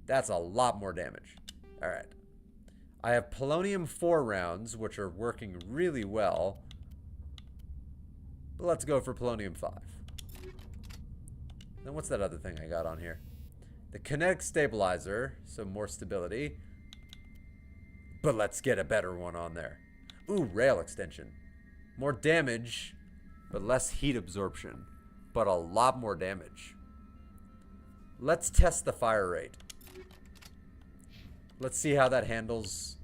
that's a lot more damage. All right. I have Polonium 4 rounds, which are working really well. But let's go for Polonium 5. Then what's that other thing I got on here? The Kinetic Stabilizer, so more stability. But let's get a better one on there. Ooh, Rail Extension. More damage, but less heat absorption. But a lot more damage. Let's test the fire rate. Let's see how that handles,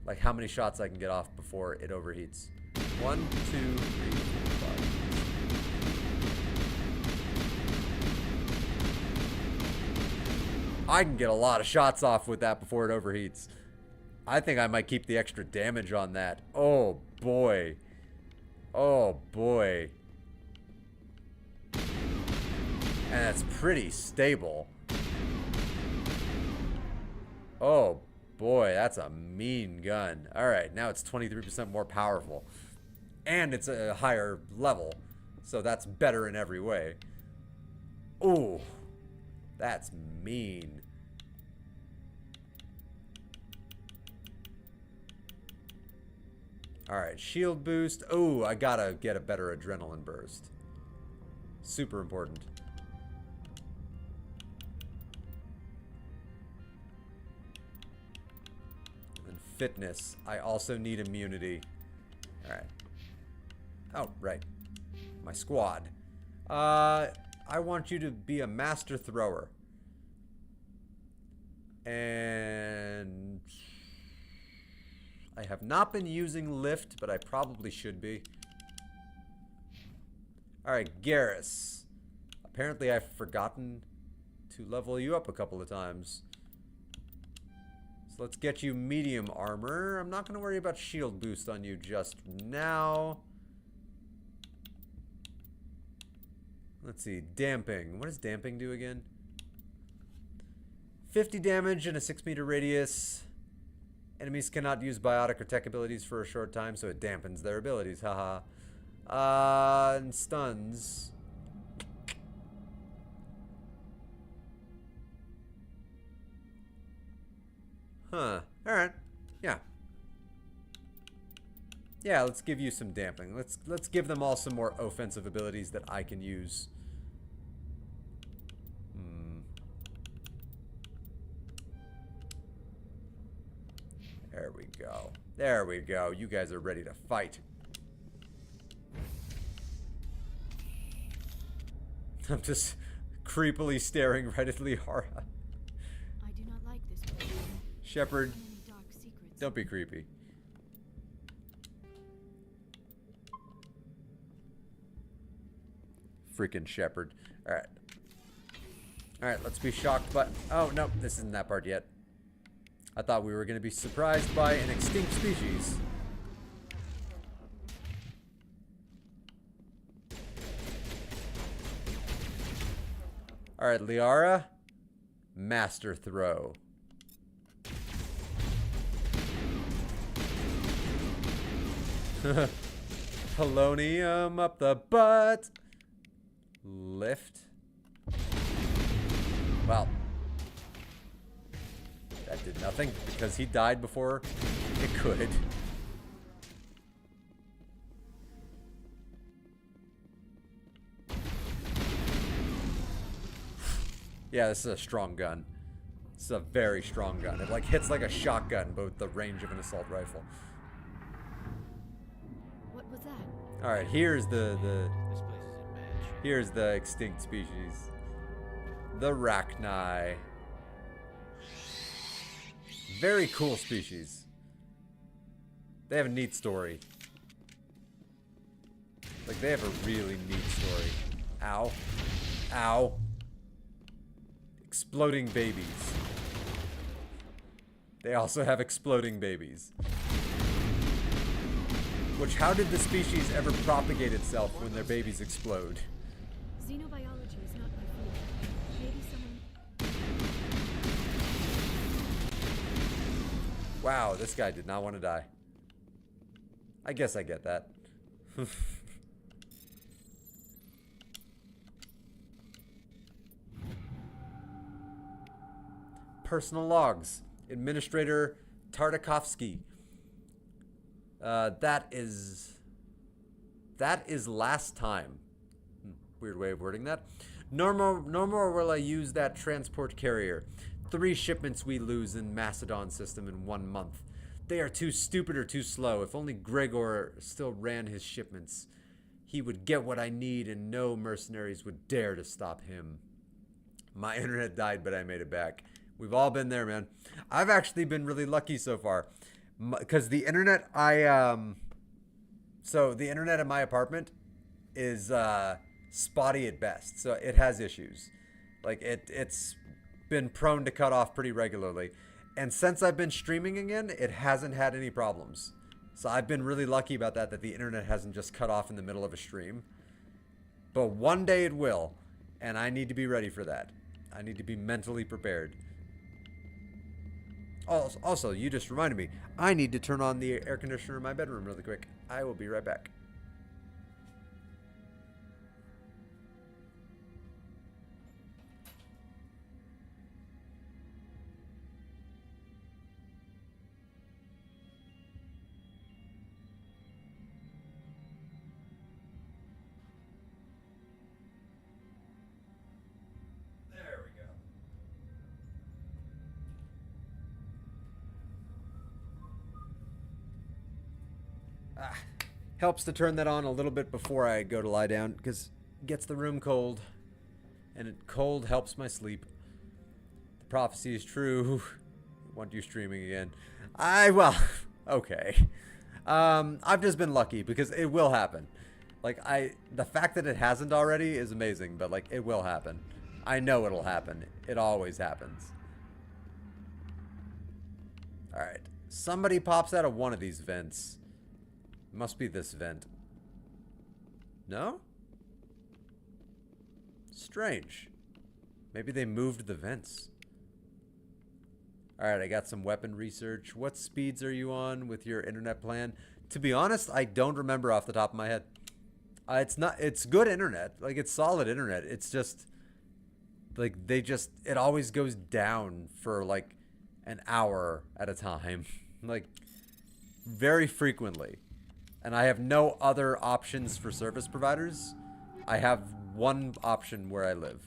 like how many shots I can get off before it overheats. 1, 2, 3, 4, 5. I can get a lot of shots off with that before it overheats. I think I might keep the extra damage on that. Oh boy. Oh boy. And that's pretty stable. Oh boy, that's a mean gun. Alright, now it's 23% more powerful. And it's a higher level. So that's better in every way. Ooh, that's mean. Alright, shield boost. Oh, I gotta get a better adrenaline burst. Super important. And fitness. I also need immunity. Alright. Oh, right. My squad. I want you to be a master thrower. And I have not been using lift, but I probably should be. Alright, Garrus. Apparently I've forgotten to level you up a couple of times. So let's get you medium armor. I'm not going to worry about shield boost on you just now. Let's see, damping. What does damping do again? 50 damage in a 6-meter radius. Enemies cannot use biotic or tech abilities for a short time, so it dampens their abilities. Haha. And stuns. Huh. Alright. Yeah. Yeah, let's give you some damping. Let's give them all some more offensive abilities that I can use. There we go. There we go. You guys are ready to fight. I'm just creepily staring right at Liara. I do not like this place. Shepard, So many dark secrets. don't be creepy. Freaking Shepard. Alright. Alright, let's be shocked by... Oh, no, this isn't that part yet. I thought we were going to be surprised by an extinct species. Alright, Liara. Master throw. Polonium up the butt. Lift. Well. That did nothing because he died before it could. Yeah, this is a strong gun. This is a very strong gun. It like hits like a shotgun, but with the range of an assault rifle. What was that? All right, here's the This place is a match. here's the extinct species, the Rachni. Very cool species. They have a neat story. Like, they have a really neat story. Ow. Ow. Exploding babies. They also have exploding babies. Which, how did the species ever propagate itself when their babies explode? Xenobiology is not my field. Maybe someone... Wow, this guy did not want to die. I guess I get that. Personal logs. Administrator Tartakovsky. That is last time. Weird way of wording that. No more will I use that transport carrier. 3 shipments we lose in Macedon system in 1 month. They are too stupid or too slow. If only Gregor still ran his shipments, he would get what I need and no mercenaries would dare to stop him. My internet died, but I made it back. We've all been there, man. I've actually been really lucky so far. Because the internet so the internet in my apartment is spotty at best. So it has issues. Like it's been prone to cut off pretty regularly. And since I've been streaming again, it hasn't had any problems. So I've been really lucky about that the internet hasn't just cut off in the middle of a stream. But one day it will, and I need to be ready for that. I need to be mentally prepared. Also, you just reminded me, I need to turn on the air conditioner in my bedroom really quick. I will be right back. There we go. Helps to turn that on a little bit before I go to lie down, because it gets the room cold, and cold helps my sleep. The prophecy is true. I want you streaming again. Well, okay. I've just been lucky, because it will happen. Like, the fact that it hasn't already is amazing, but, like, it will happen. I know it'll happen. It always happens. Alright. Somebody pops out of one of these vents. Must be this vent. No? Strange. Maybe they moved the vents. Alright, I got some weapon research. What speeds are you on with your internet plan? To be honest, I don't remember off the top of my head. It's good internet. Like, it's solid internet. It's just, like, it always goes down for, like, an hour at a time. Like, very frequently. And I have no other options for service providers. I have one option where I live.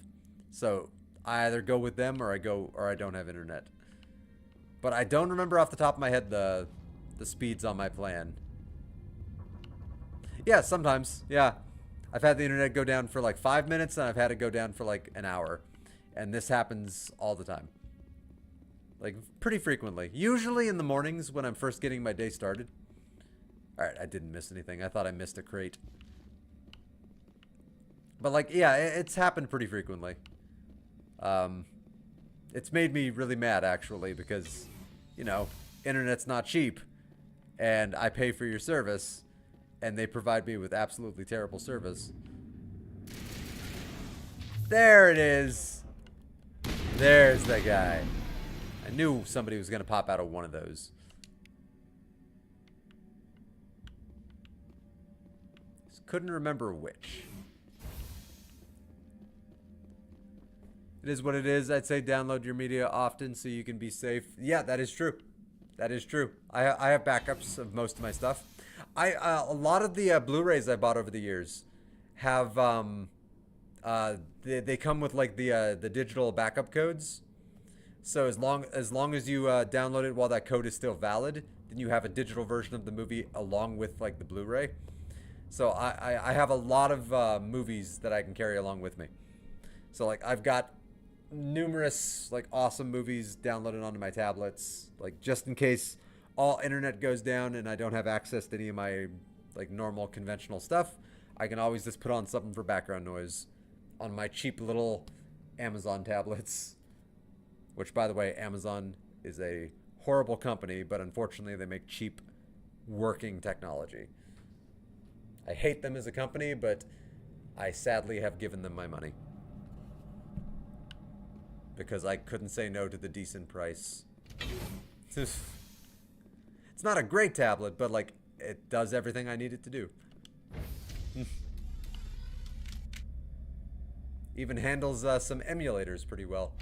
So I either go with them or I don't have internet. But I don't remember off the top of my head the speeds on my plan. Yeah, sometimes. Yeah. I've had the internet go down for like 5 minutes and I've had it go down for like an hour. And this happens all the time. Like, pretty frequently. Usually in the mornings when I'm first getting my day started. Alright, I didn't miss anything. I thought I missed a crate. But, like, yeah, it's happened pretty frequently. It's made me really mad, actually, because, you know, internet's not cheap. And I pay for your service. And they provide me with absolutely terrible service. There it is. There's the guy. I knew somebody was going to pop out of one of those. Just couldn't remember which. It is what it is. I'd say download your media often so you can be safe. Yeah, that is true. That is true. I have backups of most of my stuff. A lot of the Blu-rays I bought over the years have they come with like the digital backup codes. So as long as you download it while that code is still valid, then you have a digital version of the movie along with like the Blu-ray. So I have a lot of movies that I can carry along with me. So like I've got numerous like awesome movies downloaded onto my tablets, like just in case all internet goes down and I don't have access to any of my like normal conventional stuff, I can always just put on something for background noise on my cheap little Amazon tablets. Which, by the way, Amazon is a horrible company, but unfortunately they make cheap working technology. I hate them as a company, but I sadly have given them my money. Because I couldn't say no to the decent price. It's not a great tablet, but like, it does everything I need it to do. Even handles some emulators pretty well.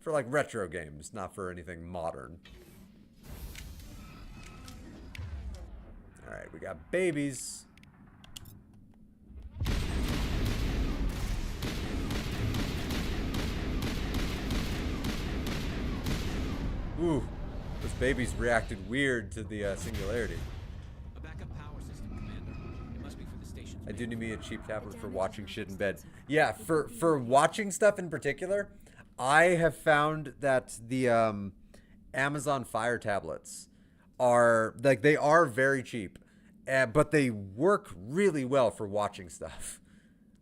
For like retro games, not for anything modern. Alright, we got babies. Ooh, those babies reacted weird to the singularity. A backup power system, Commander. It must be for the station. I do need me a cheap tablet for watching shit in bed. Yeah, for watching stuff in particular, I have found that the Amazon Fire tablets are like, they are very cheap, but they work really well for watching stuff.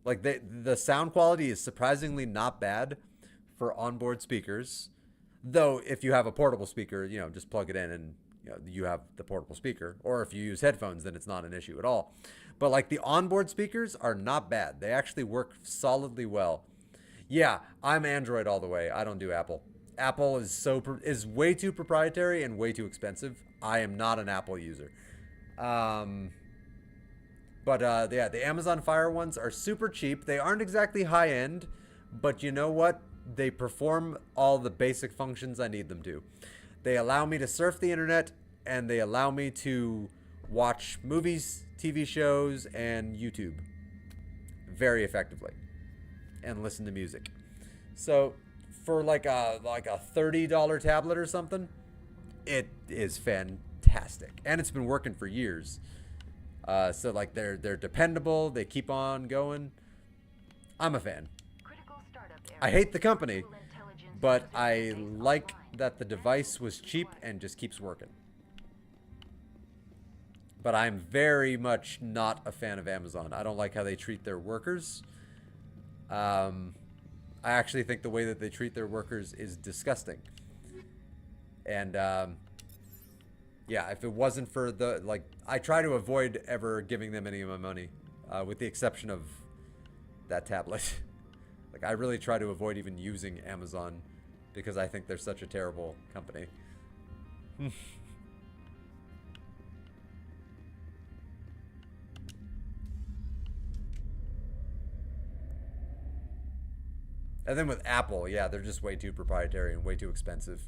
Like the sound quality is surprisingly not bad for onboard speakers. Though if you have a portable speaker, you know, just plug it in and you have the portable speaker. Or if you use headphones, then it's not an issue at all. But like the onboard speakers are not bad. They actually work solidly well. Yeah, I'm Android all the way. I don't do Apple. Apple is way too proprietary and way too expensive. I am not an Apple user. Yeah, the Amazon Fire ones are super cheap. They aren't exactly high end, but you know what? They perform all the basic functions I need them to. They allow me to surf the internet, and they allow me to watch movies, TV shows, and YouTube very effectively, and listen to music. So for like a $30 tablet or something, it is fantastic, and it's been working for years. So like they're dependable. They keep on going. I'm a fan. I hate the company, but I like that the device was cheap and just keeps working. But I'm very much not a fan of Amazon. I don't like how they treat their workers. I actually think the way that they treat their workers is disgusting. And yeah, if it wasn't for the, like, I try to avoid ever giving them any of my money, with the exception of that tablet. Like, I really try to avoid even using Amazon because I think they're such a terrible company. And then with Apple, yeah, they're just way too proprietary and way too expensive.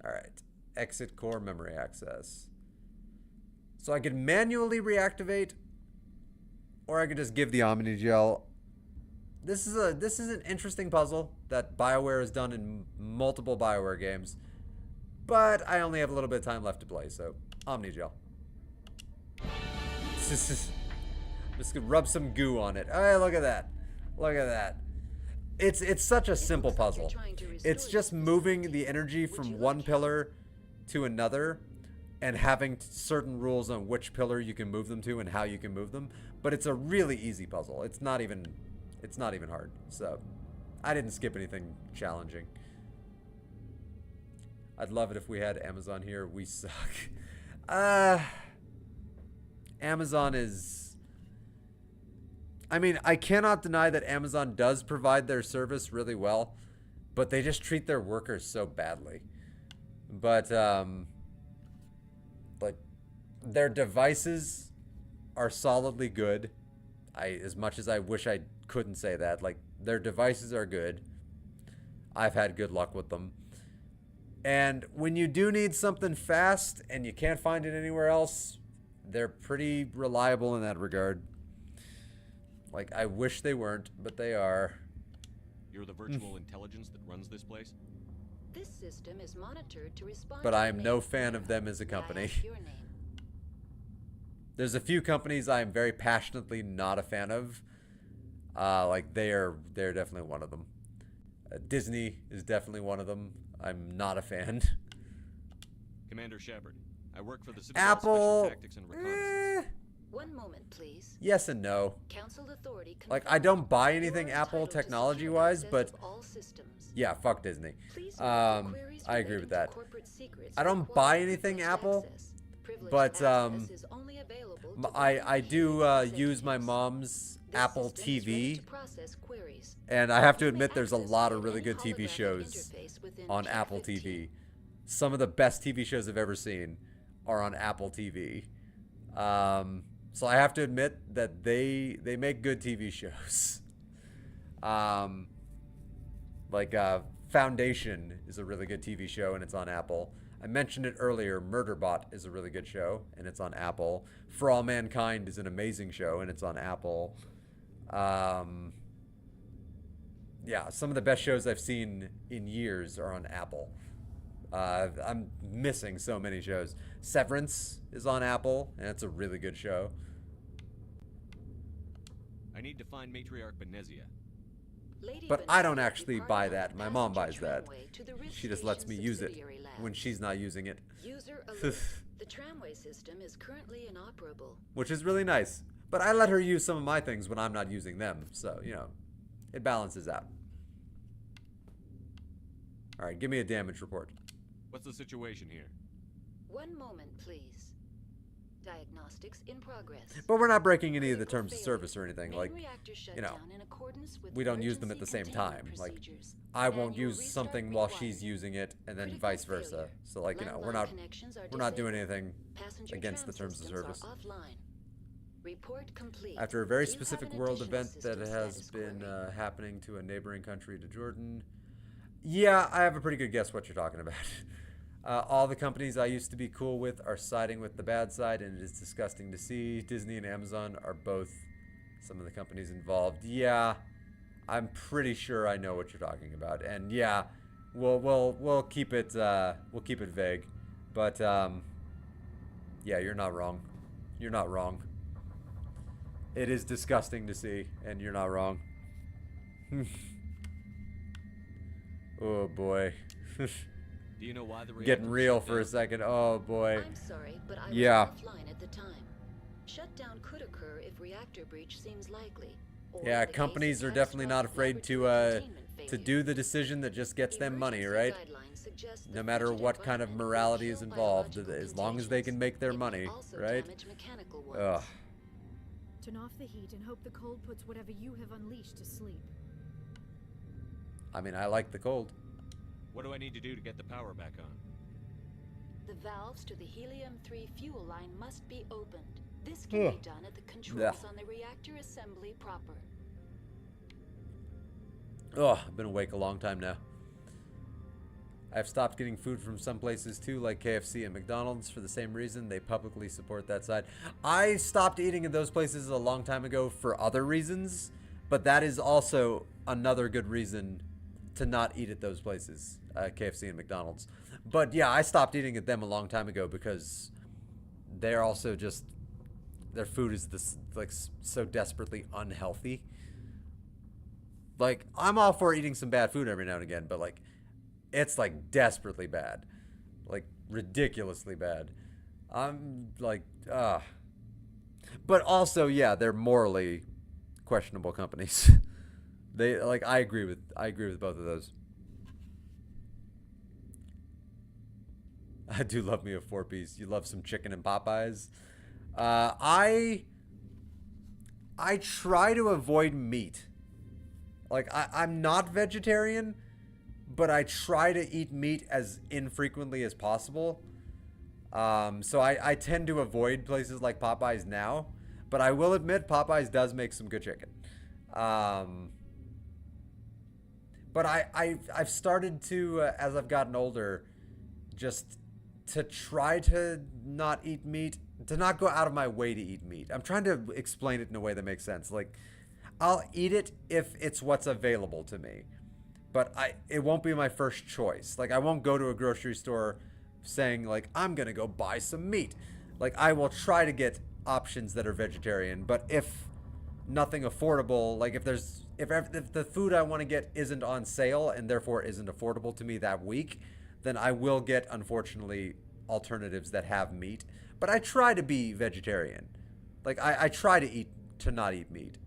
All right, exit core memory access. So I could manually reactivate, or I could just give the Omnigel. This is an interesting puzzle that BioWare has done in multiple BioWare games, but I only have a little bit of time left to play, so Omnigel. Just gonna rub some goo on it. Hey, look at that! Look at that! It's such a simple puzzle. It's just moving the energy from one pillar to another, and having certain rules on which pillar you can move them to and how you can move them. But it's a really easy puzzle. It's not even hard. So I didn't skip anything challenging. I'd love it if we had Amazon here. We suck. Amazon is, I mean, I cannot deny that Amazon does provide their service really well, but they just treat their workers so badly. But like, their devices are solidly good. As much as I wish I couldn't say that, like, their devices are good. I've had good luck with them. And when you do need something fast and you can't find it anywhere else, they're pretty reliable in that regard. Like, I wish they weren't, but they are. You're the virtual intelligence that runs this place? This system is monitored to respond. But I am no fan of them as a company. There's a few companies I am very passionately not a fan of. Like, they're definitely one of them. Disney is definitely one of them. I'm not a fan. Commander Shepard, I work for the Citadel Apple. Special Tactics and Reconnaissance. One moment, please. Yes and no. Council authority Like, I don't buy anything Apple technology-wise, but yeah, fuck Disney. I agree with that. I don't buy anything Apple, but I do use my mom's Apple TV, and I have to admit there's a lot of really good TV shows on Apple TV. Some of the best TV shows I've ever seen are on Apple TV. So I have to admit that they make good TV shows. Foundation is a really good TV show, and it's on Apple. I mentioned it earlier, Murderbot is a really good show, and it's on Apple. For All Mankind is an amazing show, and it's on Apple. Yeah, some of the best shows I've seen in years are on Apple. I'm missing so many shows. Severance is on Apple, and it's a really good show. I need to find Matriarch Benezia. But I don't actually buy that. My mom buys that. She just lets me use it when she's not using it. User alert. The tramway system is currently inoperable. Which is really nice. But I let her use some of my things when I'm not using them. So, you know, it balances out. Alright, give me a damage report. What's the situation here? One moment, please. Diagnostics in progress. But we're not breaking any of the terms of service or anything. Like, you know, we don't use them at the same time. Like, I won't use something while she's using it, and then vice versa. So, like, you know, we're not doing anything against the terms of service. Report complete. After a very specific world event that has been happening to a neighboring country to Jordan. Yeah, I have a pretty good guess what you're talking about. All the companies I used to be cool with are siding with the bad side, and it is disgusting to see. Disney and Amazon are both some of the companies involved. Yeah, I'm pretty sure I know what you're talking about, and yeah, we'll keep it vague, but yeah, you're not wrong. You're not wrong. It is disgusting to see, and you're not wrong. Oh boy. Do you know why the getting real for a second? Oh boy. I'm sorry, but I was offline at the time. Shutdown could occur if reactor breach seems likely. Yeah, companies are definitely not afraid to do the decision that just gets them money, right? No matter what kind of morality is involved, as long as they can make their money, right? Ugh. Turn off the heat and hope the cold puts whatever you have unleashed to sleep. I mean, I like the cold. What do I need to do to get the power back on? The valves to the helium-3 fuel line must be opened. This can be done at the controls on the reactor assembly proper. Oh, I've been awake a long time now. I've stopped getting food from some places too, like KFC and McDonald's, for the same reason. They publicly support that side. I stopped eating at those places a long time ago for other reasons, but that is also another good reason to not eat at those places, KFC and McDonald's. But yeah, I stopped eating at them a long time ago because they're also just, their food is this, like, so desperately unhealthy. Like, I'm all for eating some bad food every now and again, but like, it's like desperately bad, like ridiculously bad. I'm like, but also, yeah, they're morally questionable companies. They, like, I agree with both of those. I do love me a 4-piece. You love some chicken and Popeyes. I try to avoid meat. Like, I'm not vegetarian, but I try to eat meat as infrequently as possible. So I tend to avoid places like Popeyes now, but I will admit Popeyes does make some good chicken. But I've started to, as I've gotten older, just to try to not eat meat, to not go out of my way to eat meat. I'm trying to explain it in a way that makes sense. Like, I'll eat it if it's what's available to me, but it won't be my first choice. Like, I won't go to a grocery store saying, like, I'm going to go buy some meat. Like, I will try to get options that are vegetarian, but if nothing affordable, like if the food I want to get isn't on sale and therefore isn't affordable to me that week, then I will get, unfortunately, alternatives that have meat. But I try to be vegetarian. Like, I try to not eat meat.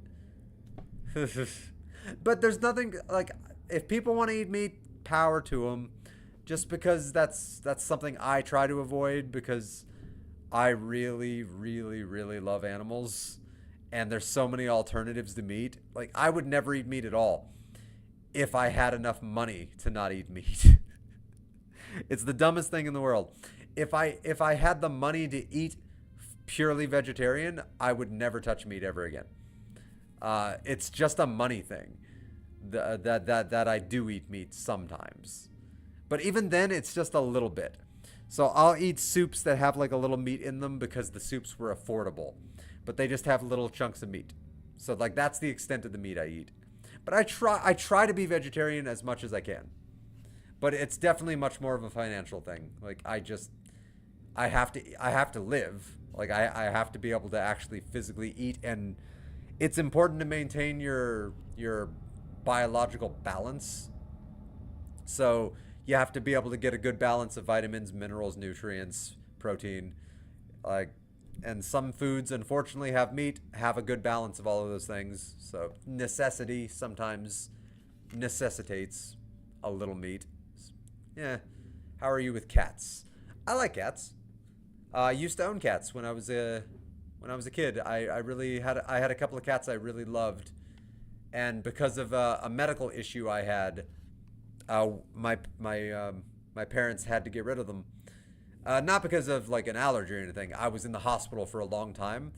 But there's nothing, like, if people want to eat meat, power to them. Just because that's something I try to avoid, because I really, really, really love animals. And there's so many alternatives to meat. Like, I would never eat meat at all if I had enough money to not eat meat. It's the dumbest thing in the world. If I had the money to eat purely vegetarian, I would never touch meat ever again. It's just a money thing that I do eat meat sometimes. But even then, it's just a little bit. So I'll eat soups that have like a little meat in them because the soups were affordable. But they just have little chunks of meat. So like that's the extent of the meat I eat. But I try to be vegetarian as much as I can. But it's definitely much more of a financial thing. Like I have to live. Like I have to be able to actually physically eat, and it's important to maintain your biological balance. So you have to be able to get a good balance of vitamins, minerals, nutrients, protein, like, and some foods unfortunately have meat, have a good balance of all of those things. So necessity sometimes necessitates a little meat. Yeah. How are you with cats? I like cats. I used to own cats when I was a kid. I really had a couple of cats I really loved, and because of a medical issue I had, my parents had to get rid of them. Not because of like an allergy or anything. I was in the hospital for a long time,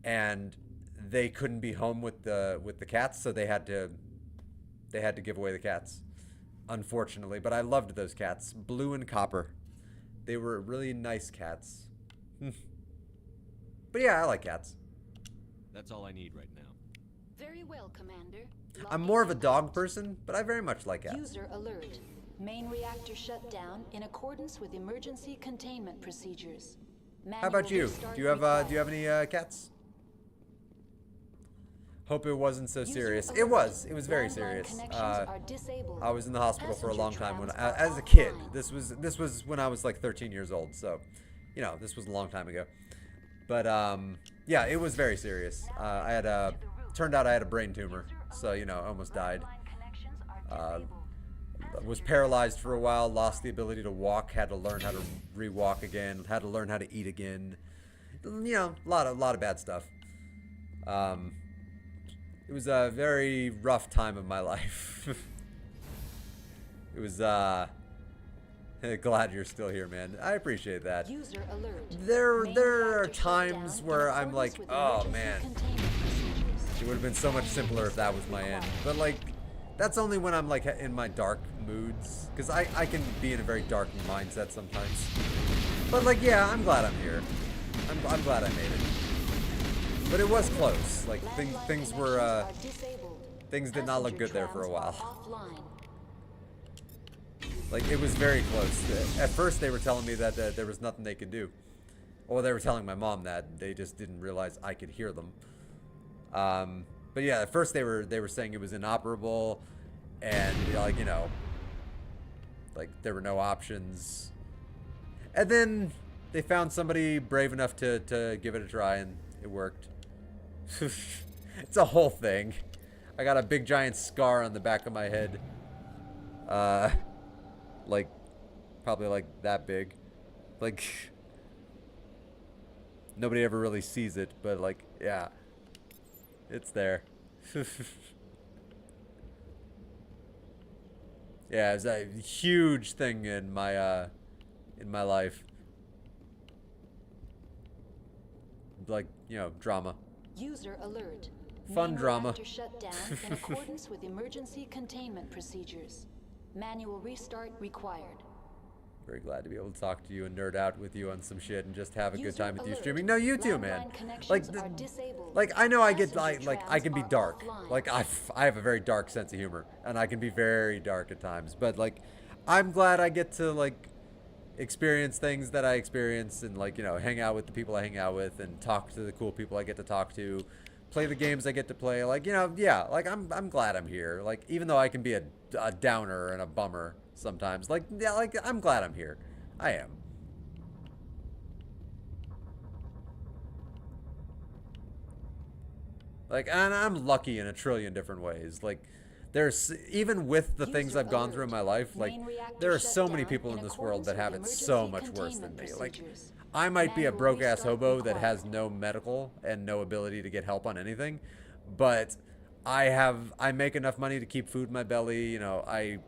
and they couldn't be home with the cats, so they had to give away the cats, unfortunately. But I loved those cats, Blue and Copper. They were really nice cats. But yeah, I like cats. That's all I need right now. Very well, Commander. I'm more of a dog person, but I very much like cats. User alert. Main reactor shut down in accordance with emergency containment procedures. How about you? Do you have any cats? Hope it wasn't so serious. It was very serious. I was in the hospital for a long time when as a kid. This was when I was like 13 years old, so you know, this was a long time ago. But yeah, it was very serious. Turned out I had a brain tumor, so you know, almost died. Was paralyzed for a while, lost the ability to walk, had to learn how to re-walk again, had to learn how to eat again. You know, a lot of bad stuff. It was a very rough time of my life. It was glad you're still here, man. I appreciate that. User alert. There are times where I'm like, oh man, it would have been so much simpler if that was my end. But like, that's only when I'm like in my dark moods, because I can be in a very dark mindset sometimes. But like, yeah, I'm glad I'm here. I'm glad I made it. But it was close. Like things were things did not look good there for a while. Like it was very close. At first they were telling me that there was nothing they could do. Or they were telling my mom that they just didn't realize I could hear them. But yeah, at first they were saying it was inoperable, and like, you know, like there were no options. And then they found somebody brave enough to give it a try, and it worked. It's a whole thing. I got a big giant scar on the back of my head. Like probably like that big. Like nobody ever really sees it, but like, yeah. It's there. Yeah, it's a huge thing in my life. Like, you know, drama. User alert. Fun drama. Reactor shut down in accordance with emergency containment procedures. Manual restart required. Very glad to be able to talk to you and nerd out with you on some shit and just have a good time with you streaming. No, you too, man. Like I know I get like I can be dark. Like I have a very dark sense of humor, and I can be very dark at times. But like, I'm glad I get to like experience things that I experience, and like, you know, hang out with the people I hang out with, and talk to the cool people I get to talk to, play the games I get to play. Like, you know, yeah, like I'm glad I'm here. Like, even though I can be a downer and a bummer sometimes, like, yeah, like I'm glad I'm here. I am. Like, and I'm lucky in a trillion different ways. Like, there's, even with the things I've gone through in my life, like, there are so many people in this world that have it so much worse than me. Like, I might be a broke-ass hobo that has no medical and no ability to get help on anything, but I make enough money to keep food in my belly. You know, I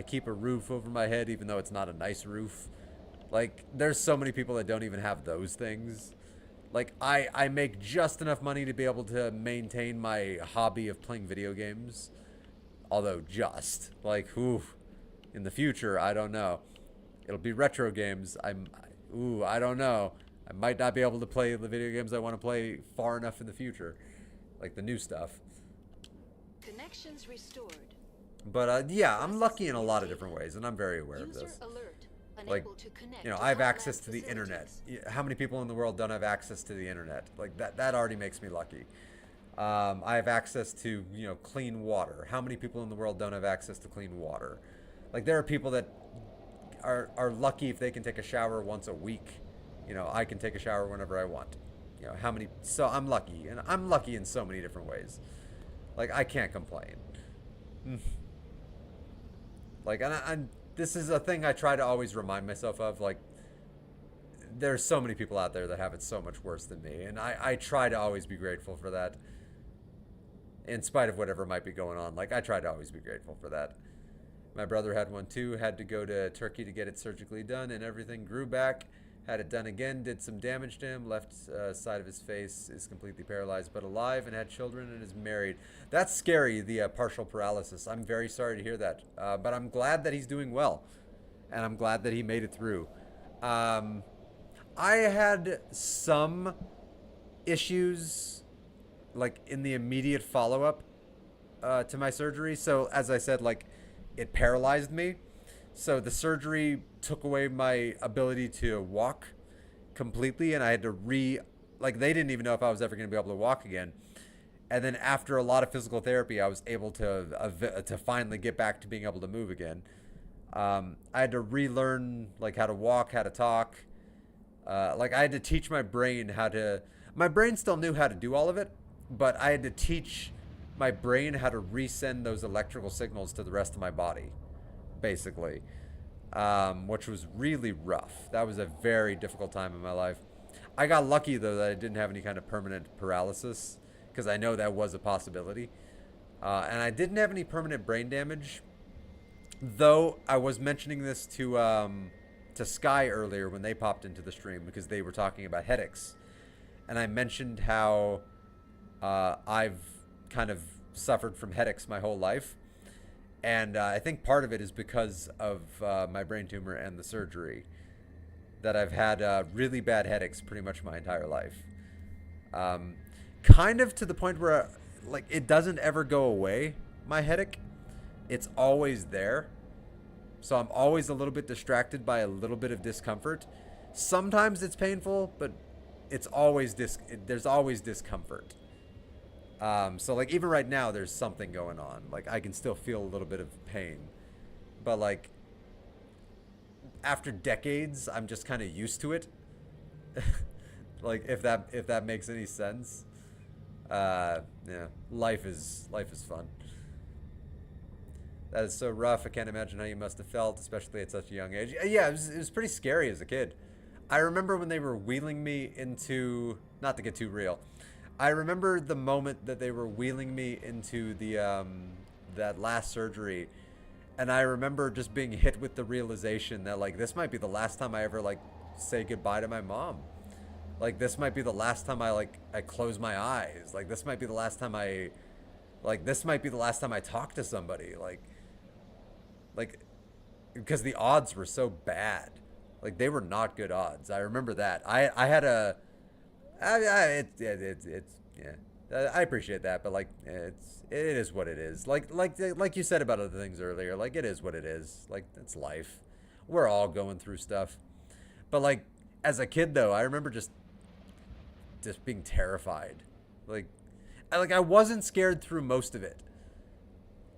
keep a roof over my head, even though it's not a nice roof. Like, there's so many people that don't even have those things. Like, I make just enough money to be able to maintain my hobby of playing video games. Although just, like, in the future, I don't know. It'll be retro games. I don't know. I might not be able to play the video games I want to play far enough in the future. Like the new stuff. Connections restored. But, yeah, I'm lucky in a lot of different ways, and I'm very aware of this. Like, you know, I have access to the internet. How many people in the world don't have access to the internet? Like, that already makes me lucky. I have access to, you know, clean water. How many people in the world don't have access to clean water? Like, there are people that are lucky if they can take a shower once a week. You know, I can take a shower whenever I want. You know, so I'm lucky. And I'm lucky in so many different ways. Like, I can't complain. Like, and this is a thing I try to always remind myself of. Like, there's so many people out there that have it so much worse than me. And I try to always be grateful for that. In spite of whatever might be going on. Like, I try to always be grateful for that. My brother had one too. Had to go to Turkey to get it surgically done. And everything grew back. Had it done again. Did some damage to him. Left side of his face is completely paralyzed but alive. And had children and is married. That's scary, the partial paralysis. I'm very sorry to hear that. But I'm glad that he's doing well. And I'm glad that he made it through. I had some issues, like, in the immediate follow-up to my surgery. So, as I said, like, it paralyzed me. So the surgery took away my ability to walk completely, and I had to they didn't even know if I was ever going to be able to walk again. And then after a lot of physical therapy, I was able to finally get back to being able to move again. I had to relearn, like, how to walk, how to talk. Like, I had to teach my brain my brain still knew how to do all of it, but I had to teach my brain how to resend those electrical signals to the rest of my body, basically, which was really rough. That was a very difficult time in my life. I got lucky, though, that I didn't have any kind of permanent paralysis, because I know that was a possibility. And I didn't have any permanent brain damage, though I was mentioning this to Sky earlier when they popped into the stream, because they were talking about headaches. And I mentioned how I've kind of suffered from headaches my whole life. And I think part of it is because of my brain tumor and the surgery, that I've had really bad headaches pretty much my entire life. Kind of to the point where, like, it doesn't ever go away, my headache. It's always there. So I'm always a little bit distracted by a little bit of discomfort. Sometimes it's painful, but it's always there's always discomfort. So, like, even right now, there's something going on. Like, I can still feel a little bit of pain. But, like, after decades, I'm just kind of used to it. Like, if that makes any sense. Yeah, life is fun. That is so rough. I can't imagine how you must have felt, especially at such a young age. Yeah, it was pretty scary as a kid. I remember when they were wheeling me into, not to get too real, I remember the moment that they were wheeling me into the that last surgery, and I remember just being hit with the realization that, like, this might be the last time I ever, like, say goodbye to my mom. Like, this might be the last time I close my eyes. Like, this might be the last time I talk to somebody. Like, because the odds were so bad. Like, they were not good odds. I remember that. I had a, yeah. I appreciate that, but, like, it is what it is. Like you said about other things earlier. Like, it is what it is. Like, it's life. We're all going through stuff. But, like, as a kid, though, I remember just being terrified. Like, I wasn't scared through most of it.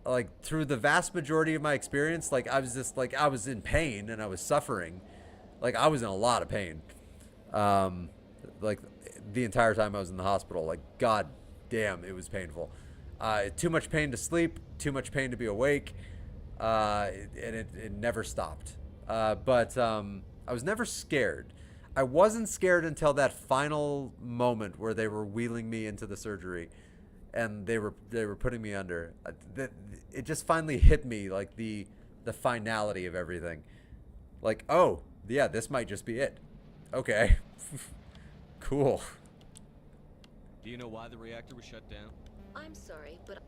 Like, through the vast majority of my experience, like, I was just, like, I was in pain and I was suffering. Like, I was in a lot of pain. Like, the entire time I was in the hospital. Like, God damn, it was painful. Too much pain to sleep, too much pain to be awake, and it never stopped. But I was never scared. I wasn't scared until that final moment where they were wheeling me into the surgery, and they were putting me under. It just finally hit me, like the finality of everything. Like, oh yeah, this might just be it. Okay, cool. Do you know why the reactor was shut down? I'm sorry, but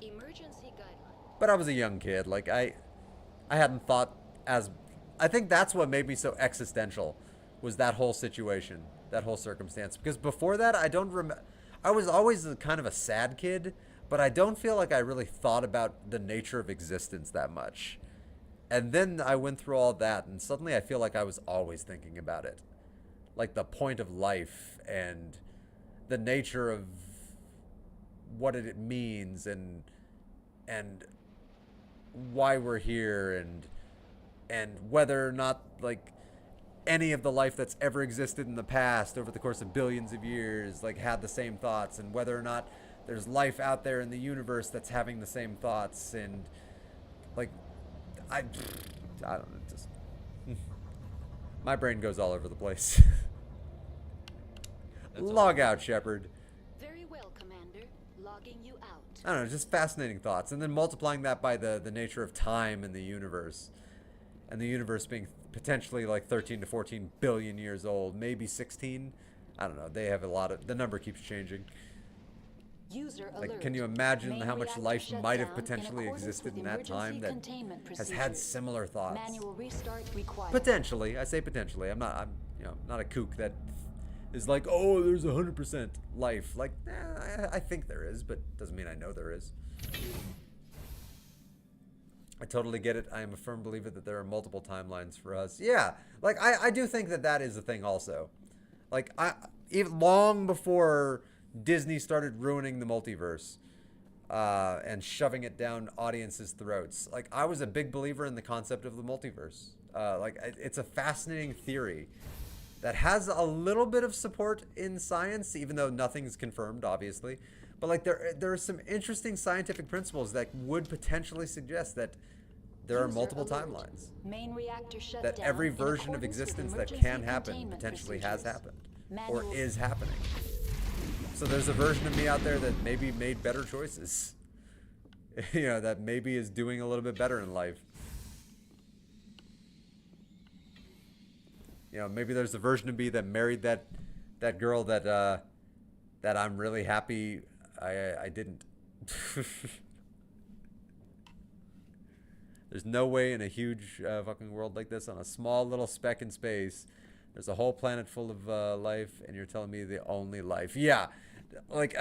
emergency guidelines. But I was a young kid. Like I hadn't thought as. I think that's what made me so existential, was that whole situation, that whole circumstance. Because before that, I don't remember. I was always kind of a sad kid, but I don't feel like I really thought about the nature of existence that much. And then I went through all that, and suddenly I feel like I was always thinking about it, like the point of life and the nature of what it means, and why we're here, and whether or not, like, any of the life that's ever existed in the past over the course of billions of years, like, had the same thoughts, and whether or not there's life out there in the universe that's having the same thoughts. And like, I don't know, just my brain goes all over the place. Log out, Shepard. Very well, Commander. Logging you out. I don't know, just fascinating thoughts. And then multiplying that by the nature of time in the universe. And the universe being potentially like 13 to 14 billion years old, maybe 16. I don't know. They have a lot of, the number keeps changing. User Like, alert. can you imagine Main how much reactor life shut might have down potentially in accordance existed with in that time that containment has had procedures. similar thoughts? Manual restart required. Potentially. I say potentially. I'm not a kook that is like, oh, there's 100% life. Like, I think there is, but doesn't mean I know there is. I totally get it. I am a firm believer that there are multiple timelines for us. Yeah, like I do think that is a thing also. Like, even long before Disney started ruining the multiverse and shoving it down audiences' throats, like, I was a big believer in the concept of the multiverse. Like, it's a fascinating theory that has a little bit of support in science, even though nothing's confirmed, obviously. But like, there are some interesting scientific principles that would potentially suggest that there are multiple timelines. Main reactor shut That down every in version of accordance with existence that emergency can happen containment potentially has procedures. happened Manual- or is happening. So there's a version of me out there that maybe made better choices. You know, that maybe is doing a little bit better in life. You know, maybe there's a version of me that married that girl that I'm really happy I didn't. There's no way in a huge fucking world like this, on a small little speck in space, there's a whole planet full of life, and you're telling me the only life. Yeah, like,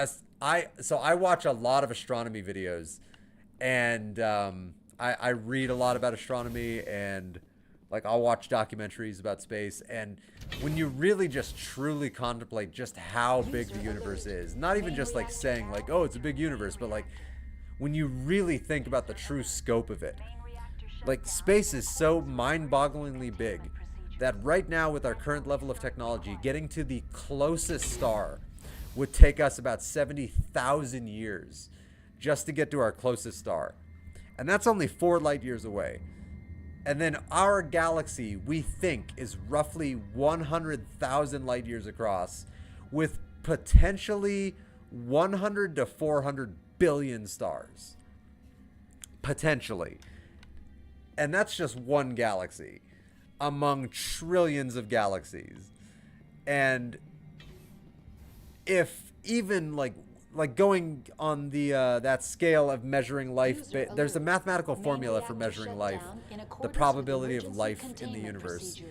so I watch a lot of astronomy videos, and I read a lot about astronomy, and like, I'll watch documentaries about space. And when you really just truly contemplate just how big the universe is, not even just like saying like, oh, it's a big universe, but like, when you really think about the true scope of it, like, space is so mind-bogglingly big that right now, with our current level of technology, getting to the closest star would take us about 70,000 years just to get to our closest star. And that's only 4 light years away. And then our galaxy, we think, is roughly 100,000 light years across, with potentially 100 to 400 billion stars. Potentially. And that's just one galaxy among trillions of galaxies. And if even like going on the that scale of measuring life, there's a mathematical formula for measuring life, the probability of life in the universe.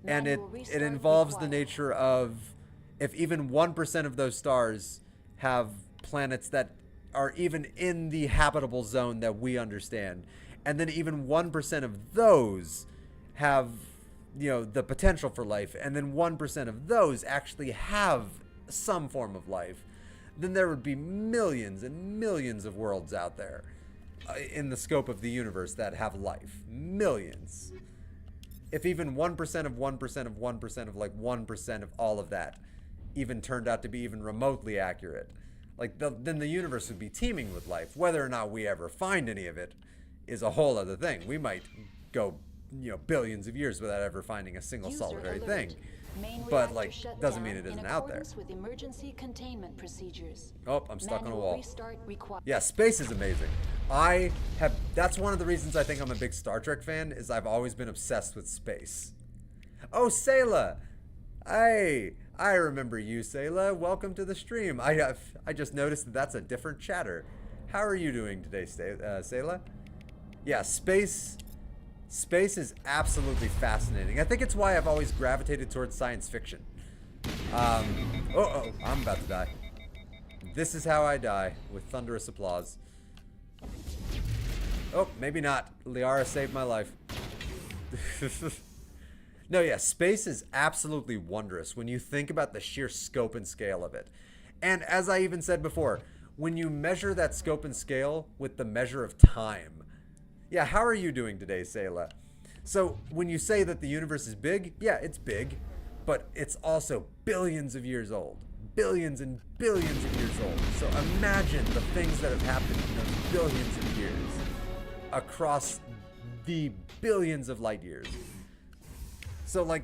And it involves the nature of, if even 1% of those stars have planets that are even in the habitable zone that we understand, and then even 1% of those have, you know, the potential for life, and then 1% of those actually have some form of life, then there would be millions and millions of worlds out there in the scope of the universe that have life. Millions. If even 1% of 1% of 1% of like 1% of all of that even turned out to be even remotely accurate, Like, then the universe would be teeming with life. Whether or not we ever find any of it is a whole other thing. We might go, billions of years without ever finding a single solitary thing. But, like, doesn't mean it isn't out there. With emergency containment procedures. Oh, I'm stuck on a wall. Restart required. Yeah, space is amazing. That's one of the reasons I think I'm a big Star Trek fan, is I've always been obsessed with space. Oh, Sayla! Hey, I remember you, Sayla. Welcome to the stream. I just noticed that that's a different chatter. How are you doing today, Sayla? Yeah, space is absolutely fascinating. I think it's why I've always gravitated towards science fiction. I'm about to die. This is how I die, with thunderous applause. Oh, maybe not. Liara saved my life. No, yeah, space is absolutely wondrous when you think about the sheer scope and scale of it. And as I even said before, when you measure that scope and scale with the measure of time. Yeah, how are you doing today, Sayla? So, when you say that the universe is big, yeah, it's big, but it's also billions of years old. Billions and billions of years old. So imagine the things that have happened in those billions of years across the billions of light years. So, like,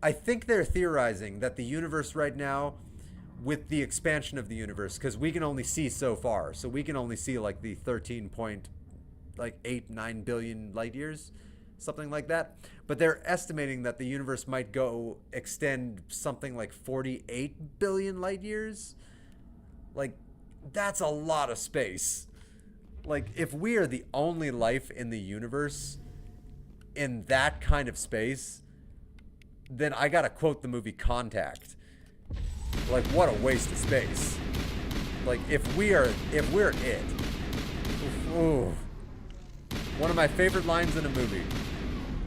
I think they're theorizing that the universe right now, with the expansion of the universe, because we can only see so far, so we can only see like the 13.89 billion light years, something like that. But they're estimating that the universe might extend something like 48 billion light years. Like, that's a lot of space. Like, if we are the only life in the universe in that kind of space, then I gotta quote the movie Contact. Like, what a waste of space. Like, if we're it. Ooh. One of my favorite lines in a movie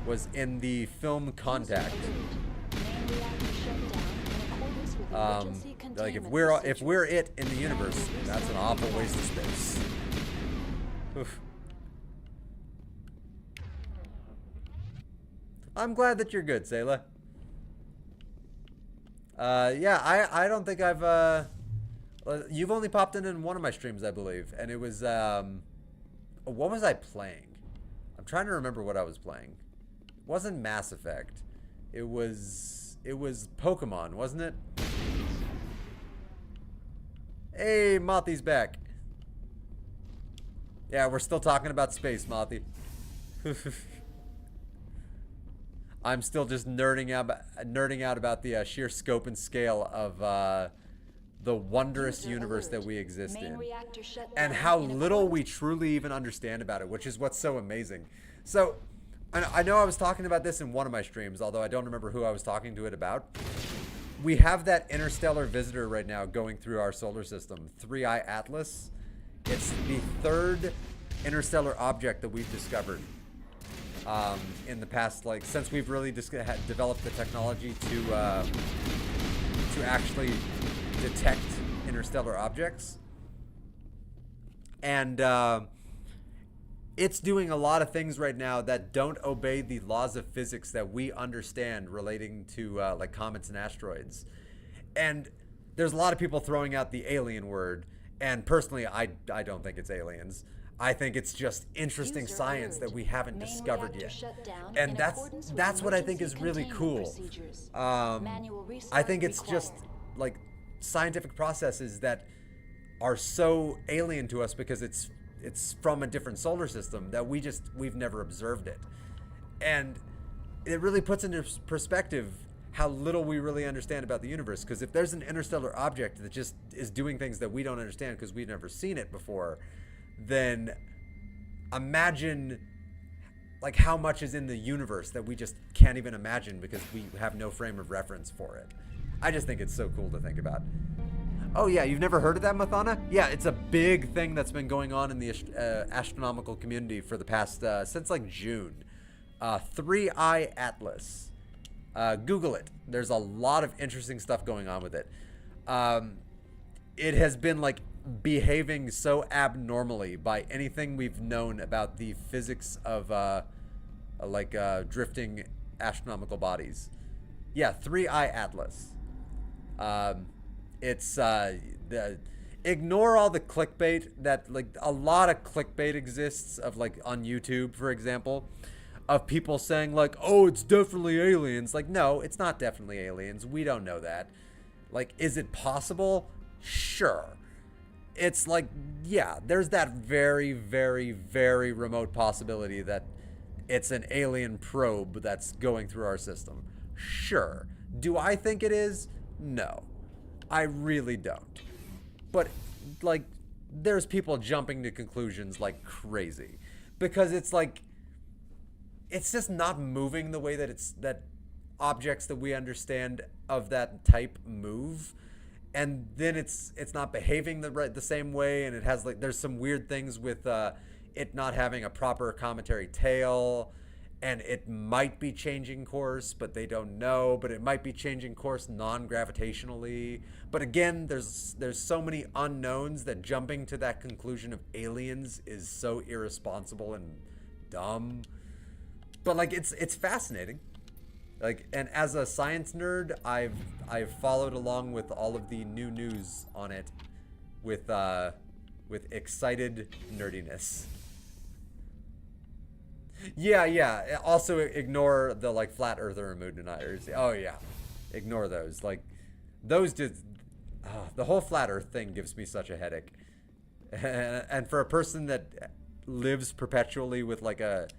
was in the film Contact. Like, if we're it in the universe, that's an awful waste of space. Oof. I'm glad that you're good, Sayla. Yeah, I don't think I've, you've only popped in one of my streams, I believe, and it was, what was I playing? I'm trying to remember what I was playing. It wasn't Mass Effect. It was Pokemon, wasn't it? Hey, Mothy's back. Yeah, we're still talking about space, Mothy. I'm still just nerding out about the sheer scope and scale of the wondrous universe that we exist in, and how little we truly even understand about it, which is what's so amazing. So, I know I was talking about this in one of my streams, although I don't remember who I was talking to it about. We have that interstellar visitor right now going through our solar system, 3I Atlas. It's the third interstellar object that we've discovered. In the past, like, since we've really developed the technology to actually detect interstellar objects. And it's doing a lot of things right now that don't obey the laws of physics that we understand relating to like comets and asteroids. And there's a lot of people throwing out the alien word, and personally I don't think it's aliens. I think it's just interesting science that we haven't discovered yet. And that's what I think is really cool. I think it's just like scientific processes that are so alien to us because it's from a different solar system that we've never observed it. And it really puts into perspective how little we really understand about the universe, because if there's an interstellar object that just is doing things that we don't understand because we've never seen it before, then imagine like how much is in the universe that we just can't even imagine because we have no frame of reference for it. I just think it's so cool to think about. Oh yeah, you've never heard of that, Mathana? Yeah, it's a big thing that's been going on in the astronomical community for the past, since like June. 3I Atlas. Google it. There's a lot of interesting stuff going on with it. It has been like behaving so abnormally by anything we've known about the physics of drifting astronomical bodies. Yeah, 3I Atlas. ignore all the clickbait that, like, a lot of clickbait exists of, like, on YouTube, for example, of people saying, like, oh, it's definitely aliens. Like, no, it's not definitely aliens. We don't know that. Like, is it possible? Sure. It's like, yeah, there's that very, very, very remote possibility that it's an alien probe that's going through our system. Sure. Do I think it is? No. I really don't. But, like, there's people jumping to conclusions like crazy. Because it's like, it's just not moving the way that objects that we understand of that type move. And then it's not behaving the same way, and it has, like, there's some weird things with it not having a proper cometary tail, and it might be changing course, but they don't know, but it might be changing course non-gravitationally. But again, there's so many unknowns that jumping to that conclusion of aliens is so irresponsible and dumb. But, like, it's fascinating. Like, and as a science nerd, I've followed along with all of the new news on it with excited nerdiness. Yeah. Also ignore the, like, flat earther and moon deniers. Oh yeah. Ignore those. Like, those did the whole flat earth thing gives me such a headache. And for a person that lives perpetually with, like, a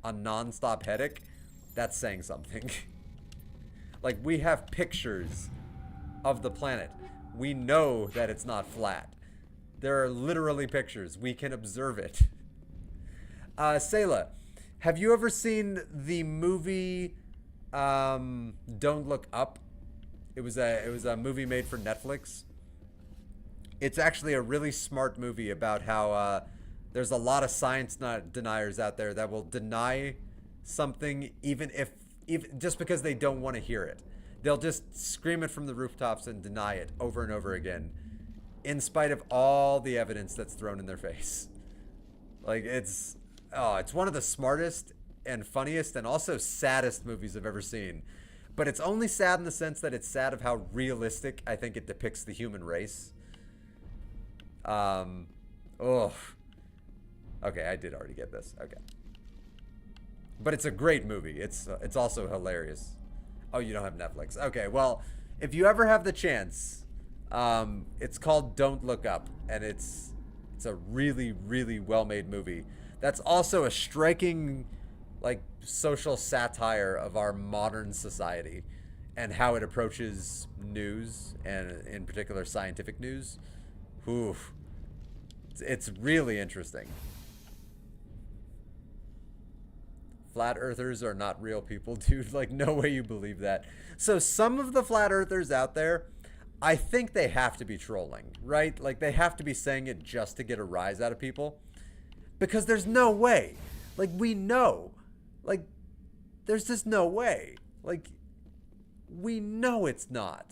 non-stop headache, that's saying something. Like, we have pictures of the planet. We know that it's not flat. There are literally pictures. We can observe it. Sayla, have you ever seen the movie Don't Look Up? It was a movie made for Netflix. It's actually a really smart movie about how there's a lot of science deniers out there that will deny something even just because they don't want to hear it. They'll just scream it from the rooftops and deny it over and over again, in spite of all the evidence that's thrown in their face. Like, it's one of the smartest and funniest and also saddest movies I've ever seen. But it's only sad in the sense that it's sad of how realistic I think it depicts the human race. Okay, I did already get this. Okay. But it's a great movie. It's also hilarious. Oh, you don't have Netflix. Okay, well, if you ever have the chance, it's called Don't Look Up, and it's a really, really well-made movie. That's also a striking, like, social satire of our modern society and how it approaches news, and in particular scientific news. Oof. It's really interesting. Flat earthers are not real people, dude. Like, no way you believe that. So some of the flat earthers out there, I think they have to be trolling, right? Like, they have to be saying it just to get a rise out of people. Because there's no way. Like, we know. Like, there's just no way. Like, we know it's not.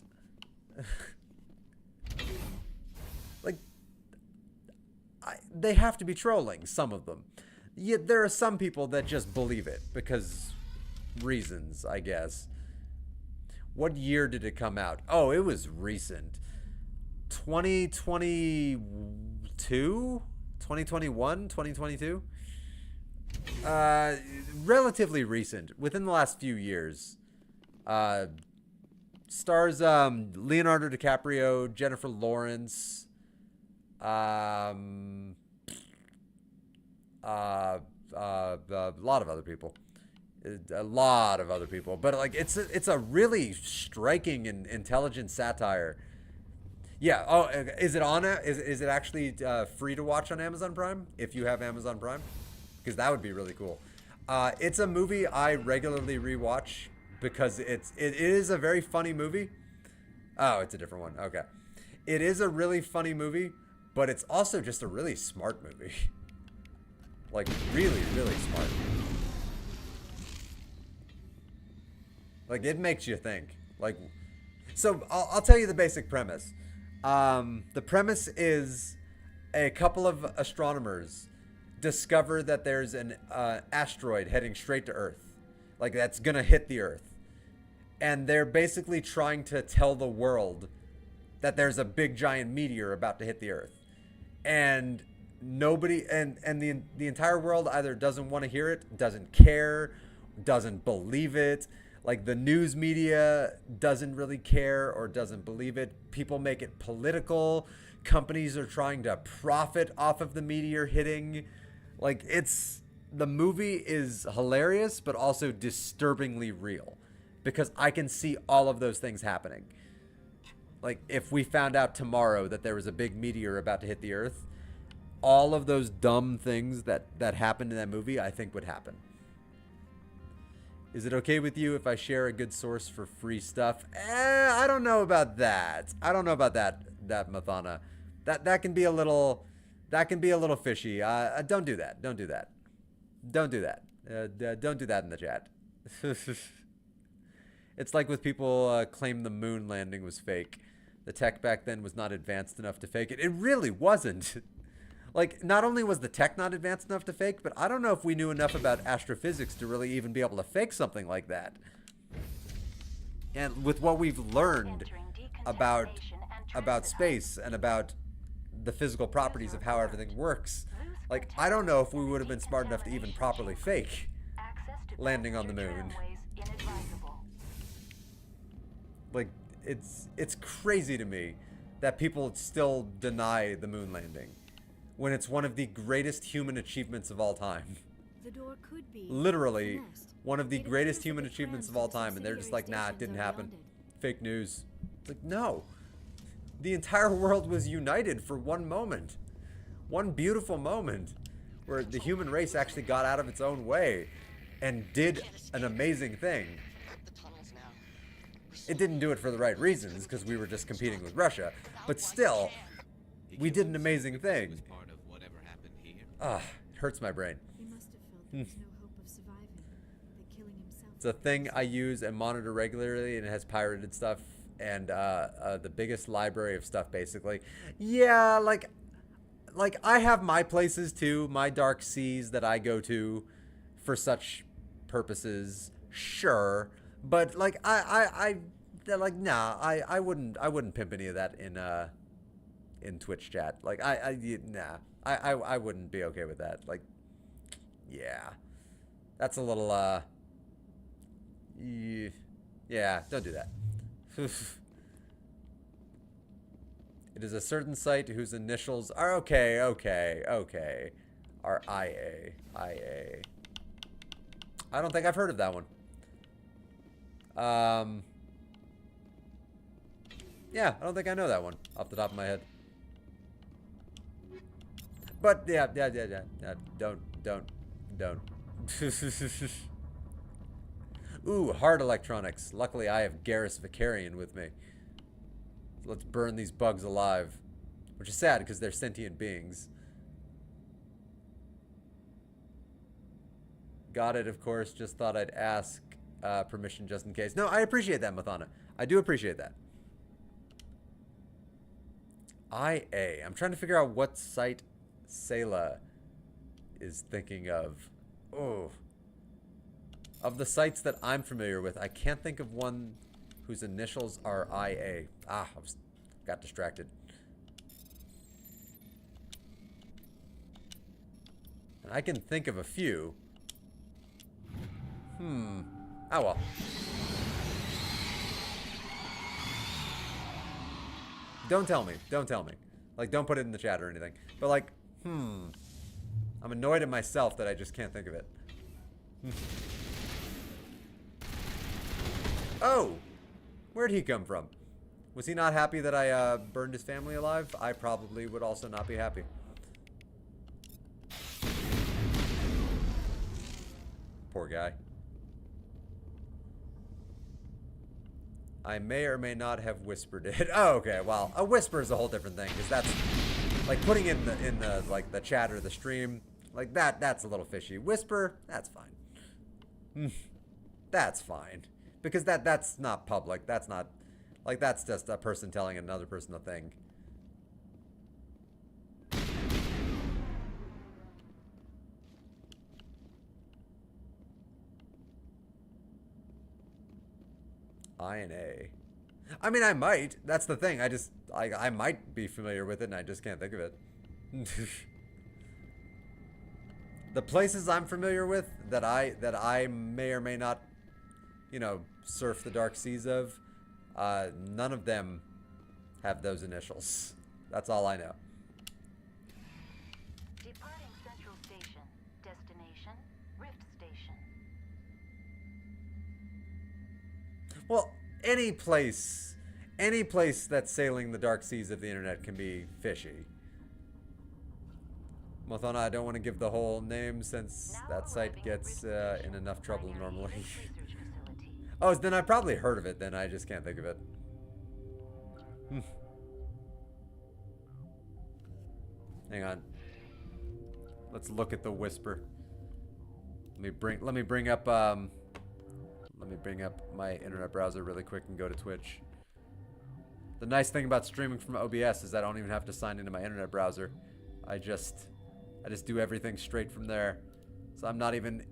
Like, they have to be trolling, some of them. Yet there are some people that just believe it because reasons, I guess. What year did it come out? Oh, it was recent. 2022? 2021? 2022? Relatively recent. Within the last few years. Stars Leonardo DiCaprio, Jennifer Lawrence, a lot of other people. But, like, it's a really striking and intelligent satire. Yeah. Oh, is it on? Is it actually free to watch on Amazon Prime? If you have Amazon Prime, because that would be really cool. It's a movie I regularly rewatch because it is a very funny movie. Oh, it's a different one. Okay. It is a really funny movie, but it's also just a really smart movie. Like, really, really smart. Like, it makes you think. Like, so I'll tell you the basic premise. The premise is a couple of astronomers discover that there's an asteroid heading straight to Earth. Like, that's gonna hit the Earth. And they're basically trying to tell the world that there's a big giant meteor about to hit the Earth. And nobody, and the entire world either doesn't want to hear it, doesn't care, doesn't believe it. Like, the news media doesn't really care or doesn't believe it. People make it political. Companies are trying to profit off of the meteor hitting. Like, the movie is hilarious, but also disturbingly real, because I can see all of those things happening. Like, if we found out tomorrow that there was a big meteor about to hit the Earth, all of those dumb things that happened in that movie, I think would happen. Is it okay with you if I share a good source for free stuff? I don't know about that. I don't know about that, Mathana. That can be a little fishy. Don't do that. Don't do that. Don't do that. Don't do that in the chat. It's like with people claim the moon landing was fake. The tech back then was not advanced enough to fake it. It really wasn't. Like, not only was the tech not advanced enough to fake, but I don't know if we knew enough about astrophysics to really even be able to fake something like that. And with what we've learned about space and about the physical properties of how everything works, like, I don't know if we would have been smart enough to even properly fake landing on the moon. Like, it's crazy to me that people still deny the moon landing when it's one of the greatest human achievements of all time. The door could be Literally one of the greatest human achievements of all time, and they're just like, nah, it didn't happen. Fake news. It's like, no. The entire world was united for one moment. One beautiful moment where the human race actually got out of its own way and did an amazing thing. It didn't do it for the right reasons, because we were just competing with Russia, but still, we did an amazing thing. Ah, it hurts my brain. It's a thing I use and monitor regularly, and it has pirated stuff and the biggest library of stuff, basically. Yeah, like I have my places too, my dark seas that I go to for such purposes, sure. But like I wouldn't pimp any of that in Twitch chat. Like I wouldn't be okay with that. Like, yeah, that's a little yeah, don't do that. It is a certain site whose initials are okay. Are IA. I don't think I've heard of that one. Yeah, I don't think I know that one off the top of my head. But yeah, don't. Ooh, hard electronics. Luckily, I have Garrus Vicarian with me. So let's burn these bugs alive. Which is sad, because they're sentient beings. Got it, of course. Just thought I'd ask permission just in case. No, I appreciate that, Mathana. I do appreciate that. IA. I'm trying to figure out what site Sayla is thinking of. Oh. Of the sites that I'm familiar with, I can't think of one whose initials are IA. Ah, got distracted. And I can think of a few. Oh well. Don't tell me. Don't tell me. Like, don't put it in the chat or anything. But like, I'm annoyed at myself that I just can't think of it. Oh! Where'd he come from? Was he not happy that I burned his family alive? I probably would also not be happy. Poor guy. I may or may not have whispered it. Oh, okay. Well, a whisper is a whole different thing, because that's like putting in the like the chat or the stream, like that's a little fishy. Whisper, that's fine. That's fine, because that's not public. That's not like, that's just a person telling another person a thing. I and A. I mean, I might. That's the thing. I might be familiar with it, and I just can't think of it. The places I'm familiar with that I may or may not, you know, surf the dark seas of, none of them have those initials. That's all I know. Departing Central Station. Destination, Rift Station. Well, any place that's sailing the dark seas of the internet can be fishy. Mothana, I don't want to give the whole name since that site gets in enough trouble normally. Oh, then I probably heard of it, then I just can't think of it. Hang on. Let's look at the whisper. Let me bring up my internet browser really quick and go to Twitch. The nice thing about streaming from OBS is I don't even have to sign into my internet browser. I just do everything straight from there. So I'm not even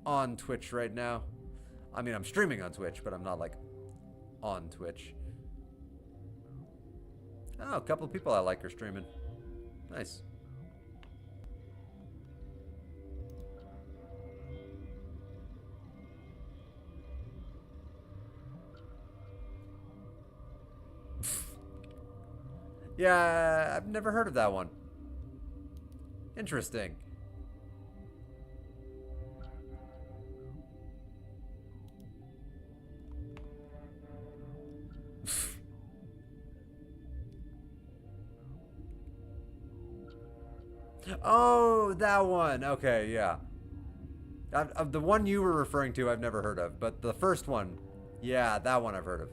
on Twitch right now. I mean, I'm streaming on Twitch, but I'm not like on Twitch. Oh, a couple of people I like are streaming. Nice. Yeah, I've never heard of that one. Interesting. Oh, that one. Okay, yeah. The one you were referring to, I've never heard of. But the first one, yeah, that one I've heard of.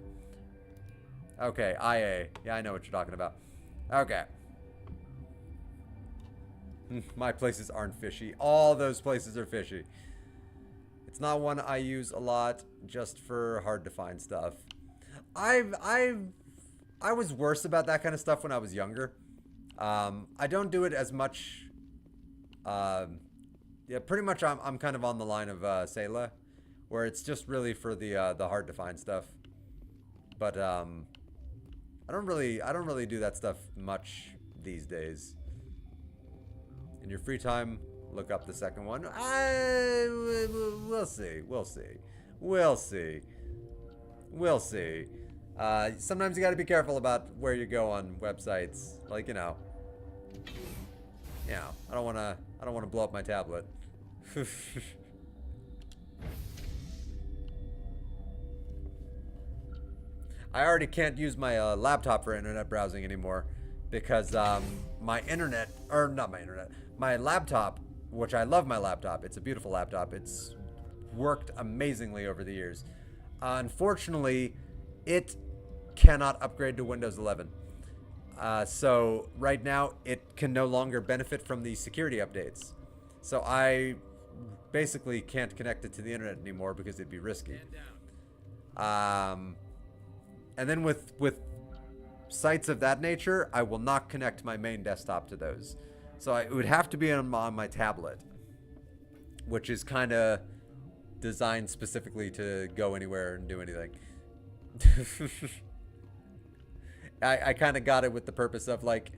Okay, IA. Yeah, I know what you're talking about. Okay. My places aren't fishy. All those places are fishy. It's not one I use a lot, just for hard to find stuff. I was worse about that kind of stuff when I was younger. I don't do it as much. Yeah, pretty much I'm kind of on the line of Sayla, where it's just really for the hard to find stuff. But I don't really do that stuff much these days. In your free time, look up the second one. We'll see. Sometimes you got to be careful about where you go on websites. Like, you know, I don't want to blow up my tablet. I already can't use my laptop for internet browsing anymore because my laptop, which I love my laptop. It's a beautiful laptop. It's worked amazingly over the years. Unfortunately, it cannot upgrade to Windows 11. So right now, it can no longer benefit from the security updates. So I basically can't connect it to the internet anymore because it'd be risky. And then with sites of that nature, I will not connect my main desktop to those. So it would have to be on my tablet, which is kind of designed specifically to go anywhere and do anything. I kind of got it with the purpose of, like,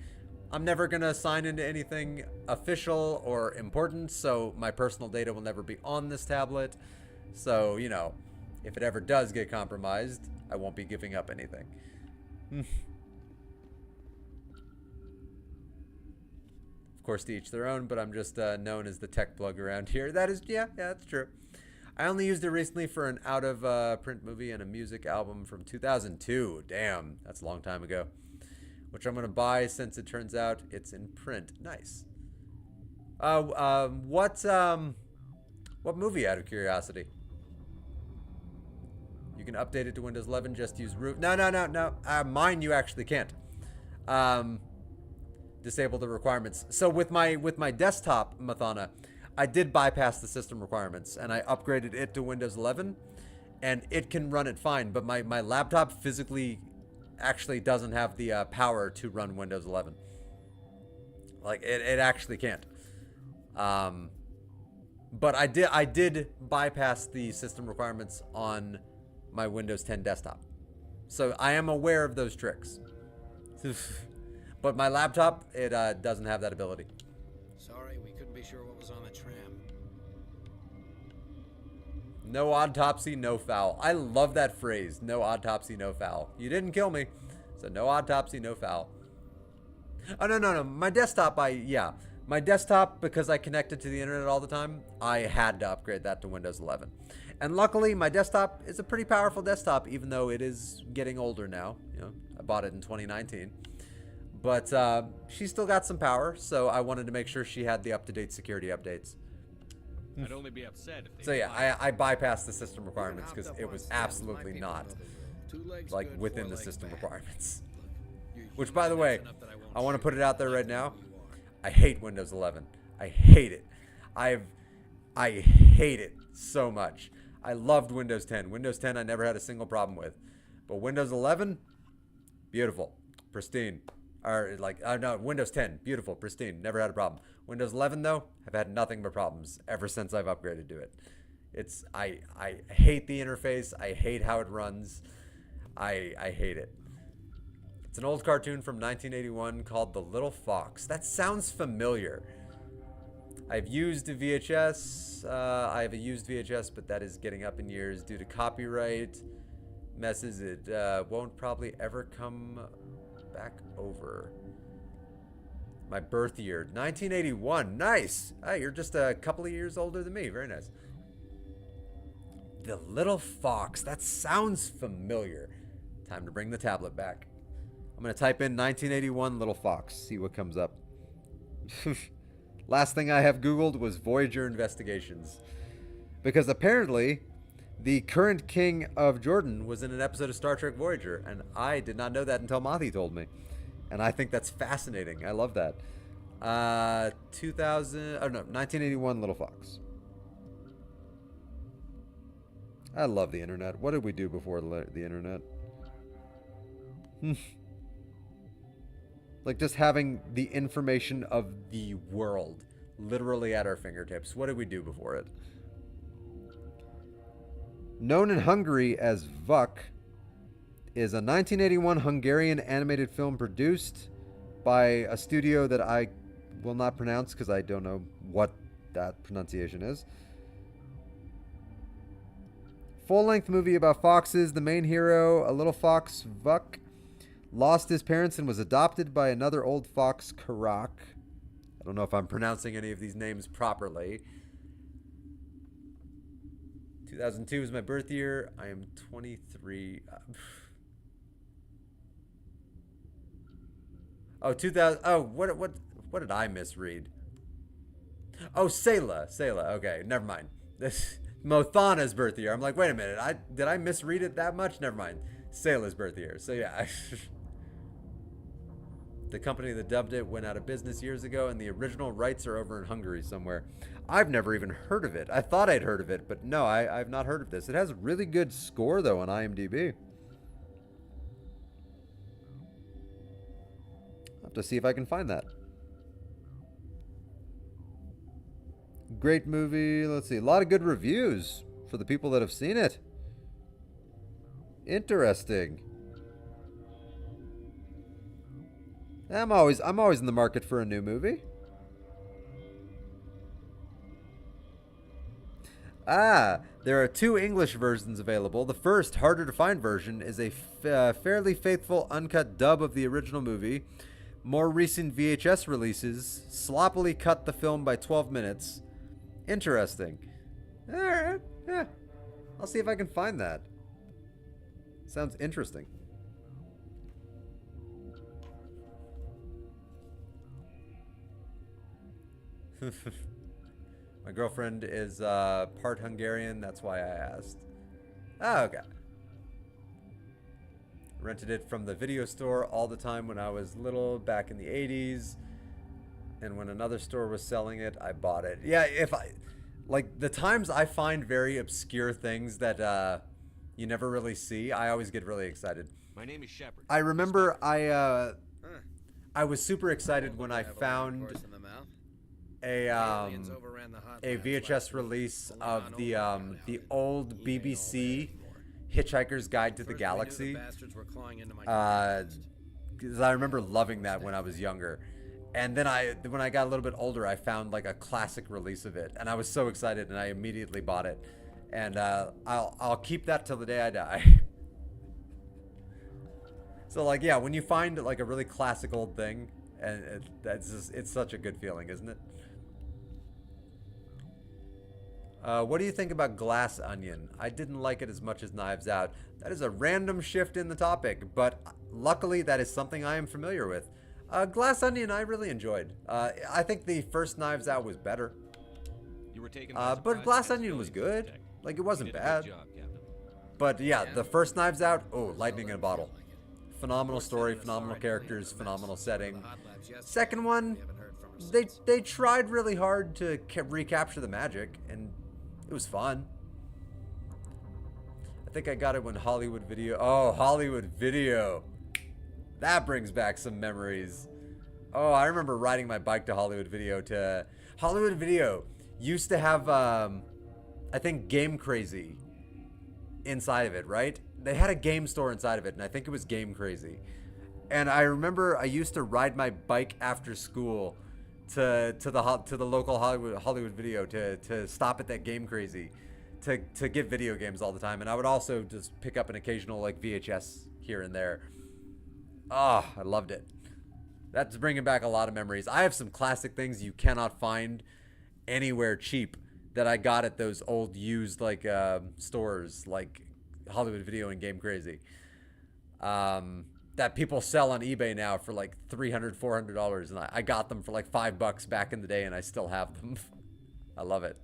I'm never going to sign into anything official or important, so my personal data will never be on this tablet. So, you know, if it ever does get compromised, I won't be giving up anything. Of course, to each their own, but I'm just known as the tech plug around here. That is, yeah, that's true. I only used it recently for an out-of-print movie and a music album from 2002. Damn, that's a long time ago. Which I'm going to buy since it turns out it's in print. Nice. What movie, out of curiosity? You can update it to Windows 11, just use root. No. Mine you actually can't. Disable the requirements. So with my desktop, Mathana, I did bypass the system requirements and I upgraded it to Windows 11 and it can run it fine, but my laptop physically actually doesn't have the power to run Windows 11. Like it actually can't. But I did bypass the system requirements on my Windows 10 desktop. So I am aware of those tricks. But my laptop, it doesn't have that ability. Sorry, we couldn't be sure what was on the tram. No autopsy, no foul. I love that phrase. No autopsy, no foul. You didn't kill me. So no autopsy, no foul. Oh, no. My desktop, my desktop, because I connected to the internet all the time, I had to upgrade that to Windows 11. And luckily, my desktop is a pretty powerful desktop, even though it is getting older now. You know, I bought it in 2019. But she still got some power, so I wanted to make sure she had the up-to-date security updates. I'd only be upset if they So yeah, I bypassed the system requirements because it was absolutely not like within the system requirements. Which, by the way, I want to put it out there right now. I hate Windows 11. I hate it. I hate it so much. I loved Windows 10. Windows 10 I never had a single problem with. But Windows 11, beautiful, pristine. Or like, no, Windows 10, beautiful, pristine, never had a problem. Windows 11 though, I've had nothing but problems ever since I've upgraded to it. I hate the interface. I hate how it runs. I hate it. It's an old cartoon from 1981 called The Little Fox. That sounds familiar. I've used a VHS. I have a used VHS, but that is getting up in years due to copyright messes. It won't probably ever come back over. My birth year, 1981. Nice. Hey, you're just a couple of years older than me. Very nice. The Little Fox. That sounds familiar. Time to bring the tablet back. I'm going to type in 1981 Little Fox. See what comes up. Last thing I have Googled was Voyager investigations. Because apparently, the current king of Jordan was in an episode of Star Trek Voyager. And I did not know that until Mathi told me. And I think that's fascinating. I love that. 1981 Little Fox. I love the internet. What did we do before the internet? Like just having the information of the world literally at our fingertips. What did we do before it? Known in Hungary as Vuk, is a 1981 Hungarian animated film produced by a studio that I will not pronounce because I don't know what that pronunciation is. Full-length movie about foxes. The main hero, a little fox, Vuk, lost his parents and was adopted by another old fox, Karak. I don't know if I'm pronouncing any of these names properly. 2002 is my birth year. I am 23. Oh, 2000. Oh, what did I misread? Oh, Sayla. Okay, never mind. This Mothana's birth year. I'm like, wait a minute. Did I misread it that much? Never mind. Sayla's birth year. So yeah. The company that dubbed it went out of business years ago, and the original rights are over in Hungary somewhere. I've never even heard of it. I thought I'd heard of it, but no, I've not heard of this. It has a really good score though on IMDb. To see if I can find that. Great movie. Let's see. A lot of good reviews for the people that have seen it. Interesting. I'm always in the market for a new movie. There are 2 English versions available. The first, harder to find version is a fairly faithful uncut dub of the original movie. More recent VHS releases sloppily cut the film by 12 minutes. Interesting. Alright, yeah. I'll see if I can find that. Sounds interesting. My girlfriend is part Hungarian, that's why I asked. Oh, okay. Rented it from the video store all the time when I was little, back in the 80s. And when another store was selling it, I bought it. Yeah, like the times I find very obscure things that you never really see, I always get really excited. My name is Shepard. I remember I was super excited when I found a VHS release of the old BBC Hitchhiker's Guide to the Galaxy. Because I remember loving that when I was younger. And then when I got a little bit older, I found like a classic release of it, and I was so excited, and I immediately bought it. And I'll keep that till the day I die. So like, yeah, when you find like a really classic old thing, and it's such a good feeling, isn't it? What do you think about Glass Onion? I didn't like it as much as Knives Out. That is a random shift in the topic, but luckily that is something I am familiar with. Glass Onion I really enjoyed. I think the first Knives Out was better. You were taken but Glass Onion was good. Like, it wasn't bad. But yeah, the first Knives Out, oh, lightning in a bottle. Phenomenal story, phenomenal characters, phenomenal setting. Second one, they tried really hard to recapture the magic, and it was fun. I think I got it when Hollywood Video. Oh, Hollywood Video. That brings back some memories. Oh, I remember riding my bike to Hollywood Video. Hollywood Video used to have, I think, Game Crazy inside of it, right? They had a game store inside of it, and I think it was Game Crazy. And I remember I used to ride my bike after school to the local Hollywood Video to stop at that Game Crazy to get video games all the time. And I would also just pick up an occasional like VHS here and there. Oh, I loved it. That's bringing back a lot of memories. I have some classic things you cannot find anywhere cheap that I got at those old used like stores like Hollywood Video and Game Crazy. That people sell on eBay now for like $300, $400, and I got them for like $5 back in the day, and I still have them. I love it.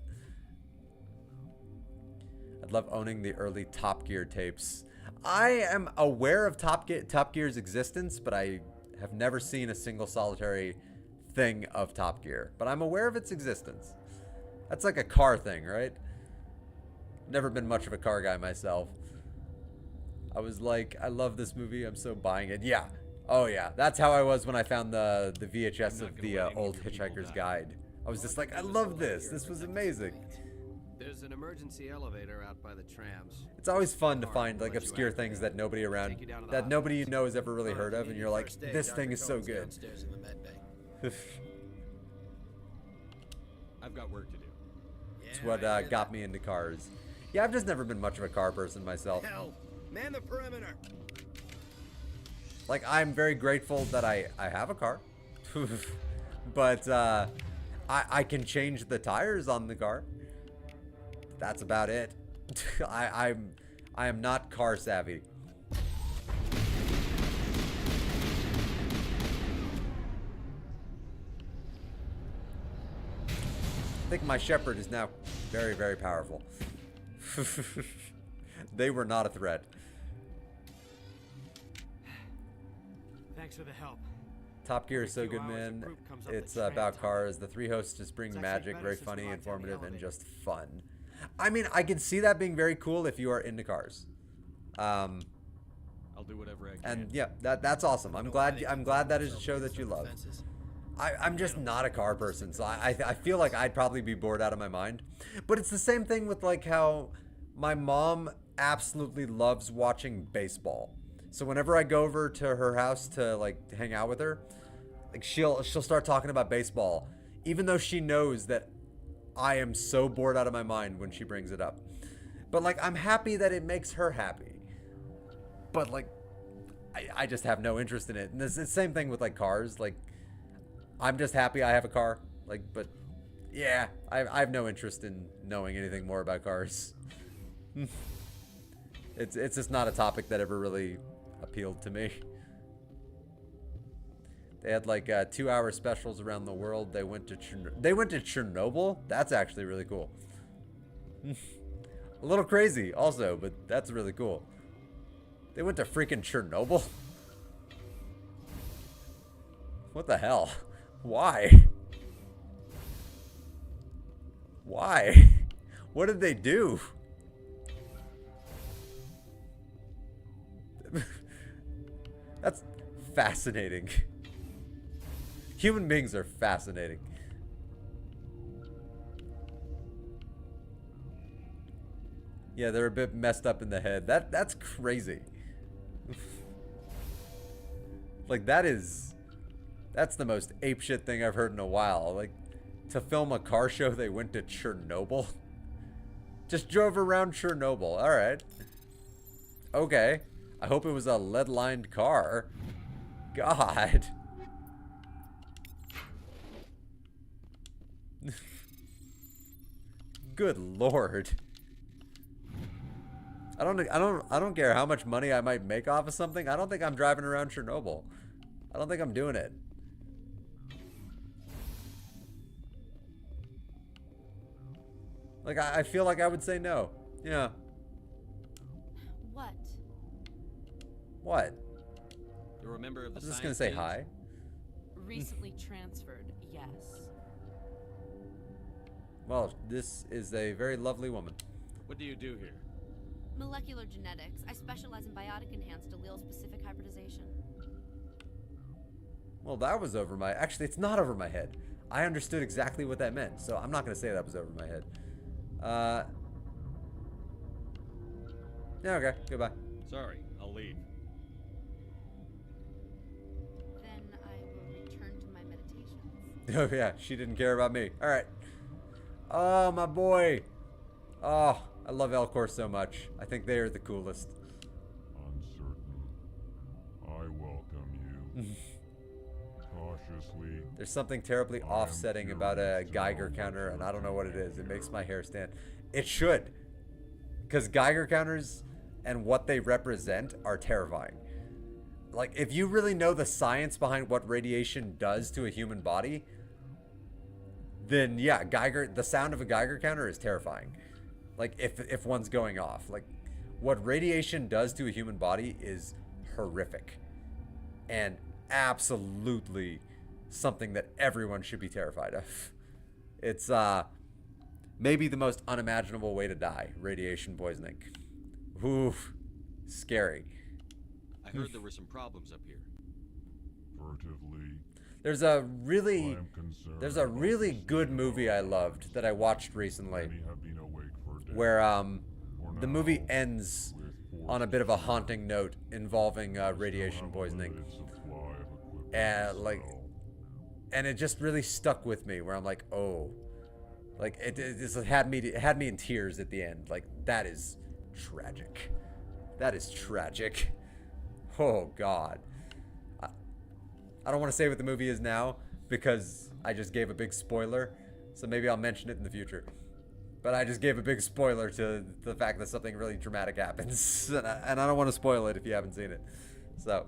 I'd love owning the early Top Gear tapes. I am aware of Top Gear's existence, but I have never seen a single solitary thing of Top Gear. But I'm aware of its existence. That's like a car thing, right? Never been much of a car guy myself. I was like, I love this movie, I'm so buying it. Yeah. Oh yeah. That's how I was when I found the VHS of the old Hitchhiker's Guide. I was just like, I love this. This was amazing. There's an emergency elevator out by the trams. It's always fun to find like obscure things that nobody around, that nobody you know has ever really heard of, and you're like, this thing is so good. I've got work to do. It's what got me into cars. Yeah, I've just never been much of a car person myself. Hell, man the perimeter. Like, I'm very grateful that I have a car. But I can change the tires on the car. That's about it. I am not car savvy. I think my Shepherd is now very, very powerful. They were not a threat. Thanks for the help. Top Gear is so good, man. It's about cars. The three hosts just bring magic, very funny, informative, and just fun. I mean, I can see that being very cool if you are into cars. I'll do whatever I can. And yeah, that's awesome. I'm glad that is a show that you love. I'm just not a car person, so I feel like I'd probably be bored out of my mind. But it's the same thing with like how my mom absolutely loves watching baseball. So whenever I go over to her house to like hang out with her, like she'll start talking about baseball, even though she knows that I am so bored out of my mind when she brings it up. But like, I'm happy that it makes her happy. But like, I just have no interest in it. And it's the same thing with like cars. Like, I'm just happy I have a car. Like, but yeah, I have no interest in knowing anything more about cars. It's just not a topic that ever really appealed to me. They had like 2-hour specials around the world. They went to Chernobyl. That's actually really cool. A little crazy also, but that's really cool. They went to freaking Chernobyl? What the hell? Why? Why? What did they do? That's fascinating. Human beings are fascinating. Yeah, they're a bit messed up in the head. That's crazy. Like, that's the most apeshit thing I've heard in a while. Like, to film a car show, they went to Chernobyl. Just drove around Chernobyl. All right. Okay. I hope it was a lead-lined car. God. Good Lord. I don't care how much money I might make off of something. I don't think I'm driving around Chernobyl. I don't think I'm doing it. Like, I feel like I would say no. Yeah. What? What? You're a member of the I was just science gonna say team? hi. Recently transferred, yes. Well, this is a very lovely woman. What do you do here? Molecular genetics. I specialize in biotic enhanced allele-specific hybridization. Well, that was over my... Actually, it's not over my head. I understood exactly what that meant, so I'm not going to say that was over my head. Yeah, okay. Goodbye. Sorry, I'll leave. Then I will return to my meditations. Oh, yeah. She didn't care about me. All right. Oh, my boy. Oh, I love Elcor so much. I think they are the coolest. Uncertain. I welcome you. Cautiously. There's something terribly offsetting about a Geiger counter, and I don't know what it is. It makes my hair stand. It should. Because Geiger counters and what they represent are terrifying. Like, if you really know the science behind what radiation does to a human body, then yeah, the sound of a Geiger counter is terrifying. Like, if one's going off. Like, what radiation does to a human body is horrific. And absolutely something that everyone should be terrified of. It's maybe the most unimaginable way to die, radiation poisoning. Oof, scary. I heard there were some problems up here. Furtively. There's a really good movie I loved that I watched recently, where the movie ends on a bit of a haunting note involving radiation poisoning, and it just really stuck with me. Where I'm like, oh, like it had me in tears at the end. Like, that is tragic. That is tragic. Oh God. I don't want to say what the movie is now because I just gave a big spoiler, so maybe I'll mention it in the future. But I just gave a big spoiler to the fact that something really dramatic happens, and I don't want to spoil it if you haven't seen it. So,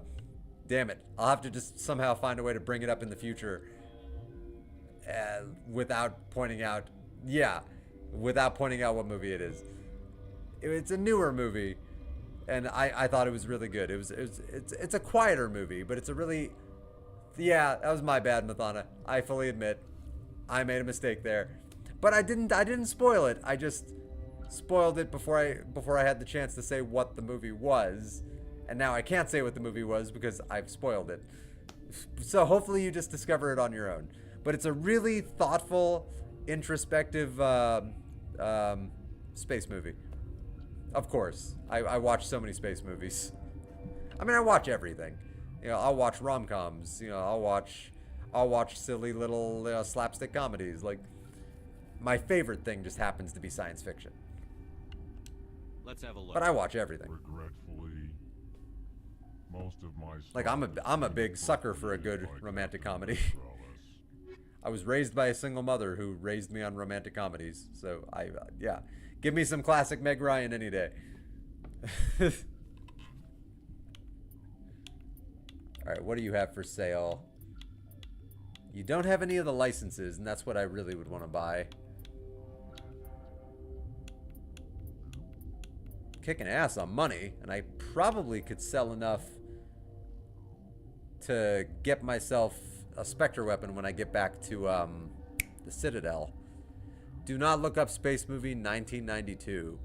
damn it. I'll have to just somehow find a way to bring it up in the future without pointing out what movie it is. It's a newer movie, and I thought it was really good. It's a quieter movie, but it's a really... Yeah, that was my bad, Mathana. I fully admit I made a mistake there. But I didn't spoil it. I just spoiled it before I had the chance to say what the movie was. And now I can't say what the movie was because I've spoiled it. So hopefully you just discover it on your own. But it's a really thoughtful, introspective space movie. Of course. I watch so many space movies. I mean, I watch everything. You know, I'll watch rom-coms. You know, I'll watch silly little slapstick comedies. Like, my favorite thing just happens to be science fiction. Let's have a look. But I watch everything. Regretfully, most of my like, I'm a big sucker for a good romantic comedy. I was raised by a single mother who raised me on romantic comedies. So yeah, give me some classic Meg Ryan any day. Alright, what do you have for sale? You don't have any of the licenses, and that's what I really would want to buy. Kicking ass on money, and I probably could sell enough to get myself a Spectre weapon when I get back to the Citadel. Do not look up Space Movie 1992.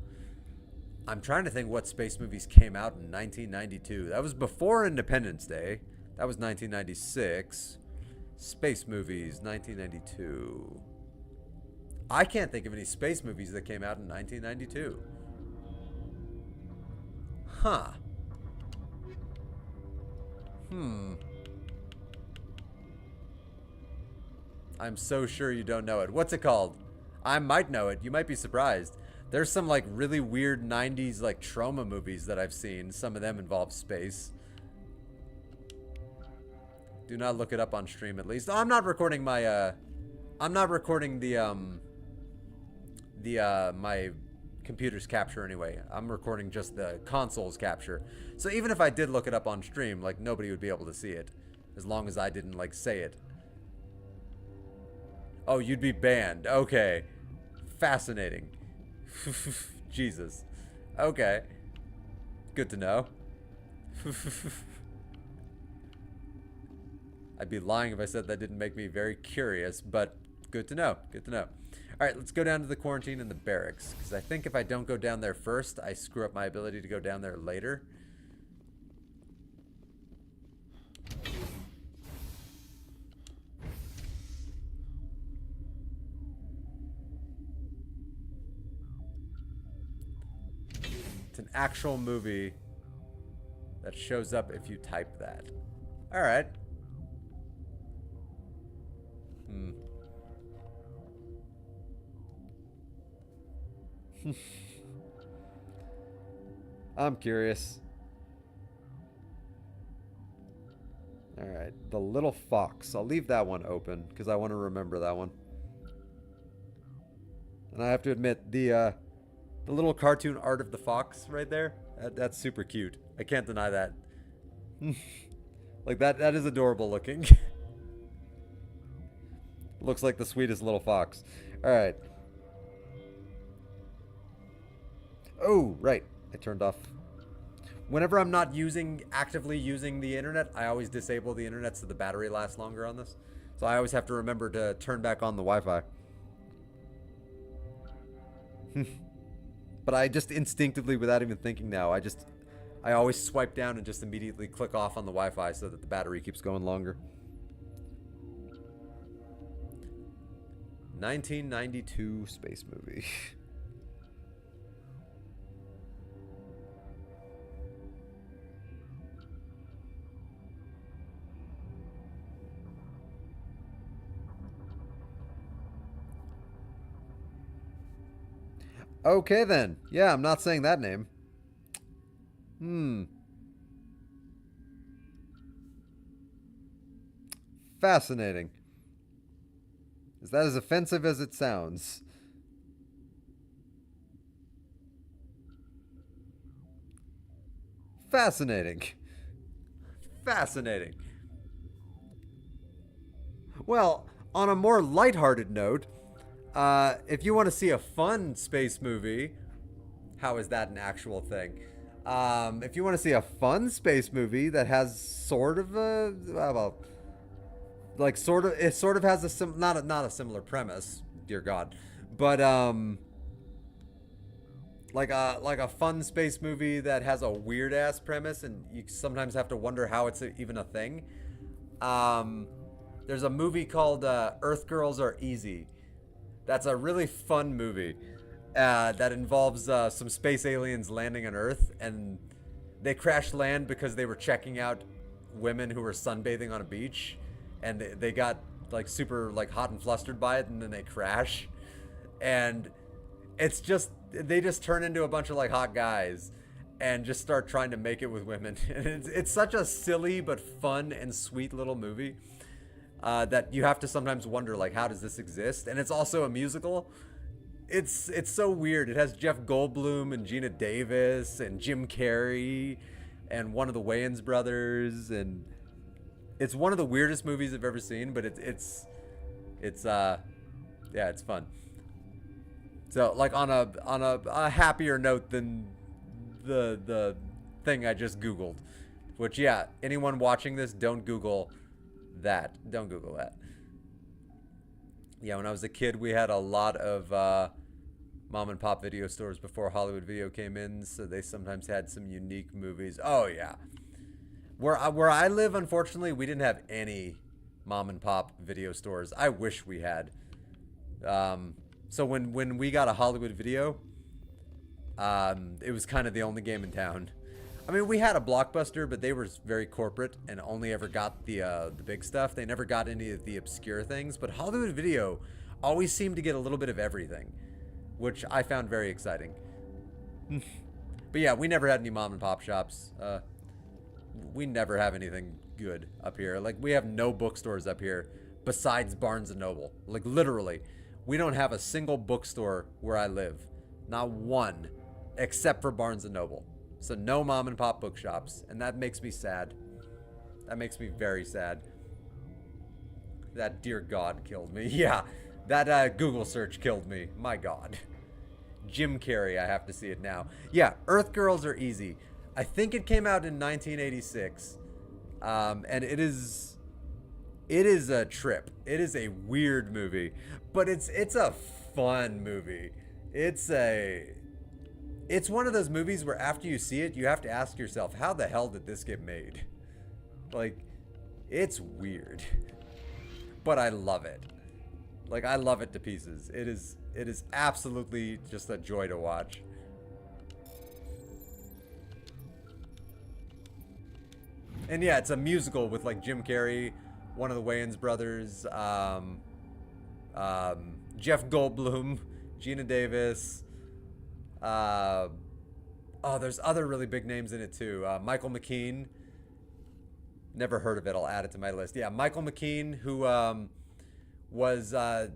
I'm trying to think what space movies came out in 1992. That was before Independence Day. That was 1996. Space movies, 1992. I can't think of any space movies that came out in 1992. Huh. I'm so sure you don't know it. What's it called? I might know it. You might be surprised. There's some like really weird 90s like trauma movies that I've seen. Some of them involve space. Do not look it up on stream at least. Oh, I'm not recording my I'm not recording my computer's capture anyway. I'm recording just the console's capture. So even if I did look it up on stream, like nobody would be able to see it as long as I didn't like say it. Oh, you'd be banned. Okay. Fascinating. Jesus. Okay. Good to know. I'd be lying if I said that didn't make me very curious, but good to know. Good to know. All right, let's go down to the quarantine and the barracks, because I think if I don't go down there first, I screw up my ability to go down there later. It's an actual movie that shows up if you type that. All right. I'm curious. All right, The Little Fox. I'll leave that one open because I want to remember that one. And I have to admit, the little cartoon art of the fox right there, that's super cute. I can't deny that. Like that is adorable looking. Looks like the sweetest little fox. All right. Oh, right. I turned off. Whenever I'm not actively using the internet, I always disable the internet so the battery lasts longer on this. So I always have to remember to turn back on the Wi-Fi. But I just instinctively, without even thinking now, I always swipe down and just immediately click off on the Wi-Fi so that the battery keeps going longer. 1992 space movie. Okay then. Yeah, I'm not saying that name. Fascinating. Is that as offensive as it sounds? Fascinating. Fascinating. Well, on a more lighthearted note, if you want to see a fun space movie, how is that an actual thing? If you want to see a fun space movie that has sort of a, well, like it sort of has a not a similar premise, dear God, but like a fun space movie that has a weird ass premise, and you sometimes have to wonder how it's even a thing. There's a movie called Earth Girls Are Easy. That's a really fun movie that involves some space aliens landing on Earth, and they crash land because they were checking out women who were sunbathing on a beach, and they got like super like hot and flustered by it, and then they crash, and it's just they just turn into a bunch of like hot guys and just start trying to make it with women. And it's such a silly but fun and sweet little movie. That you have to sometimes wonder, like, how does this exist? And it's also a musical. It's so weird. It has Jeff Goldblum and Gina Davis and Jim Carrey and one of the Wayans brothers, and it's one of the weirdest movies I've ever seen. But it's fun. So like on a happier note than the thing I just Googled, which anyone watching this, don't Google that. Don't Google that. Yeah, when I was a kid, we had a lot of mom and pop video stores before Hollywood Video came in, so they sometimes had some unique movies. Oh yeah, where I live, unfortunately, we didn't have any mom and pop video stores. I wish we had. So when we got a Hollywood Video, it was kind of the only game in town. I mean, we had a Blockbuster, but they were very corporate and only ever got the big stuff. They never got any of the obscure things. But Hollywood Video always seemed to get a little bit of everything, which I found very exciting. But yeah, we never had any mom and pop shops. We never have anything good up here. Like, we have no bookstores up here besides Barnes & Noble. Like, literally, we don't have a single bookstore where I live. Not one, except for Barnes & Noble. So no mom and pop bookshops, and that makes me sad. That makes me very sad. That dear God killed me. Yeah, that Google search killed me. My God. Jim Carrey, I have to see it now. Yeah, Earth Girls Are Easy. I think it came out in 1986, and it is a trip. It is a weird movie, but it's a fun movie. It's one of those movies where after you see it, you have to ask yourself, how the hell did this get made? Like, it's weird, but I love it. Like, I love it to pieces. It is absolutely just a joy to watch. And yeah, it's a musical with like Jim Carrey, one of the Wayans brothers, Jeff Goldblum, Gina Davis. There's other really big names in it too. Michael McKean. Never heard of it. I'll add it to my list. Yeah, Michael McKean, who was the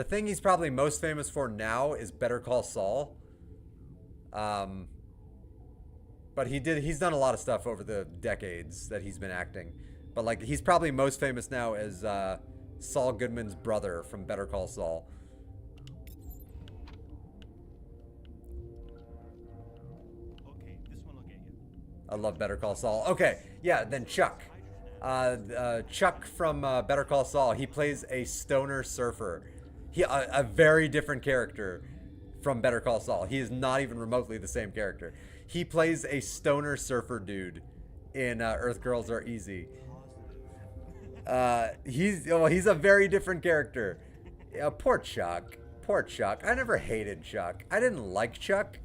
thing he's probably most famous for now is Better Call Saul. But he's done a lot of stuff over the decades that he's been acting. But like, he's probably most famous now as Saul Goodman's brother from Better Call Saul. I love Better Call Saul. Okay, yeah, then Chuck. Chuck from Better Call Saul. He plays a stoner surfer. A very different character from Better Call Saul. He is not even remotely the same character. He plays a stoner surfer dude in Earth Girls Are Easy. He's a very different character. Poor Chuck. Poor Chuck. I never hated Chuck. I didn't like Chuck,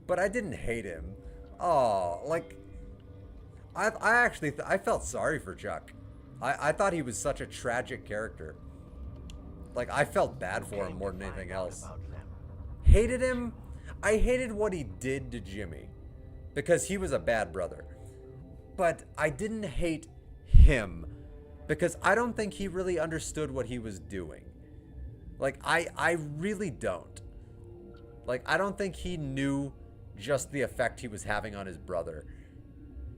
but I didn't hate him. Oh, like, I felt sorry for Chuck. I thought he was such a tragic character. Like, I felt bad for him more than anything else. Hated him? I hated what he did to Jimmy, because he was a bad brother. But I didn't hate him, because I don't think he really understood what he was doing. Like, I really don't. Like, I don't think he knew just the effect he was having on his brother.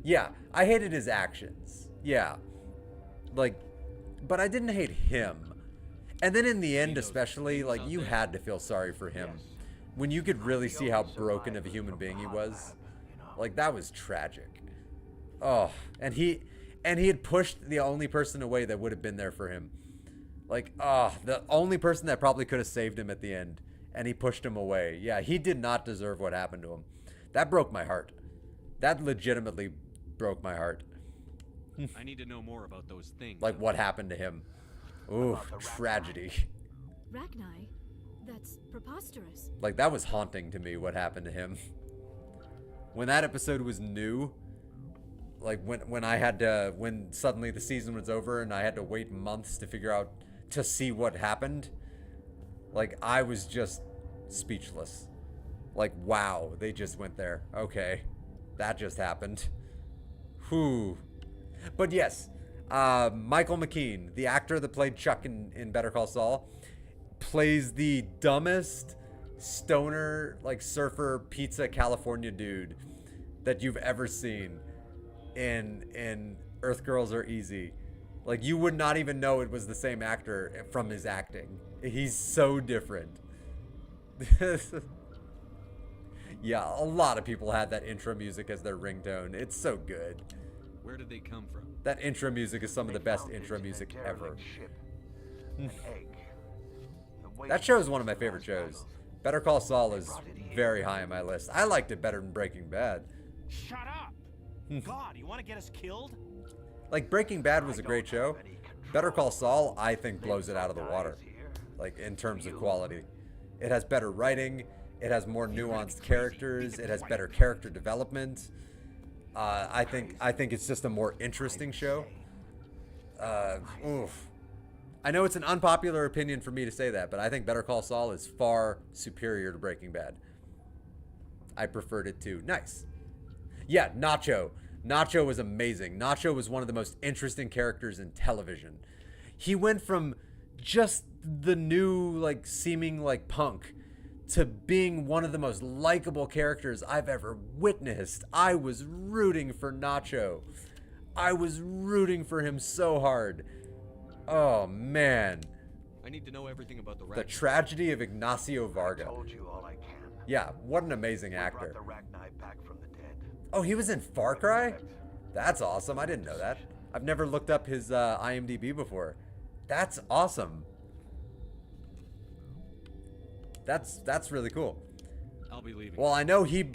Yeah, I hated his actions. Yeah. Like, but I didn't hate him. And then in the end, especially, like, you had to feel sorry for him. When you could really see how broken of a human being he was. Like, that was tragic. Oh, and he had pushed the only person away that would have been there for him. Like, the only person that probably could have saved him at the end. And he pushed him away. Yeah, he did not deserve what happened to him. That broke my heart. That legitimately broke my heart. I need to know more about those things. Like, what happened to him. Ooh, tragedy. Ragni? That's preposterous. Like, that was haunting to me, what happened to him. When that episode was new, like, when suddenly the season was over and I had to wait months to see what happened, like, I was just speechless. Like, wow, they just went there. Okay, that just happened. Whew. But yes, Michael McKean, the actor that played Chuck in Better Call Saul, plays the dumbest stoner, like, surfer pizza California dude that you've ever seen in Earth Girls Are Easy. Like, you would not even know it was the same actor from his acting. He's so different. Yeah, a lot of people had that intro music as their ringtone. It's so good. Where did they come from? That intro music is some of the best intro music ever. That show is one of my favorite shows. Better Call Saul is very high on my list. I liked it better than Breaking Bad. Shut up! God, you want to get us killed? Like, Breaking Bad was a great show. Better Call Saul, I think, blows it out of the water. Like, in terms of quality. It has better writing. It has more nuanced characters. It has better character development. I think it's just a more interesting show. Oof. I know it's an unpopular opinion for me to say that, but I think Better Call Saul is far superior to Breaking Bad. I preferred it too. Nice. Yeah, Nacho. Nacho was amazing. Nacho was one of the most interesting characters in television. He went from just the new, like, seeming like punk to being one of the most likable characters I've ever witnessed. I was rooting for Nacho. I was rooting for him so hard. Oh, man. I need to know everything about The tragedy of Ignacio Varga. I told you all I can. Yeah, what an amazing actor. We brought the Rachni back from the dead. Oh, he was in Far Cry? That's awesome. I didn't know that. I've never looked up his IMDb before. That's awesome. That's really cool. I'll be leaving. Well, I know he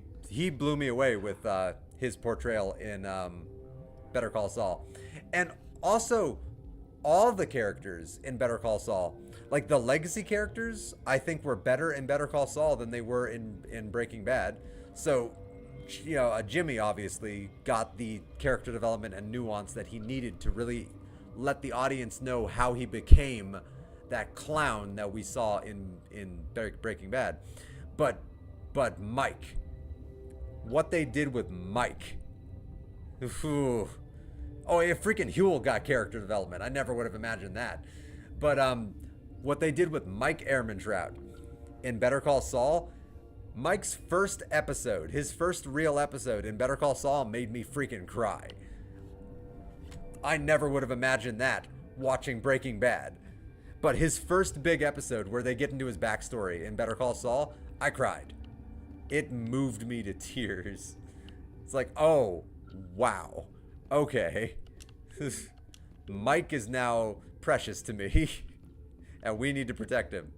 blew me away with his portrayal in Better Call Saul. And also, all the characters in Better Call Saul, like the legacy characters, I think were better in Better Call Saul than they were in Breaking Bad. So, you know, Jimmy obviously got the character development and nuance that he needed to really let the audience know how he became that clown that we saw in Breaking Bad. But Mike, what they did with Mike, ooh. Oh, yeah, freaking Huel got character development. I never would have imagined that. But what they did with Mike Ehrmantraut in Better Call Saul, Mike's first episode, his first real episode in Better Call Saul made me freaking cry. I never would have imagined that watching Breaking Bad. But his first big episode where they get into his backstory in Better Call Saul, I cried. It moved me to tears. It's like, oh, wow. Okay. Mike is now precious to me, and we need to protect him.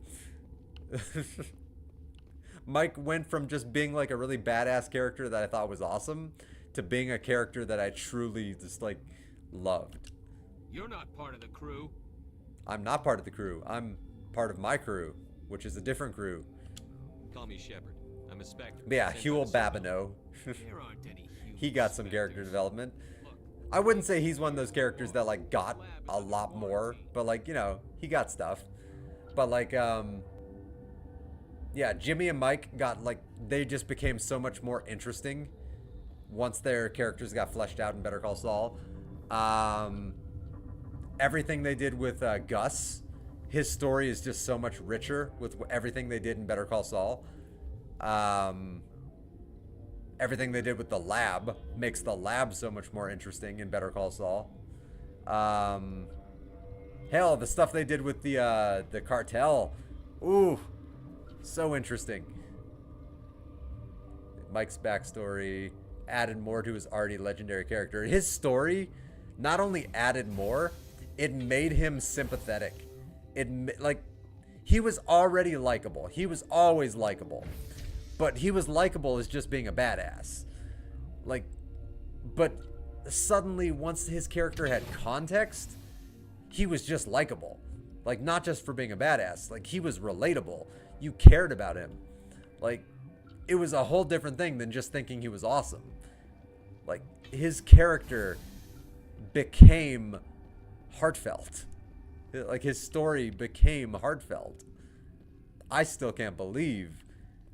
Mike went from just being like a really badass character that I thought was awesome to being a character that I truly just like loved. You're not part of the crew. I'm not part of the crew. I'm part of my crew, which is a different crew. Call me Shepard. I'm a Spectre. Yeah, Huel Babineau. There aren't any He got some character development. I wouldn't say he's one of those characters that like got a lot more, but like, you know, he got stuff. But like, yeah, Jimmy and Mike got like, they just became so much more interesting once their characters got fleshed out in Better Call Saul. Everything they did with Gus, his story is just so much richer with everything they did in Better Call Saul. Everything they did with the lab makes the lab so much more interesting in Better Call Saul. Hell, the stuff they did with the cartel, ooh, so interesting. Mike's backstory added more to his already legendary character. His story not only added more, it made him sympathetic. Like, he was already likable. He was always likable. But he was likable as just being a badass. Like, but suddenly, once his character had context, he was just likable. Like, not just for being a badass. Like, he was relatable. You cared about him. Like, it was a whole different thing than just thinking he was awesome. Like, his character became heartfelt. Like, his story became heartfelt. I still can't believe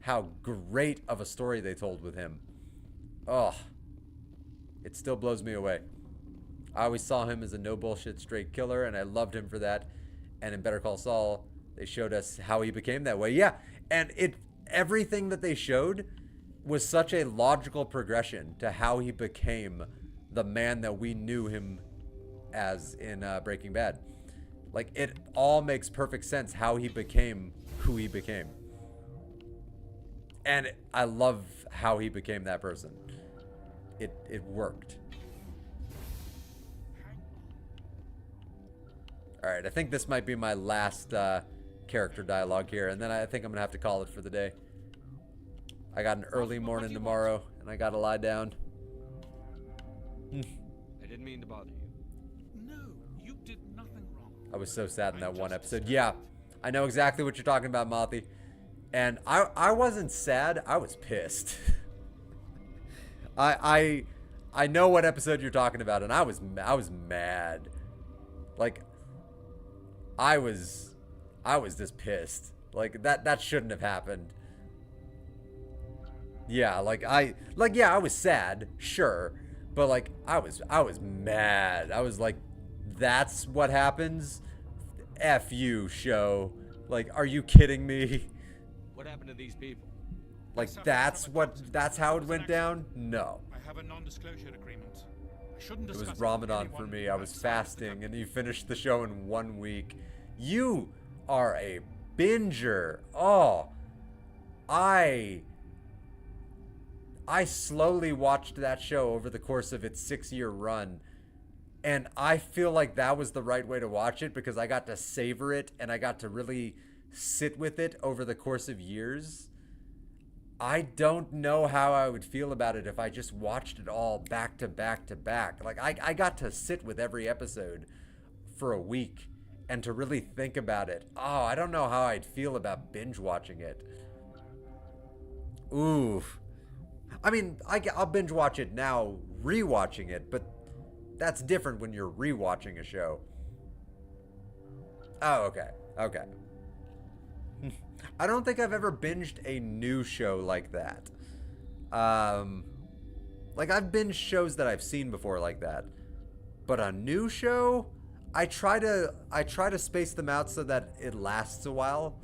how great of a story they told with him. Oh, it still blows me away. I always saw him as a no bullshit straight killer, and I loved him for that. And in Better Call Saul, they showed us how he became that way. Yeah, and everything that they showed was such a logical progression to how he became the man that we knew him as in Breaking Bad. Like, it all makes perfect sense how he became who he became. And I love how he became that person. It worked. Alright, I think this might be my last character dialogue here, and then I think I'm going to have to call it for the day. I got an early morning tomorrow, and I got to lie down. I didn't mean to bother you. No, you did nothing wrong. I was so sad in that one episode. Yeah, I know exactly what you're talking about, Mothi. And I wasn't sad, I was pissed. I I know what episode you're talking about, and I was mad. Like, I was just pissed. Like, that shouldn't have happened. Yeah, I was sad, sure, but like I was mad. I was like, that's what happens? F you, show. Like, are you kidding me? What happened to these people? Like, that's how it went down? No. I have a non-disclosure agreement. I shouldn't It discuss was with Ramadan for anyone me. I was outside of the fasting, company. and you finished the show in 1 week. You are a binger. Oh, I slowly watched that show over the course of its 6-year run, and I feel like that was the right way to watch it because I got to savor it and I got to really sit with it over the course of years. I don't know how I would feel about it if I just watched it all back to back to back. Like, I got to sit with every episode for a week and to really think about it. Oh, I don't know how I'd feel about binge watching it. Oof. I mean, I'll binge watch it now, rewatching it, but that's different when you're rewatching a show. Oh, okay. Okay. I don't think I've ever binged a new show like that. Like, I've binged shows that I've seen before like that. But a new show, I try to space them out so that it lasts a while.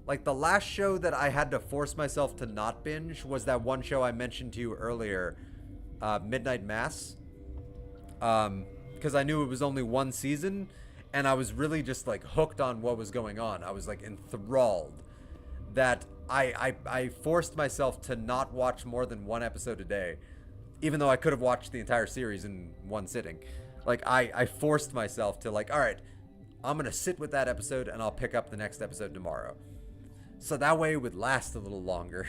Like, the last show that I had to force myself to not binge was that one show I mentioned to you earlier, Midnight Mass. Because I knew it was only one season, and I was really just, like, hooked on what was going on. I was, like, enthralled that I forced myself to not watch more than one episode a day, even though I could have watched the entire series in one sitting. Like, I forced myself to, like, all right, I'm going to sit with that episode, and I'll pick up the next episode tomorrow. So that way it would last a little longer.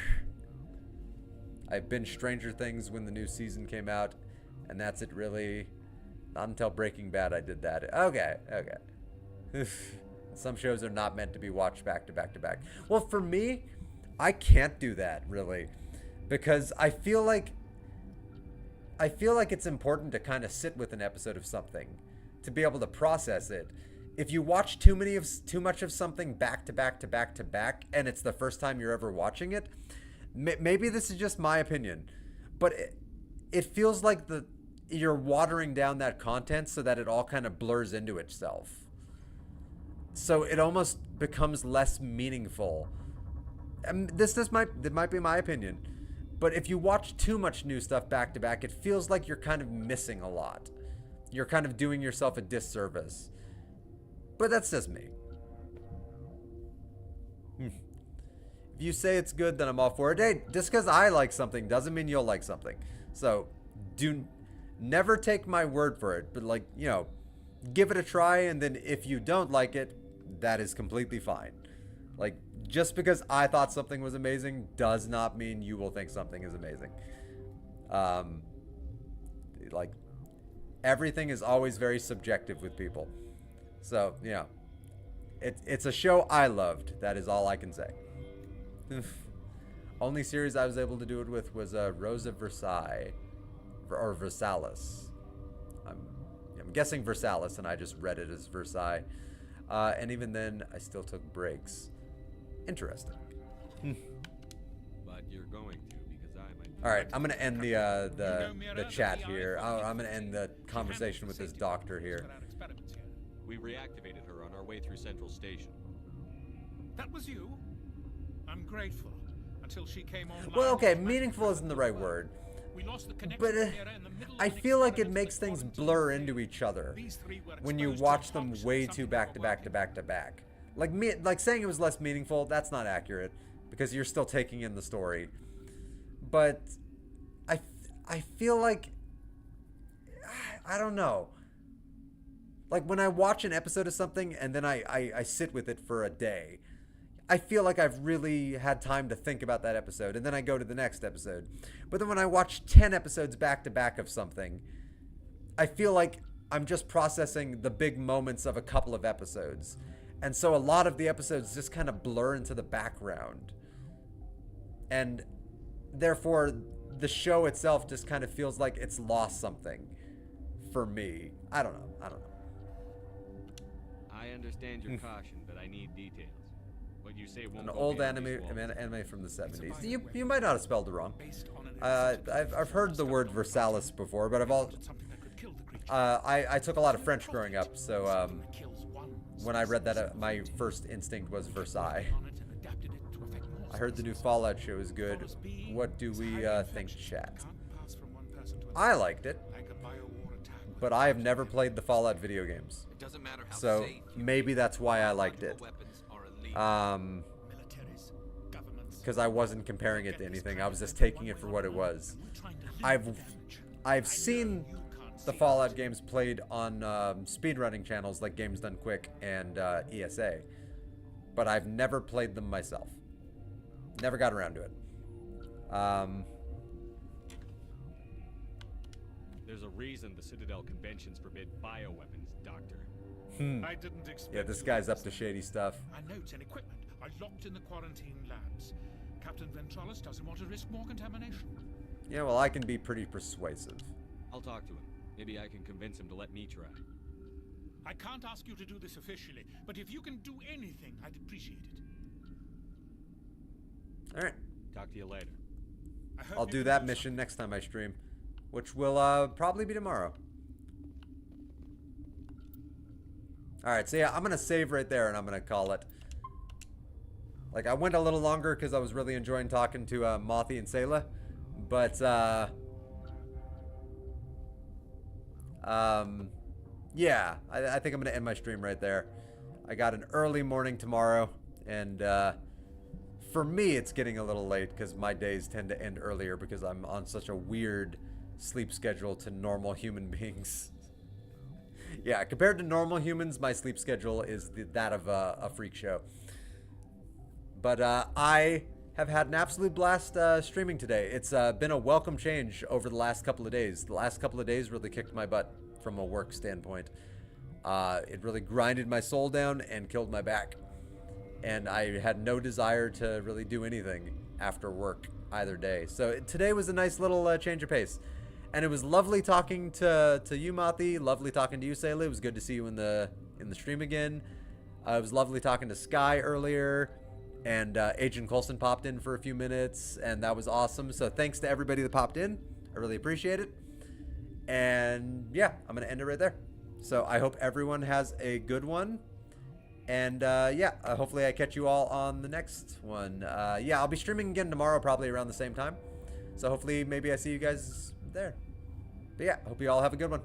I binged Stranger Things when the new season came out, and that's it really. Not until Breaking Bad I did that. Okay. Some shows are not meant to be watched back to back to back. Well, for me, I can't do that really, because I feel like it's important to kind of sit with an episode of something to be able to process it. If you watch too much of something back to back to back to back, and it's the first time you're ever watching it, maybe this is just my opinion, but it feels like you're watering down that content so that it all kind of blurs into itself. So it almost becomes less meaningful. And this might be my opinion, but if you watch too much new stuff back to back, it feels like you're kind of missing a lot. You're kind of doing yourself a disservice. But that's just me. If you say it's good, then I'm all for it. Hey, just because I like something doesn't mean you'll like something. So never take my word for it, but, like, you know, give it a try, and then if you don't like it, that is completely fine. Like, just because I thought something was amazing does not mean you will think something is amazing. Like, everything is always very subjective with people. So, you know, it's a show I loved. That is all I can say. Only series I was able to do it with was Rose of Versailles, or Versailles. I'm guessing Versailles, and I just read it as Versailles. And even then, I still took breaks. Interesting. But you're going to, because I might. All right, I'm gonna end the chat here. I'm gonna end the conversation with this doctor here. We reactivated her on our way through Central Station. That was you? I'm grateful. Until she came online. Well, okay, meaningful isn't the right word. We lost the connection But in the middle I of an feel like it experiment makes that things quarantined blur three. into each other These three were when you exposed watch to them toxins, way something too back to back to back to back. Like saying it was less meaningful, that's not accurate, because you're still taking in the story. But I feel like, I don't know. Like, when I watch an episode of something and then I sit with it for a day, I feel like I've really had time to think about that episode, and then I go to the next episode. But then when I watch 10 episodes back to back of something, I feel like I'm just processing the big moments of a couple of episodes. And so a lot of the episodes just kind of blur into the background. And therefore, the show itself just kind of feels like it's lost something for me. I don't know. I understand your caution, but I need details. What you say won't An go old beyond anime these walls. from the 70s. You might not have spelled it wrong. I've heard the word Versailles before, but I took a lot of French growing up, so when I read that, my first instinct was Versailles. I heard the new Fallout show is good. What do we think, chat? I liked it, but I have never played the Fallout video games. So maybe that's why I liked it. Because I wasn't comparing it to anything. I was just taking it for what it was. I've seen the Fallout games played on speedrunning channels like Games Done Quick and ESA, but I've never played them myself. Never got around to it. There's a reason the Citadel conventions forbid bioweapons, Doctor. I didn't expect Yeah, this guy's up to shady stuff. our notes and equipment are locked in the quarantine labs. Captain Ventralis doesn't want to risk more contamination. Yeah, well, I can be pretty persuasive. I'll talk to him. Maybe I can convince him to let me try. I can't ask you to do this officially, but if you can do anything, I'd appreciate it. Alright. Talk to you later. I'll do that mission next time I stream, which will probably be tomorrow. Alright, so yeah, I'm going to save right there, and I'm going to call it. Like, I went a little longer because I was really enjoying talking to Mothy and Sayla, but yeah, I think I'm going to end my stream right there. I got an early morning tomorrow, and for me, it's getting a little late because my days tend to end earlier because I'm on such a weird sleep schedule to normal human beings. Yeah, compared to normal humans, my sleep schedule is that of a freak show. But I have had an absolute blast streaming today. It's been a welcome change over the last couple of days. The last couple of days really kicked my butt from a work standpoint. It really grinded my soul down and killed my back. And I had no desire to really do anything after work either day. So today was a nice little change of pace. And it was lovely talking to you, Mothy. Lovely talking to you, Sayla. It was good to see you in the stream again. It was lovely talking to Sky earlier. And Agent Coulson popped in for a few minutes. And that was awesome. So thanks to everybody that popped in. I really appreciate it. And yeah, I'm going to end it right there. So I hope everyone has a good one. And yeah, hopefully I catch you all on the next one. Yeah, I'll be streaming again tomorrow, probably around the same time. So hopefully maybe I see you guys there. But yeah, hope you all have a good one.